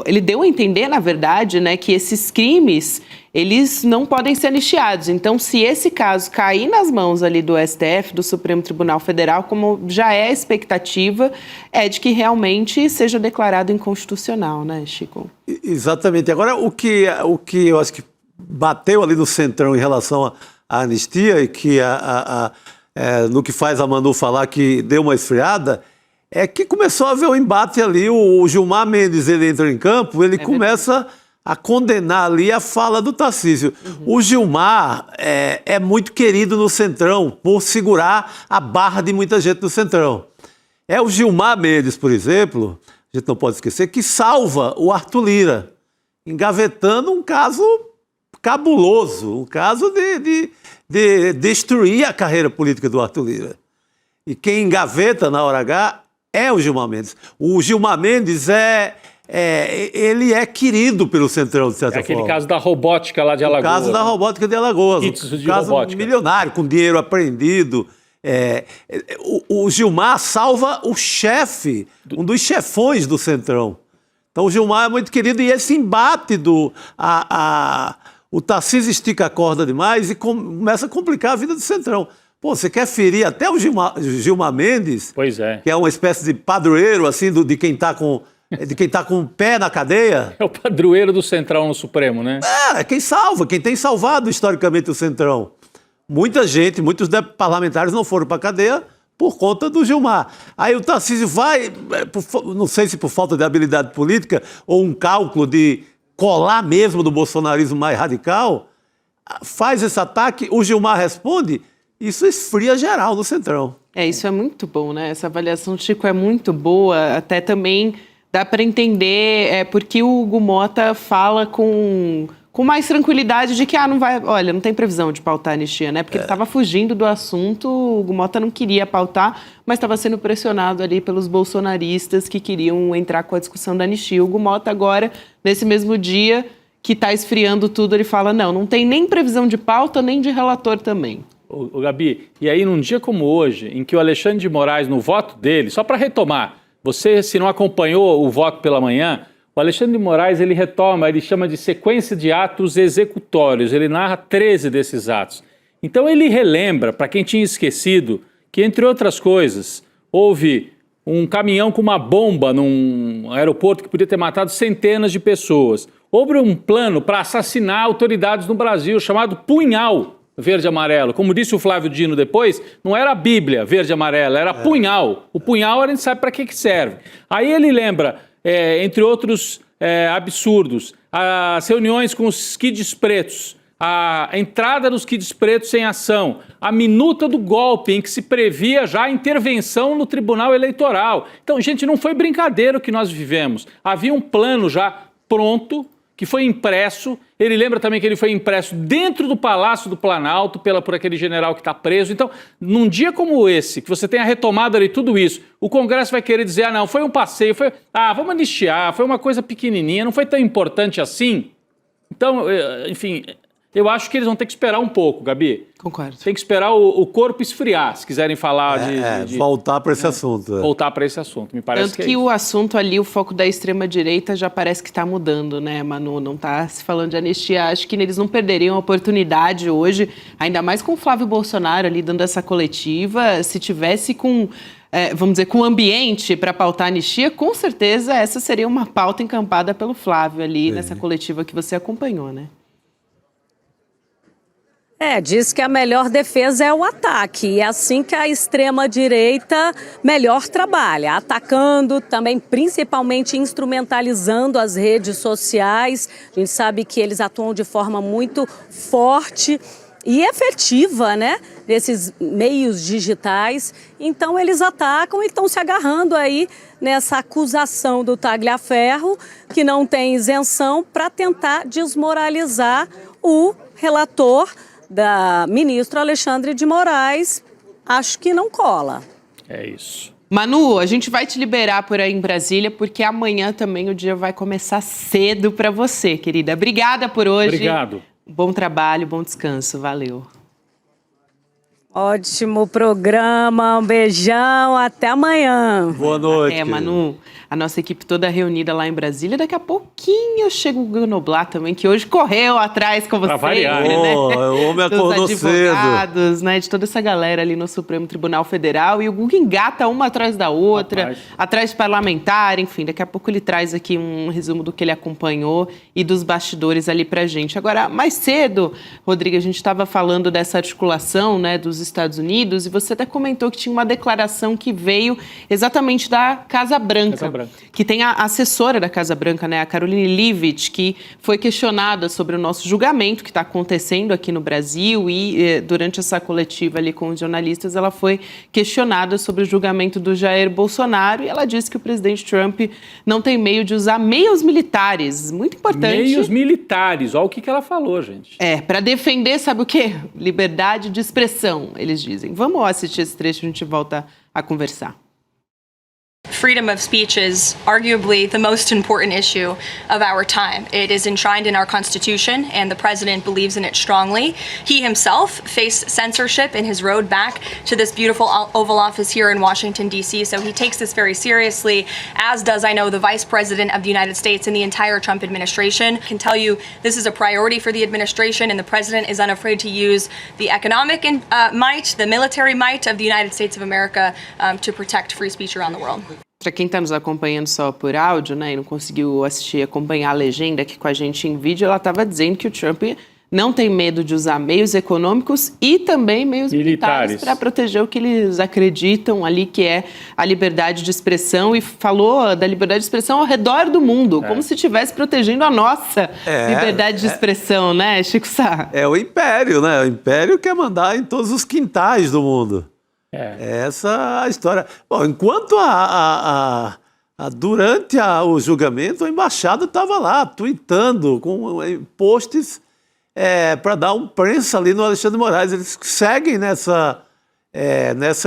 ele deu a entender, na verdade, né, que esses crimes, eles não podem ser anistiados. Então, se esse caso cair nas mãos ali do STF, do Supremo Tribunal Federal, como já é a expectativa, é de que realmente seja declarado inconstitucional, né, Chico? Exatamente. Agora, o que eu acho que bateu ali no centrão em relação à anistia e que no que faz a Manu falar que deu uma esfriada, é que começou a haver um embate ali. O Gilmar Mendes, ele entra em campo, ele começa a condenar ali a fala do Tarcísio. O Gilmar é muito querido no Centrão por segurar a barra de muita gente no Centrão. É o Gilmar Mendes, por exemplo, a gente não pode esquecer, que salva o Arthur Lira, engavetando um caso cabuloso, um caso de destruir a carreira política do Arthur Lira. E quem engaveta na hora H é o Gilmar Mendes. O Gilmar Mendes ele é querido pelo Centrão, de certa forma. Aquele caso da robótica lá de Alagoas. O caso da robótica de Alagoas. Kits de caso robótica. Milionário, com dinheiro apreendido. O Gilmar salva o chefe, um dos chefões do Centrão. Então o Gilmar é muito querido e esse embate o Tarcísio estica a corda demais e começa a complicar a vida do Centrão. Pô, você quer ferir até o Gilmar Mendes? Pois é. Que é uma espécie de padroeiro, assim, de quem está com o pé na cadeia. É o padroeiro do Centrão no Supremo, né? É quem salva, quem tem salvado historicamente o Centrão. Muita gente, muitos parlamentares não foram para a cadeia por conta do Gilmar. Aí o Tarcísio vai, não sei se por falta de habilidade política ou um cálculo de colar mesmo do bolsonarismo mais radical, faz esse ataque, o Gilmar responde, isso esfria geral no Centrão. Isso é muito bom, né? Essa avaliação do Chico é muito boa, até também dá para entender porque o Hugo Motta fala com mais tranquilidade de que não tem previsão de pautar a anistia, né? Porque ele estava fugindo do assunto, o Hugo Motta não queria pautar, mas estava sendo pressionado ali pelos bolsonaristas que queriam entrar com a discussão da anistia. O Hugo Motta agora, nesse mesmo dia que está esfriando tudo, ele fala, não tem nem previsão de pauta, nem de relator também. Ô, Gabi, e aí num dia como hoje, em que o Alexandre de Moraes, no voto dele, só para retomar, você se não acompanhou o voto pela manhã, o Alexandre de Moraes, ele retoma, ele chama de sequência de atos executórios, ele narra 13 desses atos. Então ele relembra, para quem tinha esquecido, que entre outras coisas, houve um caminhão com uma bomba num aeroporto que podia ter matado centenas de pessoas. Houve um plano para assassinar autoridades no Brasil, chamado Punhal Verde e Amarelo. Como disse o Flávio Dino depois, não era a Bíblia verde e amarela, era punhal. O punhal a gente sabe para que serve. Aí ele lembra, entre outros absurdos, as reuniões com os kids pretos, a entrada dos kids pretos em ação, a minuta do golpe em que se previa já a intervenção no Tribunal Eleitoral. Então, gente, não foi brincadeira o que nós vivemos. Havia um plano já pronto, que foi impresso. Ele lembra também que ele foi impresso dentro do Palácio do Planalto por aquele general que está preso. Então, num dia como esse, que você tenha retomado ali tudo isso, o Congresso vai querer dizer, não, foi um passeio, vamos anistiar, foi uma coisa pequenininha, não foi tão importante assim. Então, enfim, eu acho que eles vão ter que esperar um pouco, Gabi. Concordo. Tem que esperar o corpo esfriar, se quiserem falar de voltar para esse assunto. Voltar para esse assunto, me parece Tanto que o assunto ali, o foco da extrema-direita já parece que está mudando, né, Manu? Não está se falando de anistia. Acho que eles não perderiam a oportunidade hoje, ainda mais com o Flávio Bolsonaro ali dando essa coletiva. Se tivesse com, vamos dizer, com ambiente para pautar a anistia, com certeza essa seria uma pauta encampada pelo Flávio ali nessa coletiva que você acompanhou, né? Diz que a melhor defesa é o ataque. E é assim que a extrema-direita melhor trabalha. Atacando, também principalmente instrumentalizando as redes sociais. A gente sabe que eles atuam de forma muito forte e efetiva, né? Desses meios digitais. Então eles atacam e estão se agarrando aí nessa acusação do Tagliaferro, que não tem isenção, para tentar desmoralizar o relator da ministra Alexandre de Moraes. Acho que não cola. É isso. Manu, a gente vai te liberar por aí em Brasília, porque amanhã também o dia vai começar cedo para você, querida. Obrigada por hoje. Obrigado. Bom trabalho, bom descanso. Valeu. Ótimo programa, um beijão, até amanhã. Boa noite. Manu, a nossa equipe toda reunida lá em Brasília. Daqui a pouquinho chega o Guga Noblat também, que hoje correu atrás com você. Pra variar, né? O homem acordou dos cedo. advogados, né, de toda essa galera ali no Supremo Tribunal Federal. E o Guga engata uma atrás da outra, atrás de parlamentar, enfim. Daqui a pouco ele traz aqui um resumo do que ele acompanhou e dos bastidores ali pra gente. Agora, mais cedo, Rodrigo, a gente estava falando dessa articulação, né, dos Estados Unidos, e você até comentou que tinha uma declaração que veio exatamente da Casa Branca, que tem a assessora da Casa Branca, né, a Caroline Leavitt, que foi questionada sobre o nosso julgamento que está acontecendo aqui no Brasil, e durante essa coletiva ali com os jornalistas, ela foi questionada sobre o julgamento do Jair Bolsonaro, e ela disse que o presidente Trump não tem meio de usar meios militares, muito importante. Meios militares, olha o que ela falou, gente. Para defender, sabe o quê? Liberdade de expressão, eles dizem. Vamos assistir esse trecho e a gente volta a conversar. Freedom of speech is arguably the most important issue of our time. It is enshrined in our Constitution, and the president believes in it strongly. He himself faced censorship in his road back to this beautiful Oval Office here in Washington, D.C., so he takes this very seriously, as does, I know, the Vice President of the United States and the entire Trump administration. I can tell you this is a priority for the administration, and the president is unafraid to use the economic might, the military might of the United States of America to protect free speech around the world. Para quem está nos acompanhando só por áudio, né, e não conseguiu acompanhar a legenda aqui com a gente em vídeo, ela estava dizendo que o Trump não tem medo de usar meios econômicos e também meios militares para proteger o que eles acreditam ali, que é a liberdade de expressão, e falou da liberdade de expressão ao redor do mundo, como se estivesse protegendo a nossa liberdade de expressão, né, Chico Sá? É o império, né? O império quer mandar em todos os quintais do mundo. Essa a história. Bom, enquanto durante o julgamento, a embaixada estava lá, tweetando com posts para dar um prensa ali no Alexandre de Moraes. Eles seguem nessa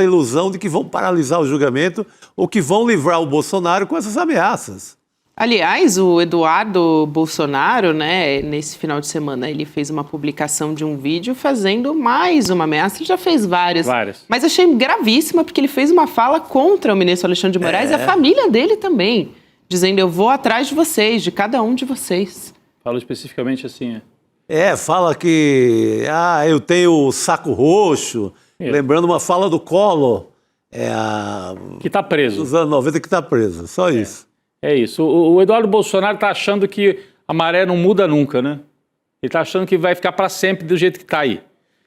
ilusão de que vão paralisar o julgamento ou que vão livrar o Bolsonaro com essas ameaças. Aliás, o Eduardo Bolsonaro, né, nesse final de semana, ele fez uma publicação de um vídeo fazendo mais uma ameaça. Ele já fez várias. Mas achei gravíssima, porque ele fez uma fala contra o ministro Alexandre de Moraes e a família dele também, dizendo: eu vou atrás de vocês, de cada um de vocês. Falou especificamente assim, fala que eu tenho o saco roxo, lembrando uma fala do Collor. Que está preso. Dos anos 90, que está preso, só isso. É isso. O Eduardo Bolsonaro está achando que a maré não muda nunca, né? Ele está achando que vai ficar para sempre do jeito que está aí.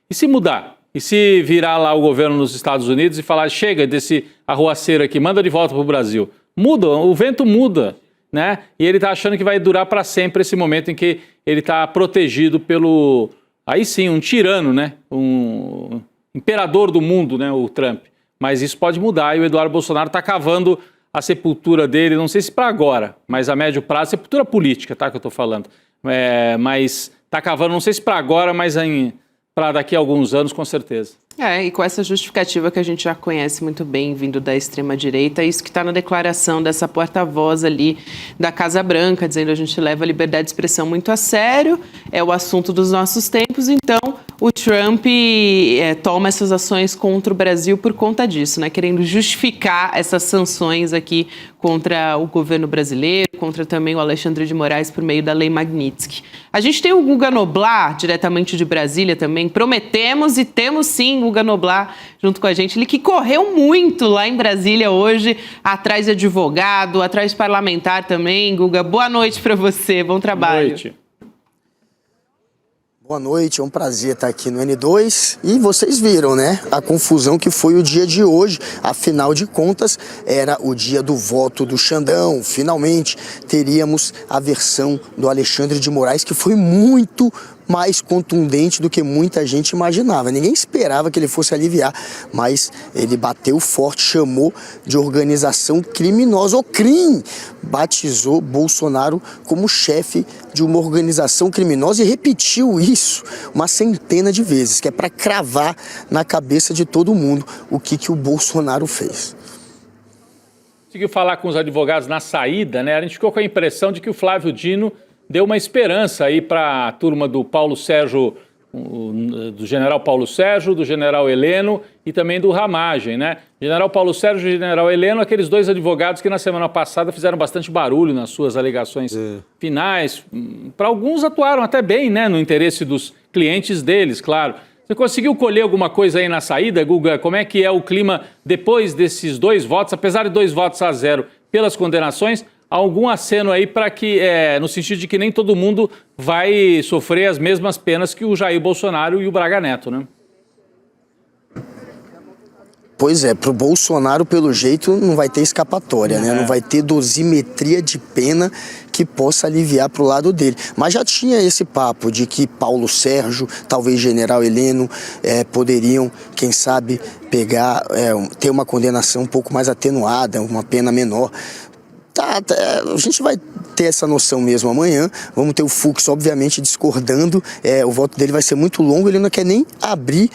E se mudar? E se virar lá o governo nos Estados Unidos e falar: chega desse arruaceiro aqui, manda de volta para o Brasil? Muda, o vento muda, né? E ele está achando que vai durar para sempre esse momento em que ele está protegido pelo, aí sim, um tirano, né? Um imperador do mundo, né? O Trump. Mas isso pode mudar, e o Eduardo Bolsonaro está cavando a sepultura dele, não sei se para agora, mas a médio prazo, sepultura política, tá, que eu estou falando. Mas está cavando, não sei se para agora, mas para daqui a alguns anos, com certeza. E com essa justificativa que a gente já conhece muito bem, vindo da extrema-direita, isso que está na declaração dessa porta-voz ali da Casa Branca, dizendo: a gente leva a liberdade de expressão muito a sério, é o assunto dos nossos tempos, então o Trump toma essas ações contra o Brasil por conta disso, né? Querendo justificar essas sanções aqui contra o governo brasileiro, contra também o Alexandre de Moraes por meio da Lei Magnitsky. A gente tem o Guga Noblat, diretamente de Brasília também, prometemos e temos sim Guga Noblat junto com a gente, ele que correu muito lá em Brasília hoje, atrás de advogado, atrás de parlamentar também. Guga, boa noite para você, bom trabalho. Boa noite. Boa noite, é um prazer estar aqui no N2 e vocês viram, né, a confusão que foi o dia de hoje. Afinal de contas, era o dia do voto do Xandão. Finalmente teríamos a versão do Alexandre de Moraes, que foi muito mais contundente do que muita gente imaginava. Ninguém esperava que ele fosse aliviar, mas ele bateu forte, chamou de organização criminosa. O CRIM batizou Bolsonaro como chefe de uma organização criminosa e repetiu isso uma centena de vezes, que é para cravar na cabeça de todo mundo o que o Bolsonaro fez. Conseguiu falar com os advogados na saída, né? A gente ficou com a impressão de que o Flávio Dino deu uma esperança aí para a turma do Paulo Sérgio, do general Paulo Sérgio, do general Heleno e também do Ramagem, né? General Paulo Sérgio e general Heleno, aqueles dois advogados que na semana passada fizeram bastante barulho nas suas alegações finais. Para alguns atuaram até bem, né? No interesse dos clientes deles, claro. Você conseguiu colher alguma coisa aí na saída, Guga? Como é que é o clima depois desses 2 votos, apesar de 2 votos a 0 pelas condenações? Algum aceno aí para que, no sentido de que nem todo mundo vai sofrer as mesmas penas que o Jair Bolsonaro e o Braga Neto, né? Pois é, pro Bolsonaro, pelo jeito, não vai ter escapatória, né? Não vai ter dosimetria de pena que possa aliviar pro lado dele. Mas já tinha esse papo de que Paulo Sérgio, talvez general Heleno, poderiam, quem sabe, pegar, ter uma condenação um pouco mais atenuada, uma pena menor. A gente vai ter essa noção mesmo amanhã. Vamos ter o Fux, obviamente, discordando. O voto dele vai ser muito longo. Ele não quer nem abrir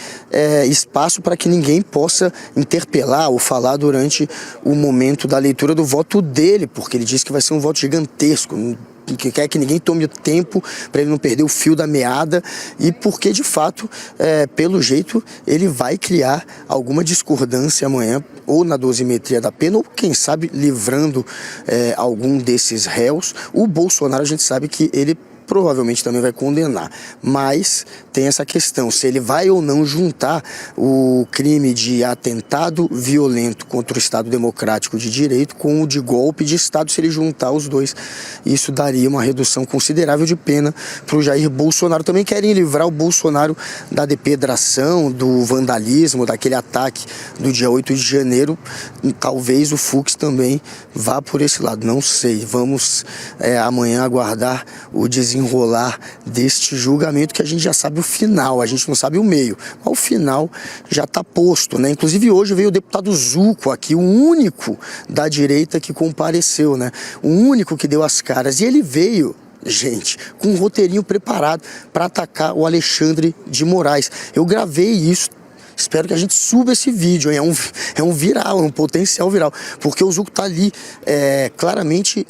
espaço para que ninguém possa interpelar ou falar durante o momento da leitura do voto dele, porque ele diz que vai ser um voto gigantesco, que quer que ninguém tome o tempo para ele não perder o fio da meada e porque, de fato, pelo jeito, ele vai criar alguma discordância amanhã, ou na dosimetria da pena, ou, quem sabe, livrando algum desses réus. O Bolsonaro, a gente sabe que ele provavelmente também vai condenar, mas tem essa questão, se ele vai ou não juntar o crime de atentado violento contra o Estado Democrático de Direito com o de golpe de Estado. Se ele juntar os dois, isso daria uma redução considerável de pena para o Jair Bolsonaro. Também querem livrar o Bolsonaro da depredação, do vandalismo, daquele ataque do dia 8 de janeiro. Talvez o Fux também vá por esse lado, não sei. Vamos amanhã aguardar o desenrolar deste julgamento, que a gente já sabe o final, a gente não sabe o meio, mas o final já está posto, né? Inclusive hoje veio o deputado Zucco aqui, o único da direita que compareceu, né? O único que deu as caras, e ele veio, gente, com um roteirinho preparado para atacar o Alexandre de Moraes. Eu gravei isso. Espero que a gente suba esse vídeo, hein? É um viral, é um potencial viral, porque o Zucco está ali claramente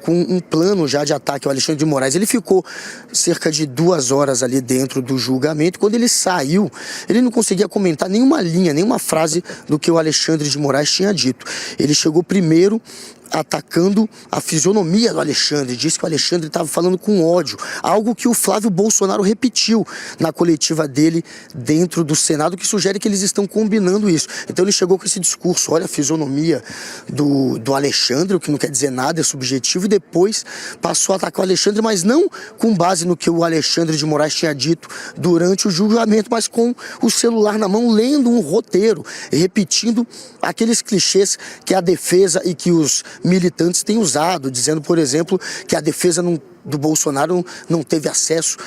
com um plano já de ataque ao Alexandre de Moraes. Ele ficou cerca de 2 horas ali dentro do julgamento. Quando ele saiu, ele não conseguia comentar nenhuma linha, nenhuma frase do que o Alexandre de Moraes tinha dito. Ele chegou primeiro atacando a fisionomia do Alexandre, disse que o Alexandre estava falando com ódio, algo que o Flávio Bolsonaro repetiu na coletiva dele dentro do Senado, que sugere que eles estão combinando isso. Então ele chegou com esse discurso, olha a fisionomia do Alexandre, o que não quer dizer nada, é subjetivo, e depois passou a atacar o Alexandre, mas não com base no que o Alexandre de Moraes tinha dito durante o julgamento, mas com o celular na mão, lendo um roteiro, repetindo aqueles clichês que a defesa e que os militantes têm usado, dizendo, por exemplo, que a defesa do Bolsonaro não teve acesso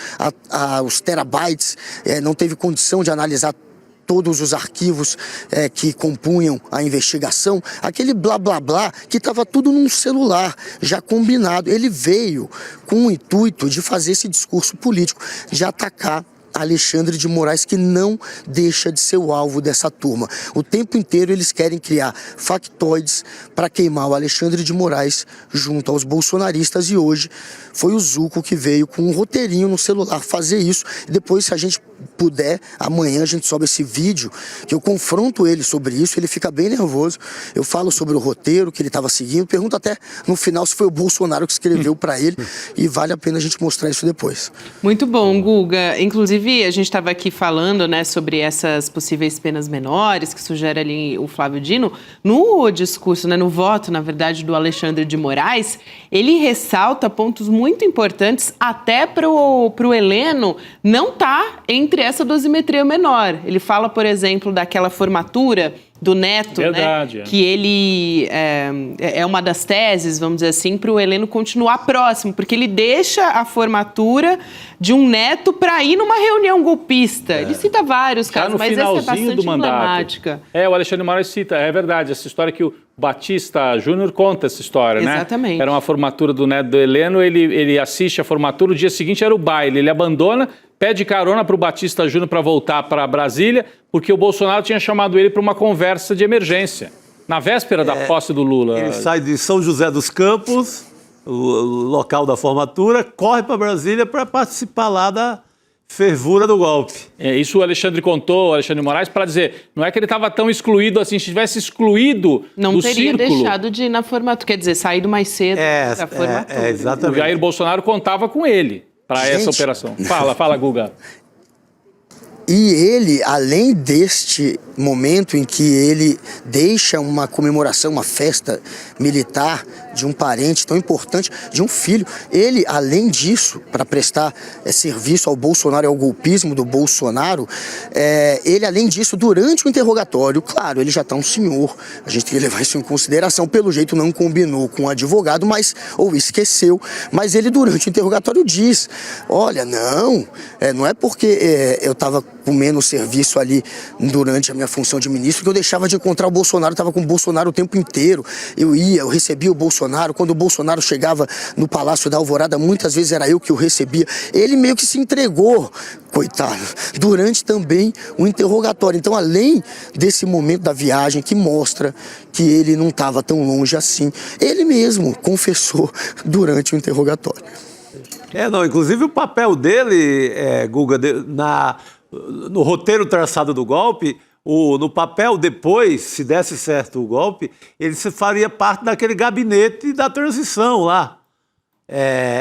aos terabytes, não teve condição de analisar todos os arquivos que compunham a investigação, aquele blá blá blá que estava tudo num celular, já combinado. Ele veio com o intuito de fazer esse discurso político, de atacar Alexandre de Moraes, que não deixa de ser o alvo dessa turma. O tempo inteiro eles querem criar factoides para queimar o Alexandre de Moraes junto aos bolsonaristas, e hoje foi o Zucco que veio com um roteirinho no celular fazer isso. E depois, se a gente puder, amanhã a gente sobe esse vídeo, que eu confronto ele sobre isso, ele fica bem nervoso. Eu falo sobre o roteiro que ele estava seguindo, pergunto até no final se foi o Bolsonaro que escreveu para ele, e vale a pena a gente mostrar isso depois. Muito bom, Guga. Inclusive, Inclusive, a gente estava aqui falando, né, sobre essas possíveis penas menores que sugere ali o Flávio Dino. No discurso, né, no voto, na verdade, do Alexandre de Moraes, ele ressalta pontos muito importantes até para o Heleno não tá entre essa dosimetria menor. Ele fala, por exemplo, daquela formatura do neto, Verdade, né? é. Que ele é uma das teses, vamos dizer assim, para o Heleno continuar próximo, porque ele deixa a formatura de um neto para ir numa reunião golpista. Ele cita vários casos, mas essa é bastante emblemática. O Alexandre de Moraes cita, é verdade, essa história que o Batista Júnior conta essa história, né? Exatamente. Era uma formatura do neto do Heleno, ele assiste a formatura, o dia seguinte era o baile, ele abandona, pede carona para o Batista Júnior para voltar para Brasília, porque o Bolsonaro tinha chamado ele para uma conversa de emergência, na véspera da posse do Lula. Ele sai de São José dos Campos, o local da formatura, corre para Brasília para participar lá da fervura do golpe. Isso o Alexandre contou, o Alexandre de Moraes, para dizer, não é que ele estava tão excluído assim, se tivesse excluído não do teria círculo, deixado de ir na formatura, quer dizer, saído mais cedo da formatura. o Exatamente. Jair Bolsonaro contava com ele para essa operação. Fala, Guga. E ele, além deste momento em que ele deixa uma comemoração, uma festa militar de um parente tão importante, de um filho, ele, além disso, para prestar serviço ao Bolsonaro e ao golpismo do Bolsonaro, ele, além disso, durante o interrogatório, claro, ele já está um senhor, a gente tem que levar isso em consideração, pelo jeito não combinou com o advogado, ou esqueceu, mas ele, durante o interrogatório, diz, olha, não é porque eu estava comendo serviço ali durante a minha função de ministro que eu deixava de encontrar o Bolsonaro, estava com o Bolsonaro o tempo inteiro, eu recebia o Bolsonaro, quando o Bolsonaro chegava no Palácio da Alvorada, muitas vezes era eu que o recebia, ele meio que se entregou, coitado, durante também o interrogatório. Então, além desse momento da viagem que mostra que ele não estava tão longe assim, ele mesmo confessou durante o interrogatório. Inclusive o papel dele, Guga, no roteiro traçado do golpe, no papel depois, se desse certo o golpe, ele faria parte daquele gabinete da transição lá.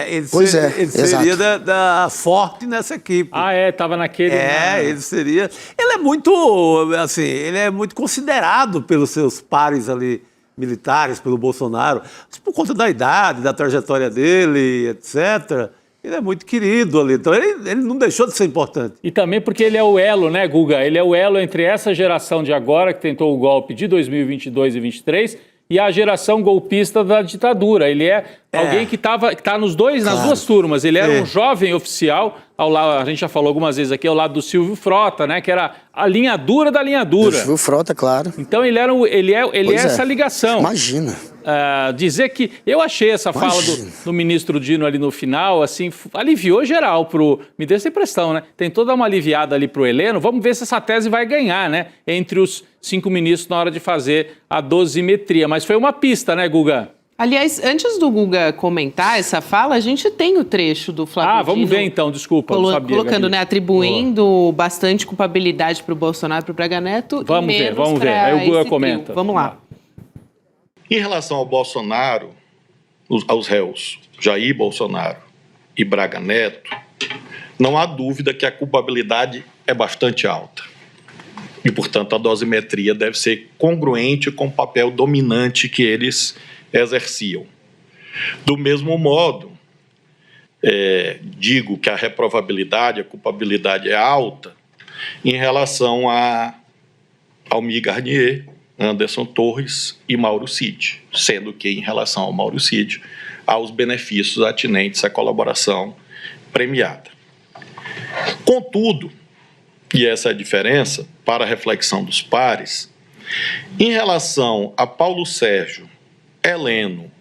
Ele seria forte nessa equipe. Estava naquele... ele seria... Ele é muito considerado pelos seus pares ali militares, pelo Bolsonaro, por conta da idade, da trajetória dele, etc., ele é muito querido ali, então ele não deixou de ser importante. E também porque ele é o elo, né, Guga? Ele é o elo entre essa geração de agora, que tentou o golpe de 2022 e 2023, e a geração golpista da ditadura. Ele é alguém que está nas duas turmas. Ele era um jovem oficial, ao lado, a gente já falou algumas vezes aqui, ao lado do Silvio Frota, né, que era a linha dura da linha dura. Silvio Frota, claro. Então ele é essa ligação. Imagina. Dizer que eu achei essa fala do ministro Dino ali no final, assim, aliviou geral me deu essa impressão, né? Tentou dar uma aliviada ali pro Heleno, vamos ver se essa tese vai ganhar, né? Entre os 5 ministros na hora de fazer a dosimetria. Mas foi uma pista, né, Guga? Aliás, antes do Guga comentar essa fala, a gente tem o trecho do Flávio vamos Dino ver então, desculpa, não sabia. Colocando, né, atribuindo bastante culpabilidade para o Bolsonaro e para o Braga Neto. Vamos ver. Aí o Guga comenta. Vamos lá. Em relação ao Bolsonaro, aos réus Jair Bolsonaro e Braga Neto, não há dúvida que a culpabilidade é bastante alta. E, portanto, a dosimetria deve ser congruente com o papel dominante que eles exerciam. Do mesmo modo, digo que a reprovabilidade, a culpabilidade é alta em relação a Almir Garnier, Anderson Torres e Mauro Cid, sendo que, em relação ao Mauro Cid, há os benefícios atinentes à colaboração premiada. Contudo, e essa é a diferença para a reflexão dos pares, em relação a Paulo Sérgio, Heleno,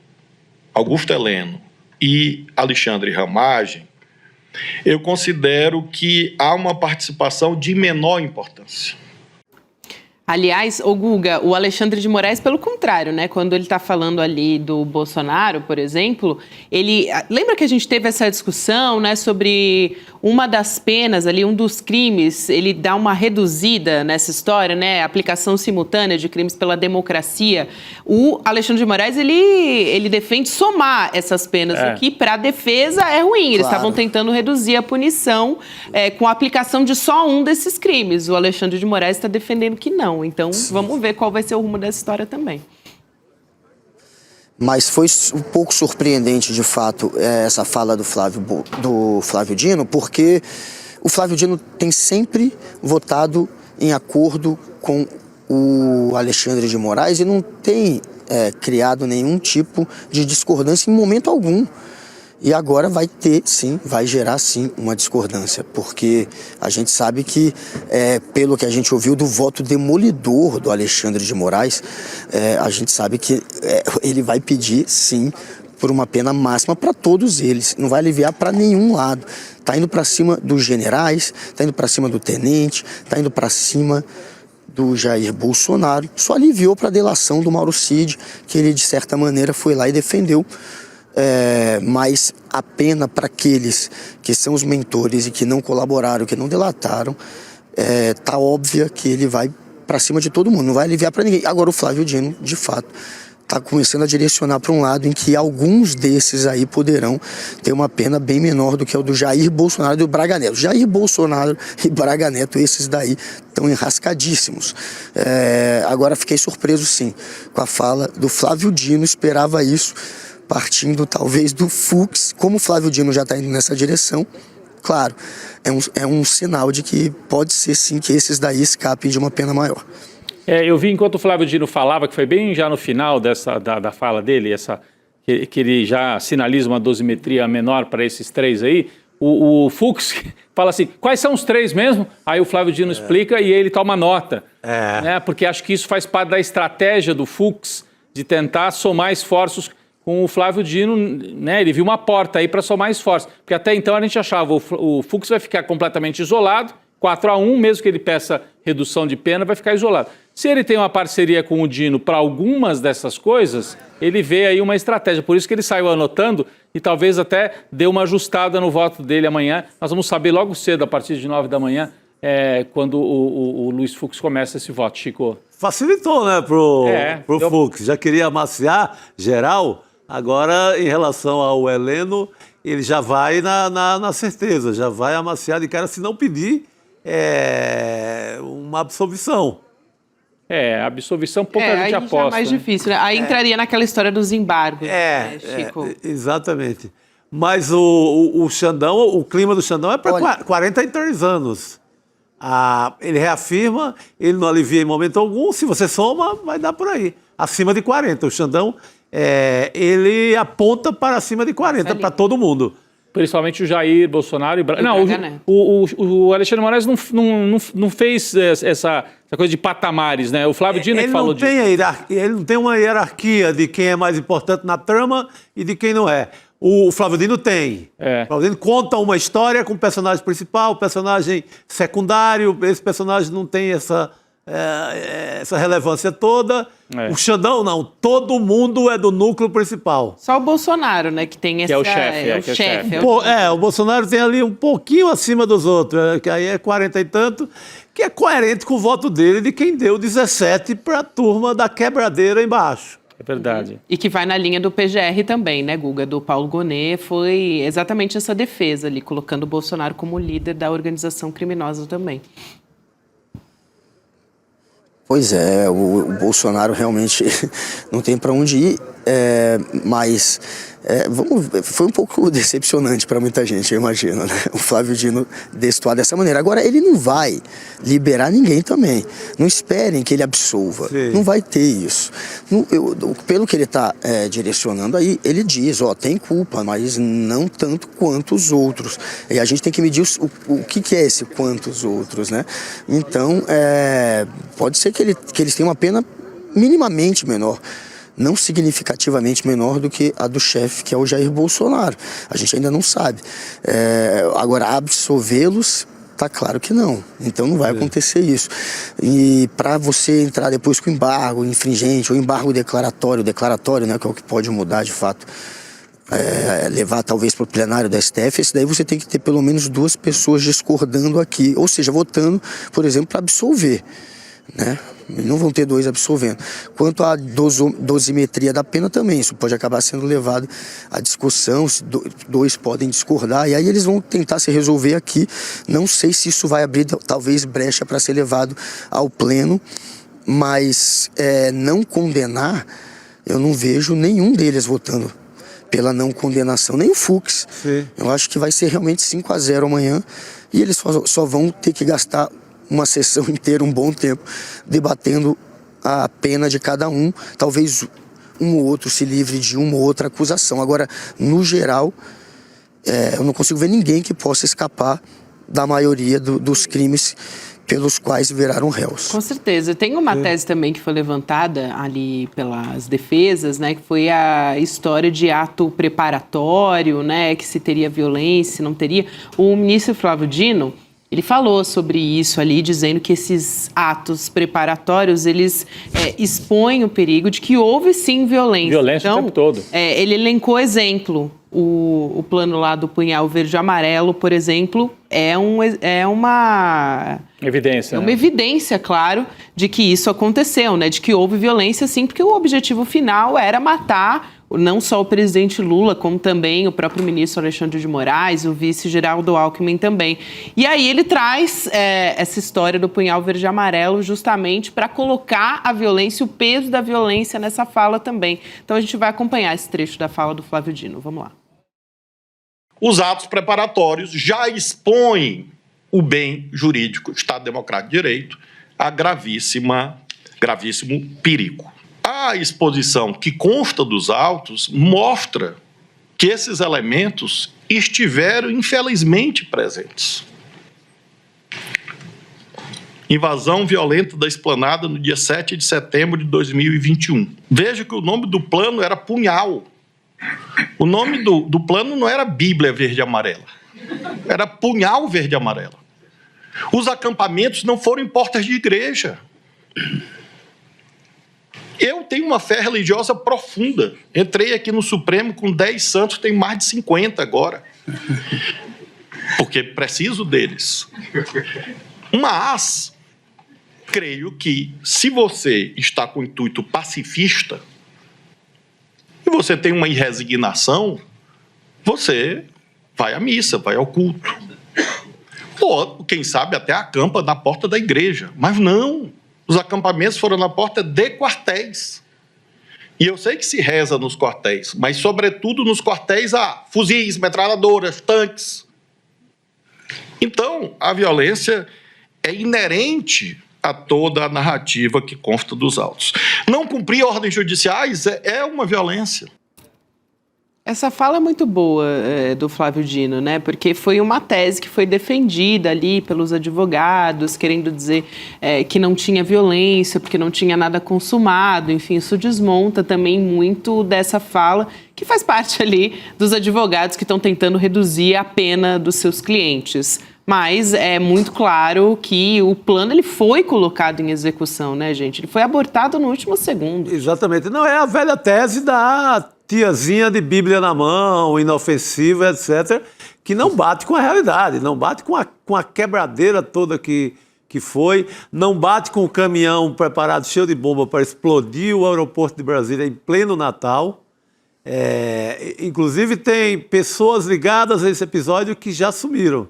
Augusto Heleno e Alexandre Ramagem, eu considero que há uma participação de menor importância. Aliás, o Guga, o Alexandre de Moraes, pelo contrário, né? Quando ele está falando ali do Bolsonaro, por exemplo, lembra que a gente teve essa discussão, né, sobre uma das penas ali, um dos crimes, ele dá uma reduzida nessa história, né? Aplicação simultânea de crimes pela democracia. O Alexandre de Moraes, ele defende somar essas penas, o que para a defesa é ruim. Eles estavam tentando reduzir a punição com a aplicação de só um desses crimes. O Alexandre de Moraes está defendendo que não. Então, vamos ver qual vai ser o rumo dessa história também. Mas foi um pouco surpreendente, de fato, essa fala do Flávio Dino, porque o Flávio Dino tem sempre votado em acordo com o Alexandre de Moraes e não tem criado nenhum tipo de discordância em momento algum. E agora vai gerar sim uma discordância, porque a gente sabe que, pelo que a gente ouviu do voto demolidor do Alexandre de Moraes, a gente sabe que ele vai pedir sim por uma pena máxima para todos eles, não vai aliviar para nenhum lado. Está indo para cima dos generais, está indo para cima do tenente, está indo para cima do Jair Bolsonaro, só aliviou para a delação do Mauro Cid, que ele de certa maneira foi lá e defendeu. Mas a pena para aqueles que são os mentores e que não colaboraram, que não delataram, tá óbvia que ele vai para cima de todo mundo, não vai aliviar para ninguém. Agora o Flávio Dino, de fato, está começando a direcionar para um lado em que alguns desses aí poderão ter uma pena bem menor do que o do Jair Bolsonaro e do Braga Neto. Jair Bolsonaro e Braga Neto, esses daí estão enrascadíssimos. Agora fiquei surpreso sim com a fala do Flávio Dino, esperava isso, partindo talvez do Fux. Como o Flávio Dino já está indo nessa direção, claro, é um sinal de que pode ser sim que esses daí escapem de uma pena maior. Eu vi enquanto o Flávio Dino falava, que foi bem já no final da fala dele, que ele já sinaliza uma dosimetria menor para esses três aí, o Fux fala assim, quais são os três mesmo? Aí o Flávio Dino explica e ele toma nota. Né? Porque acho que isso faz parte da estratégia do Fux de tentar somar esforços com o Flávio Dino, né? Ele viu uma porta aí para somar esforços. Porque até então a gente achava o Fux vai ficar completamente isolado, 4-1, mesmo que ele peça redução de pena, vai ficar isolado. Se ele tem uma parceria com o Dino para algumas dessas coisas, ele vê aí uma estratégia. Por isso que ele saiu anotando e talvez até dê uma ajustada no voto dele amanhã. Nós vamos saber logo cedo, a partir de 9 da manhã, quando o Luiz Fux começa esse voto, Chico. Facilitou, né, pro Fux. Já queria amaciar geral. Agora, em relação ao Heleno, ele já vai na certeza, já vai amaciar de cara, se não pedir uma absolvição. Absolvição pouca gente aposta. Aí já é mais difícil, né? Aí entraria naquela história dos embargos, né, Chico? Exatamente. Mas o Xandão, o clima do Xandão é para 43 anos. Ele reafirma, ele não alivia em momento algum, se você soma, vai dar por aí. Acima de 40. O Xandão, ele aponta para acima de 40, para todo mundo. Principalmente o Jair Bolsonaro e Braga. Não, o Alexandre de Moraes não fez essa coisa de patamares, né? O Flávio Dino que falou disso. Ele não tem uma hierarquia de quem é mais importante na trama e de quem não é. O Flávio Dino tem. O Flávio Dino conta uma história com o personagem principal, o personagem secundário. Esse personagem não tem essa relevância toda. O Xandão, não. Todo mundo é do núcleo principal. Só o Bolsonaro, né, que tem essa... Que é o chefe. O Bolsonaro tem ali um pouquinho acima dos outros, que aí é 40 e tanto, que é coerente com o voto dele, de quem deu 17 para a turma da quebradeira embaixo. É verdade. E que vai na linha do PGR também, né, Guga? Do Paulo Gonet, foi exatamente essa defesa ali, colocando o Bolsonaro como líder da organização criminosa também. Pois é, o Bolsonaro realmente não tem para onde ir, mas foi um pouco decepcionante para muita gente, eu imagino, né? O Flávio Dino destoar dessa maneira. Agora, ele não vai liberar ninguém também. Não esperem que ele absolva. Sim. Não vai ter isso. Pelo que ele está direcionando aí, ele diz, tem culpa, mas não tanto quanto os outros. E a gente tem que medir o que é esse quanto os outros, né? Então, pode ser que eles tenham uma pena minimamente menor, não significativamente menor do que a do chefe, que é o Jair Bolsonaro. A gente ainda não sabe. Agora, absolvê-los, Tá claro que não. Então não vai acontecer isso. E para você entrar depois com embargo infringente ou embargo declaratório, né, que é o que pode mudar de fato, levar talvez para o plenário da STF, esse daí você tem que ter pelo menos 2 pessoas discordando aqui, ou seja, votando, por exemplo, para absolver, né? Não vão ter 2 absolvendo. Quanto à dosimetria da pena também, isso pode acabar sendo levado à discussão, 2 podem discordar, e aí eles vão tentar se resolver aqui. Não sei se isso vai abrir talvez brecha para ser levado ao pleno, mas não condenar, eu não vejo nenhum deles votando pela não condenação, nem o Fux. Sim. Eu acho que vai ser realmente 5-0 amanhã, e eles só vão ter que gastar uma sessão inteira, um bom tempo, debatendo a pena de cada um. Talvez um ou outro se livre de uma ou outra acusação. Agora, no geral, eu não consigo ver ninguém que possa escapar da maioria dos crimes pelos quais viraram réus. Com certeza. Tem uma tese também que foi levantada ali pelas defesas, né, que foi a história de ato preparatório, né, que se teria violência, não teria. O ministro Flávio Dino, ele falou sobre isso ali, dizendo que esses atos preparatórios, eles expõem o perigo de que houve sim violência. Violência então, o tempo todo. Ele elencou exemplo. O plano lá do punhal verde e amarelo, por exemplo, é uma evidência. É uma evidência, claro, de que isso aconteceu, né? De que houve violência, sim, porque o objetivo final era matar não só o presidente Lula, como também o próprio ministro Alexandre de Moraes, o vice Geraldo Alckmin também. E aí ele traz essa história do punhal verde e amarelo justamente para colocar a violência, o peso da violência nessa fala também. Então a gente vai acompanhar esse trecho da fala do Flávio Dino. Vamos lá. Os atos preparatórios já expõem o bem jurídico, Estado Democrático de Direito, a gravíssimo perigo. A exposição que consta dos autos mostra que esses elementos estiveram, infelizmente, presentes. Invasão violenta da Esplanada no dia 7 de setembro de 2021. Veja que o nome do plano era Punhal. O nome do plano não era Bíblia Verde e Amarela, era Punhal Verde e Amarela. Os acampamentos não foram em portas de igreja. Eu tenho uma fé religiosa profunda. Entrei aqui no Supremo com 10 santos, tenho mais de 50 agora. Porque preciso deles. Mas, creio que se você está com intuito pacifista, e você tem uma irresignação, você vai à missa, vai ao culto. Ou, quem sabe, até acampa na porta da igreja. Mas não. Os acampamentos foram na porta de quartéis. E eu sei que se reza nos quartéis, mas, sobretudo, nos quartéis há fuzis, metralhadoras, tanques. Então, a violência é inerente a toda a narrativa que consta dos autos. Não cumprir ordens judiciais é uma violência. Essa fala é muito boa do Flávio Dino, né? Porque foi uma tese que foi defendida ali pelos advogados, querendo dizer que não tinha violência, porque não tinha nada consumado. Enfim, isso desmonta também muito dessa fala, que faz parte ali dos advogados que estão tentando reduzir a pena dos seus clientes. Mas é muito claro que o plano ele foi colocado em execução, né, gente? Ele foi abortado no último segundo. Exatamente. Não, é a velha tese da tiazinha de Bíblia na mão, inofensiva, etc., que não bate com a realidade, não bate com a quebradeira toda que foi, não bate com o caminhão preparado cheio de bomba para explodir o aeroporto de Brasília em pleno Natal. Inclusive, tem pessoas ligadas a esse episódio que já sumiram.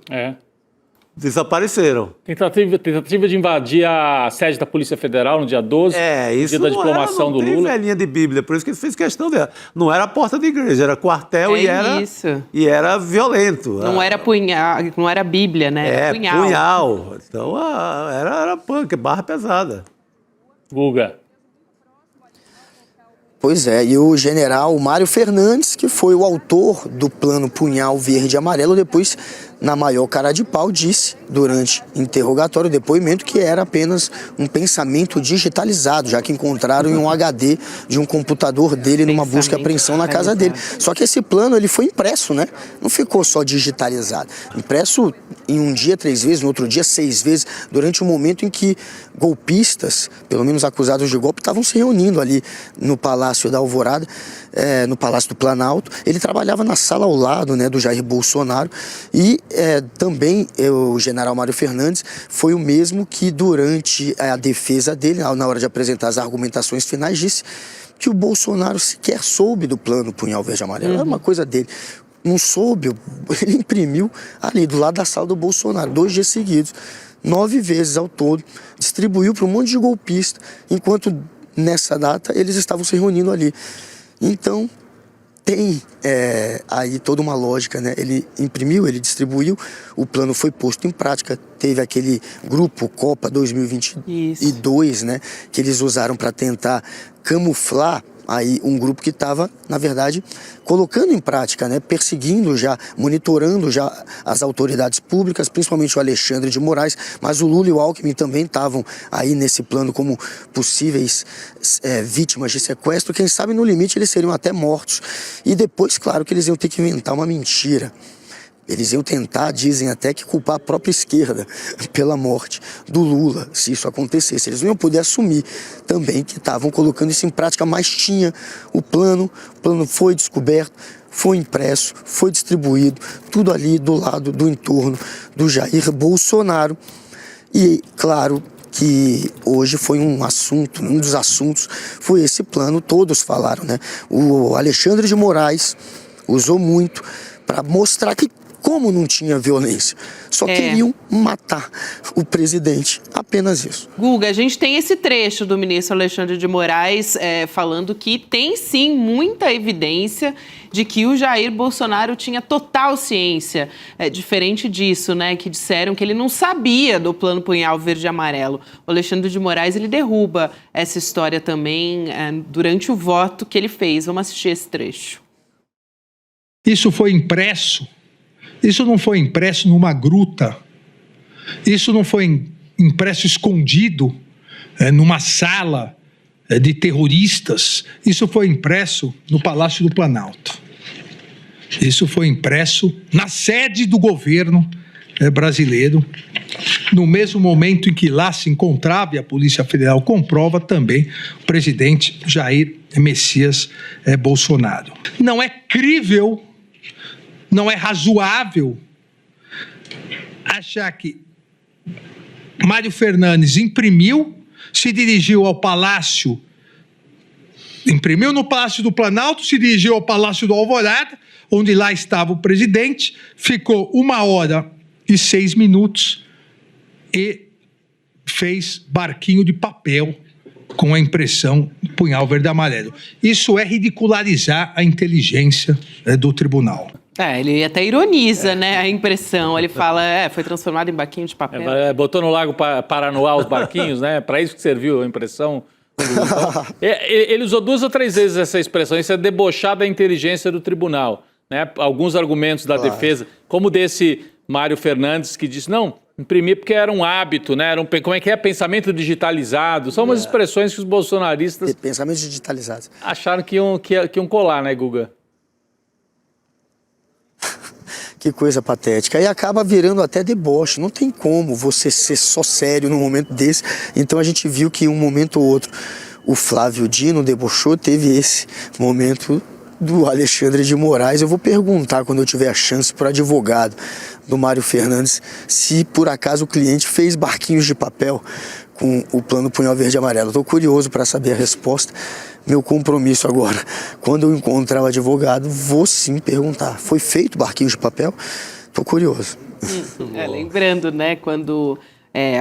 Desapareceram. Tentativa de invadir a sede da Polícia Federal no dia 12, isso dia da diplomação do Lula. Não tem velhinha de Bíblia, por isso que ele fez questão dela. Não era porta de igreja, era quartel e era violento. Não era punhal, não era Bíblia, né? Era punhal. Então era punk, barra pesada. Guga. Pois é, e o general Mário Fernandes, que foi o autor do plano Punhal Verde e Amarelo, depois, na maior cara de pau, disse durante interrogatório, depoimento, que era apenas um pensamento digitalizado, já que encontraram em um HD de um computador dele numa busca e apreensão na casa dele. Só que esse plano ele foi impresso, né? Não ficou só digitalizado. Impresso em um dia 3 vezes, no outro dia 6 vezes, durante um momento em que golpistas, pelo menos acusados de golpe, estavam se reunindo ali no Palácio da Alvorada, no Palácio do Planalto. Ele trabalhava na sala ao lado, né, do Jair Bolsonaro, e também o general Mário Fernandes foi o mesmo que durante a defesa dele, na hora de apresentar as argumentações finais, disse que o Bolsonaro sequer soube do plano Punhal Verde e Amarelo. Era uma coisa dele. Não soube, ele imprimiu ali do lado da sala do Bolsonaro, 2 dias seguidos, 9 vezes ao todo, distribuiu para um monte de golpista, enquanto nessa data eles estavam se reunindo ali. Então tem aí toda uma lógica, né? Ele imprimiu, ele distribuiu, o plano foi posto em prática, teve aquele grupo Copa 2022, né? Que eles usaram para tentar camuflar aí um grupo que estava, na verdade, colocando em prática, né, perseguindo já, monitorando já as autoridades públicas, principalmente o Alexandre de Moraes, mas o Lula e o Alckmin também estavam aí nesse plano como possíveis vítimas de sequestro. Quem sabe no limite eles seriam até mortos. E depois, claro, que eles iam ter que inventar uma mentira. Eles iam tentar, dizem até, que culpar a própria esquerda pela morte do Lula, se isso acontecesse. Eles não iam poder assumir também que estavam colocando isso em prática, mas tinha o plano foi descoberto, foi impresso, foi distribuído, tudo ali do lado, do entorno do Jair Bolsonaro. E, claro, que hoje foi um dos assuntos foi esse plano, todos falaram, né? O Alexandre de Moraes usou muito para mostrar que, como não tinha violência, só queriam matar o presidente, apenas isso. Guga, a gente tem esse trecho do ministro Alexandre de Moraes falando que tem sim muita evidência de que o Jair Bolsonaro tinha total ciência, diferente disso, né, que disseram que ele não sabia do plano Punhal Verde e Amarelo. O Alexandre de Moraes, ele derruba essa história também durante o voto que ele fez. Vamos assistir esse trecho. Isso foi impresso. Isso não foi impresso numa gruta, isso não foi impresso escondido numa sala de terroristas, isso foi impresso no Palácio do Planalto. Isso foi impresso na sede do governo brasileiro, no mesmo momento em que lá se encontrava, e a Polícia Federal comprova também, o presidente Jair Messias Bolsonaro. Não é crível, não é razoável achar que Mário Fernandes imprimiu, se dirigiu ao Palácio, imprimiu no Palácio do Planalto, se dirigiu ao Palácio do Alvorada, onde lá estava o presidente, ficou 1h06 e fez barquinho de papel com a impressão Punhal Verde e Amarelo. Isso é ridicularizar a inteligência do tribunal. Ele até ironiza, né, a impressão. Ele fala, foi transformado em barquinho de papel. Botou no Lago Paranoá os barquinhos, né? Para isso que serviu a impressão. Ele usou 2 ou 3 vezes essa expressão. Isso é debochar da inteligência do tribunal, né? Alguns argumentos da defesa, como desse Mário Fernandes, que disse, não, imprimir porque era um hábito, né? Como é que é? Pensamento digitalizado. São umas expressões que os bolsonaristas... Pensamentos digitalizados. Acharam que iam colar, né, Guga? Que coisa patética. E acaba virando até deboche. Não tem como você ser só sério num momento desse. Então a gente viu que em um momento ou outro o Flávio Dino debochou, teve esse momento do Alexandre de Moraes. Eu vou perguntar quando eu tiver a chance para o advogado do Mário Fernandes se por acaso o cliente fez barquinhos de papel com o plano Punhal Verde e Amarelo. Estou curioso para saber a resposta. Meu compromisso agora, quando eu encontrar o advogado, vou sim perguntar. Foi feito barquinho de papel? Estou curioso. Lembrando, né, quando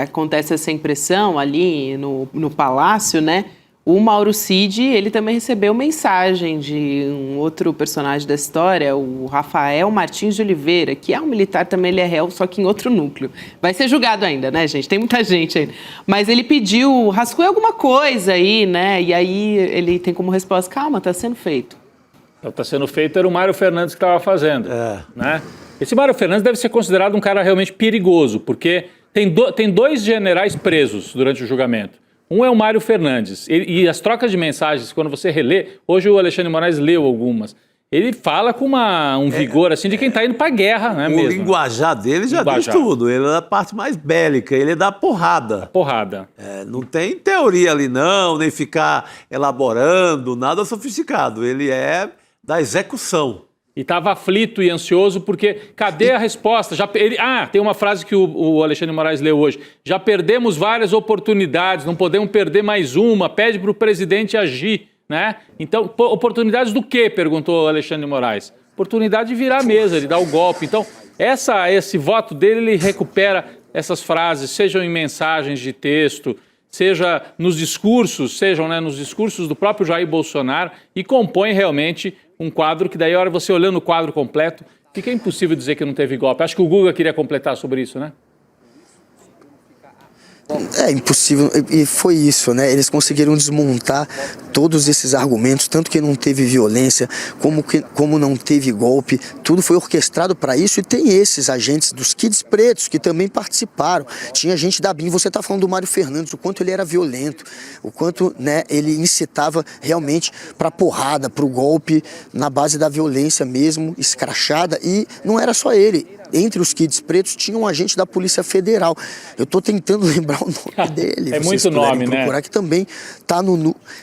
acontece essa impressão ali no palácio, né, O Mauro Cid, ele também recebeu mensagem de um outro personagem da história, o Rafael Martins de Oliveira, que é um militar também, ele é réu, só que em outro núcleo. Vai ser julgado ainda, né, gente? Tem muita gente ainda. Mas ele pediu, rascunha alguma coisa aí, né? E aí ele tem como resposta, calma, tá sendo feito. Está sendo feito, era o Mário Fernandes que estava fazendo. Né? Esse Mário Fernandes deve ser considerado um cara realmente perigoso, porque tem dois generais presos durante o julgamento. Um é o Mário Fernandes. E as trocas de mensagens, quando você relê, hoje o Alexandre de Moraes leu algumas, ele fala com um vigor assim de quem está indo para a guerra, né? O linguajar dele já diz tudo. Ele é da parte mais bélica, ele é da porrada. Porrada. Não tem teoria ali não, nem ficar elaborando, nada sofisticado. Ele é da execução. E estava aflito e ansioso porque cadê a resposta? Tem uma frase que o Alexandre de Moraes leu hoje. Já perdemos várias oportunidades, não podemos perder mais uma. Pede para o presidente agir, né? Então, oportunidades do quê? Perguntou o Alexandre de Moraes. Oportunidade de virar a mesa, de dar o golpe. Então, esse voto dele, ele recupera essas frases, sejam em mensagens de texto, seja nos discursos, nos discursos do próprio Jair Bolsonaro, e compõe realmente um quadro que daí, a hora você olhando o quadro completo, fica impossível dizer que não teve golpe. Acho que o Guga queria completar sobre isso, né? É impossível, e foi isso, né? Eles conseguiram desmontar todos esses argumentos, tanto que não teve violência, como não teve golpe, tudo foi orquestrado para isso, e tem esses agentes dos Kids Pretos que também participaram. Tinha gente da BIM, você está falando do Mário Fernandes, o quanto ele era violento, o quanto, né, ele incitava realmente para porrada, para o golpe, na base da violência mesmo, escrachada, e não era só ele. Entre os Kids Pretos tinha um agente da Polícia Federal. Eu estou tentando lembrar o nome dele. É muito nome, procurar, né? Que também está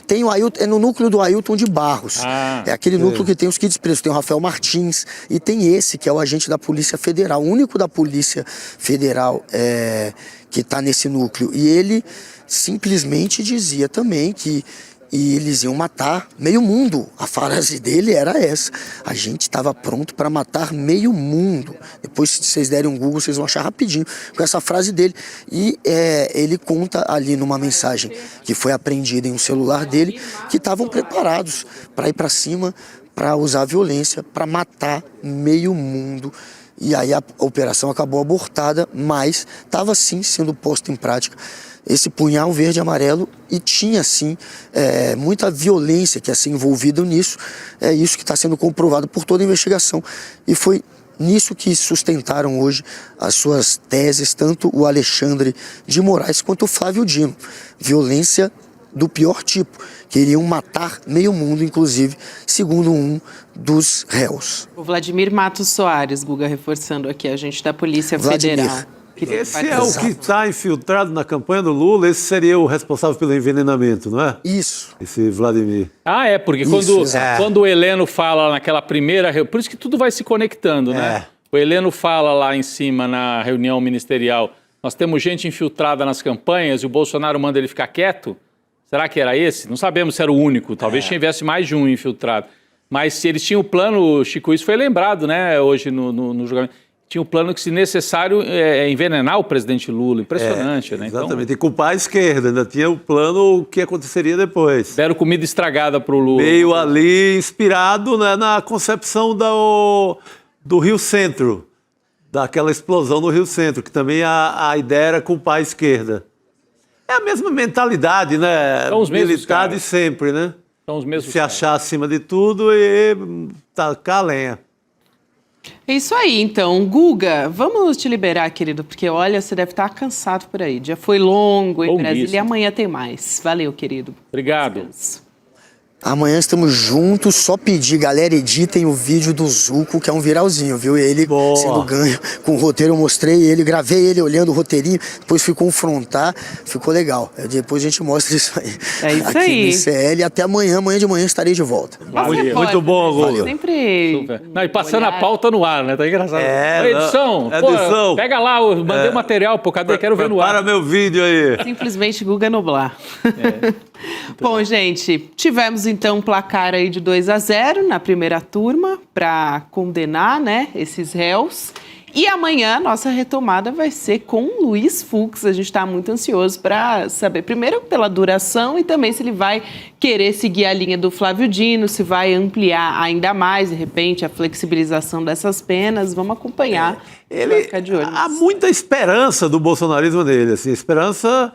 tem o Ailton, é no núcleo do Ailton de Barros. É aquele núcleo que tem os Kids Pretos. Tem o Rafael Martins e tem esse que é o agente da Polícia Federal. O único da Polícia Federal que está nesse núcleo. E ele simplesmente dizia também que eles iam matar meio mundo. A frase dele era essa. A gente estava pronto para matar meio mundo. Depois, se vocês derem um Google, vocês vão achar rapidinho com essa frase dele. E ele conta ali numa mensagem que foi apreendida em um celular dele, que estavam preparados para ir para cima, para usar violência, para matar meio mundo. E aí a operação acabou abortada, mas estava sim sendo posta em prática esse punhal verde e amarelo, e tinha sim muita violência que ia ser envolvida nisso. É isso que está sendo comprovado por toda a investigação, e foi nisso que sustentaram hoje as suas teses, tanto o Alexandre de Moraes quanto o Flávio Dino. Violência do pior tipo, queriam matar meio mundo, inclusive, segundo um dos réus. O Vladimir Matos Soares, Guga, reforçando aqui, agente da Polícia Federal. Esse é o que está infiltrado na campanha do Lula, esse seria o responsável pelo envenenamento, não é? Isso. Esse Vladimir. Porque quando o Heleno fala naquela primeira reunião, por isso que tudo vai se conectando, né? O Heleno fala lá em cima na reunião ministerial, nós temos gente infiltrada nas campanhas e o Bolsonaro manda ele ficar quieto. Será que era esse? Não sabemos se era o único, talvez tivesse mais de um infiltrado. Mas se eles tinham o plano, Chico, isso foi lembrado, né, hoje no julgamento. Tinha o plano que, se necessário, envenenar o presidente Lula. Impressionante, né? Exatamente. Então, e culpar a esquerda. Ainda tinha o plano, o que aconteceria depois. Deram comida estragada para o Lula. Meio ali inspirado, né, na concepção do Rio Centro. Daquela explosão no Rio Centro, que também a ideia era culpar a esquerda. É a mesma mentalidade, né? São os mesmos militar caras. de sempre, né? São os mesmos Se achar acima de tudo e tacar a lenha. É isso aí, então. Guga, vamos te liberar, querido, porque, olha, você deve estar cansado por aí. Já foi longo em Brasília e amanhã tem mais. Valeu, querido. Obrigado. Amanhã estamos juntos, só pedir, galera, editem o vídeo do Zuco, que é um viralzinho, viu? Ele sendo ganho com o roteiro, eu mostrei ele, gravei ele olhando o roteirinho, depois fui confrontar, ficou legal. Depois a gente mostra isso aí. É isso aqui aí. no ICL, até amanhã de manhã estarei de volta. Valeu. Muito bom, Guga. Valeu. Sempre. Super. Não, e passando a pauta no ar, né? Tá engraçado. Edição. Pega lá, eu mandei o material, cadê? Quero ver no ar. Para meu vídeo aí. Simplesmente Guga Noblar. Bom, gente, tivemos então um placar aí de 2-0 na primeira turma para condenar, né, esses réus. E amanhã, nossa retomada vai ser com o Luiz Fux. A gente está muito ansioso para saber, primeiro, pela duração e também se ele vai querer seguir a linha do Flávio Dino, se vai ampliar ainda mais, de repente, a flexibilização dessas penas. Vamos acompanhar. Ele, ficar de olho. Há muita esperança do bolsonarismo nele. Assim, esperança,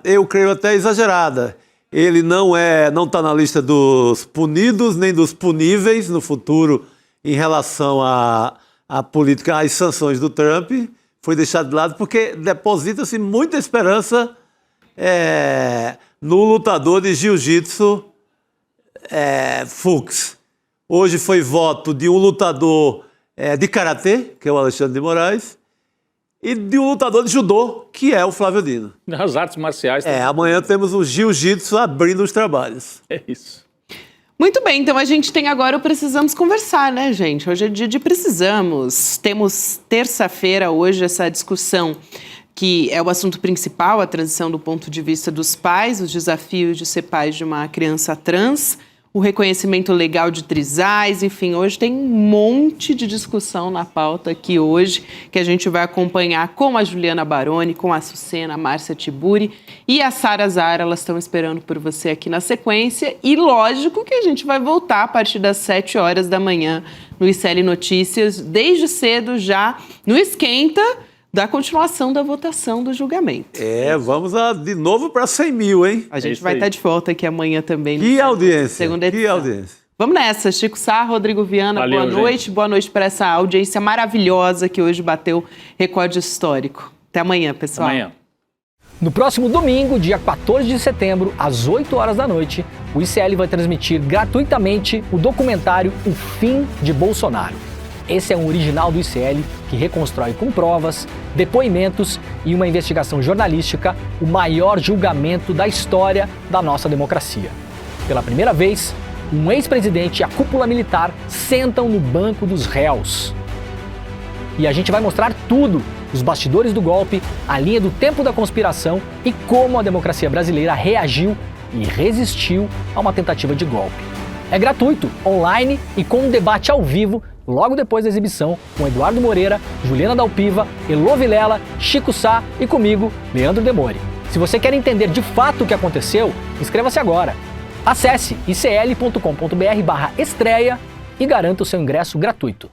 eu creio, até exagerada. Ele não está na lista dos punidos nem dos puníveis no futuro em relação à política, às sanções do Trump. Foi deixado de lado porque deposita-se muita esperança no lutador de jiu-jitsu Fux. Hoje foi voto de um lutador de karatê, que é o Alexandre de Moraes, e de um lutador de judô, que é o Flávio Dino. As artes marciais. Também. Amanhã temos o jiu-jitsu abrindo os trabalhos. É isso. Muito bem, então a gente tem agora o Precisamos Conversar, né, gente? Hoje é dia de Precisamos. Temos terça-feira hoje essa discussão que é o assunto principal, a transição do ponto de vista dos pais, os desafios de ser pais de uma criança trans, o reconhecimento legal de trisais, enfim, hoje tem um monte de discussão na pauta aqui hoje, que a gente vai acompanhar com a Juliana Baroni, com a Sucena, a Márcia Tiburi e a Sara Zara, elas estão esperando por você aqui na sequência, e lógico que a gente vai voltar a partir das 7 horas da manhã no ICL Notícias, desde cedo já no Esquenta, da continuação da votação do julgamento. Vamos de novo para 100 mil, hein? A gente vai estar de volta aqui amanhã também. Que audiência, segunda edição. que audiência. Vamos nessa, Chico Sá, Rodrigo Viana, Valeu, boa noite. gente. Boa noite para essa audiência maravilhosa que hoje bateu recorde histórico. Até amanhã, pessoal. Amanhã. No próximo domingo, dia 14 de setembro, às 8 horas da noite, o ICL vai transmitir gratuitamente o documentário O Fim de Bolsonaro. Esse é um original do ICL que reconstrói com provas, depoimentos e uma investigação jornalística o maior julgamento da história da nossa democracia. Pela primeira vez, um ex-presidente e a cúpula militar sentam no banco dos réus. E a gente vai mostrar tudo, os bastidores do golpe, a linha do tempo da conspiração e como a democracia brasileira reagiu e resistiu a uma tentativa de golpe. É gratuito, online e com um debate ao vivo logo depois da exibição, com Eduardo Moreira, Juliana Dalpiva, Elô Vilela, Chico Sá e comigo, Leandro Demore. Se você quer entender de fato o que aconteceu, inscreva-se agora. Acesse icl.com.br/estreia e garanta o seu ingresso gratuito.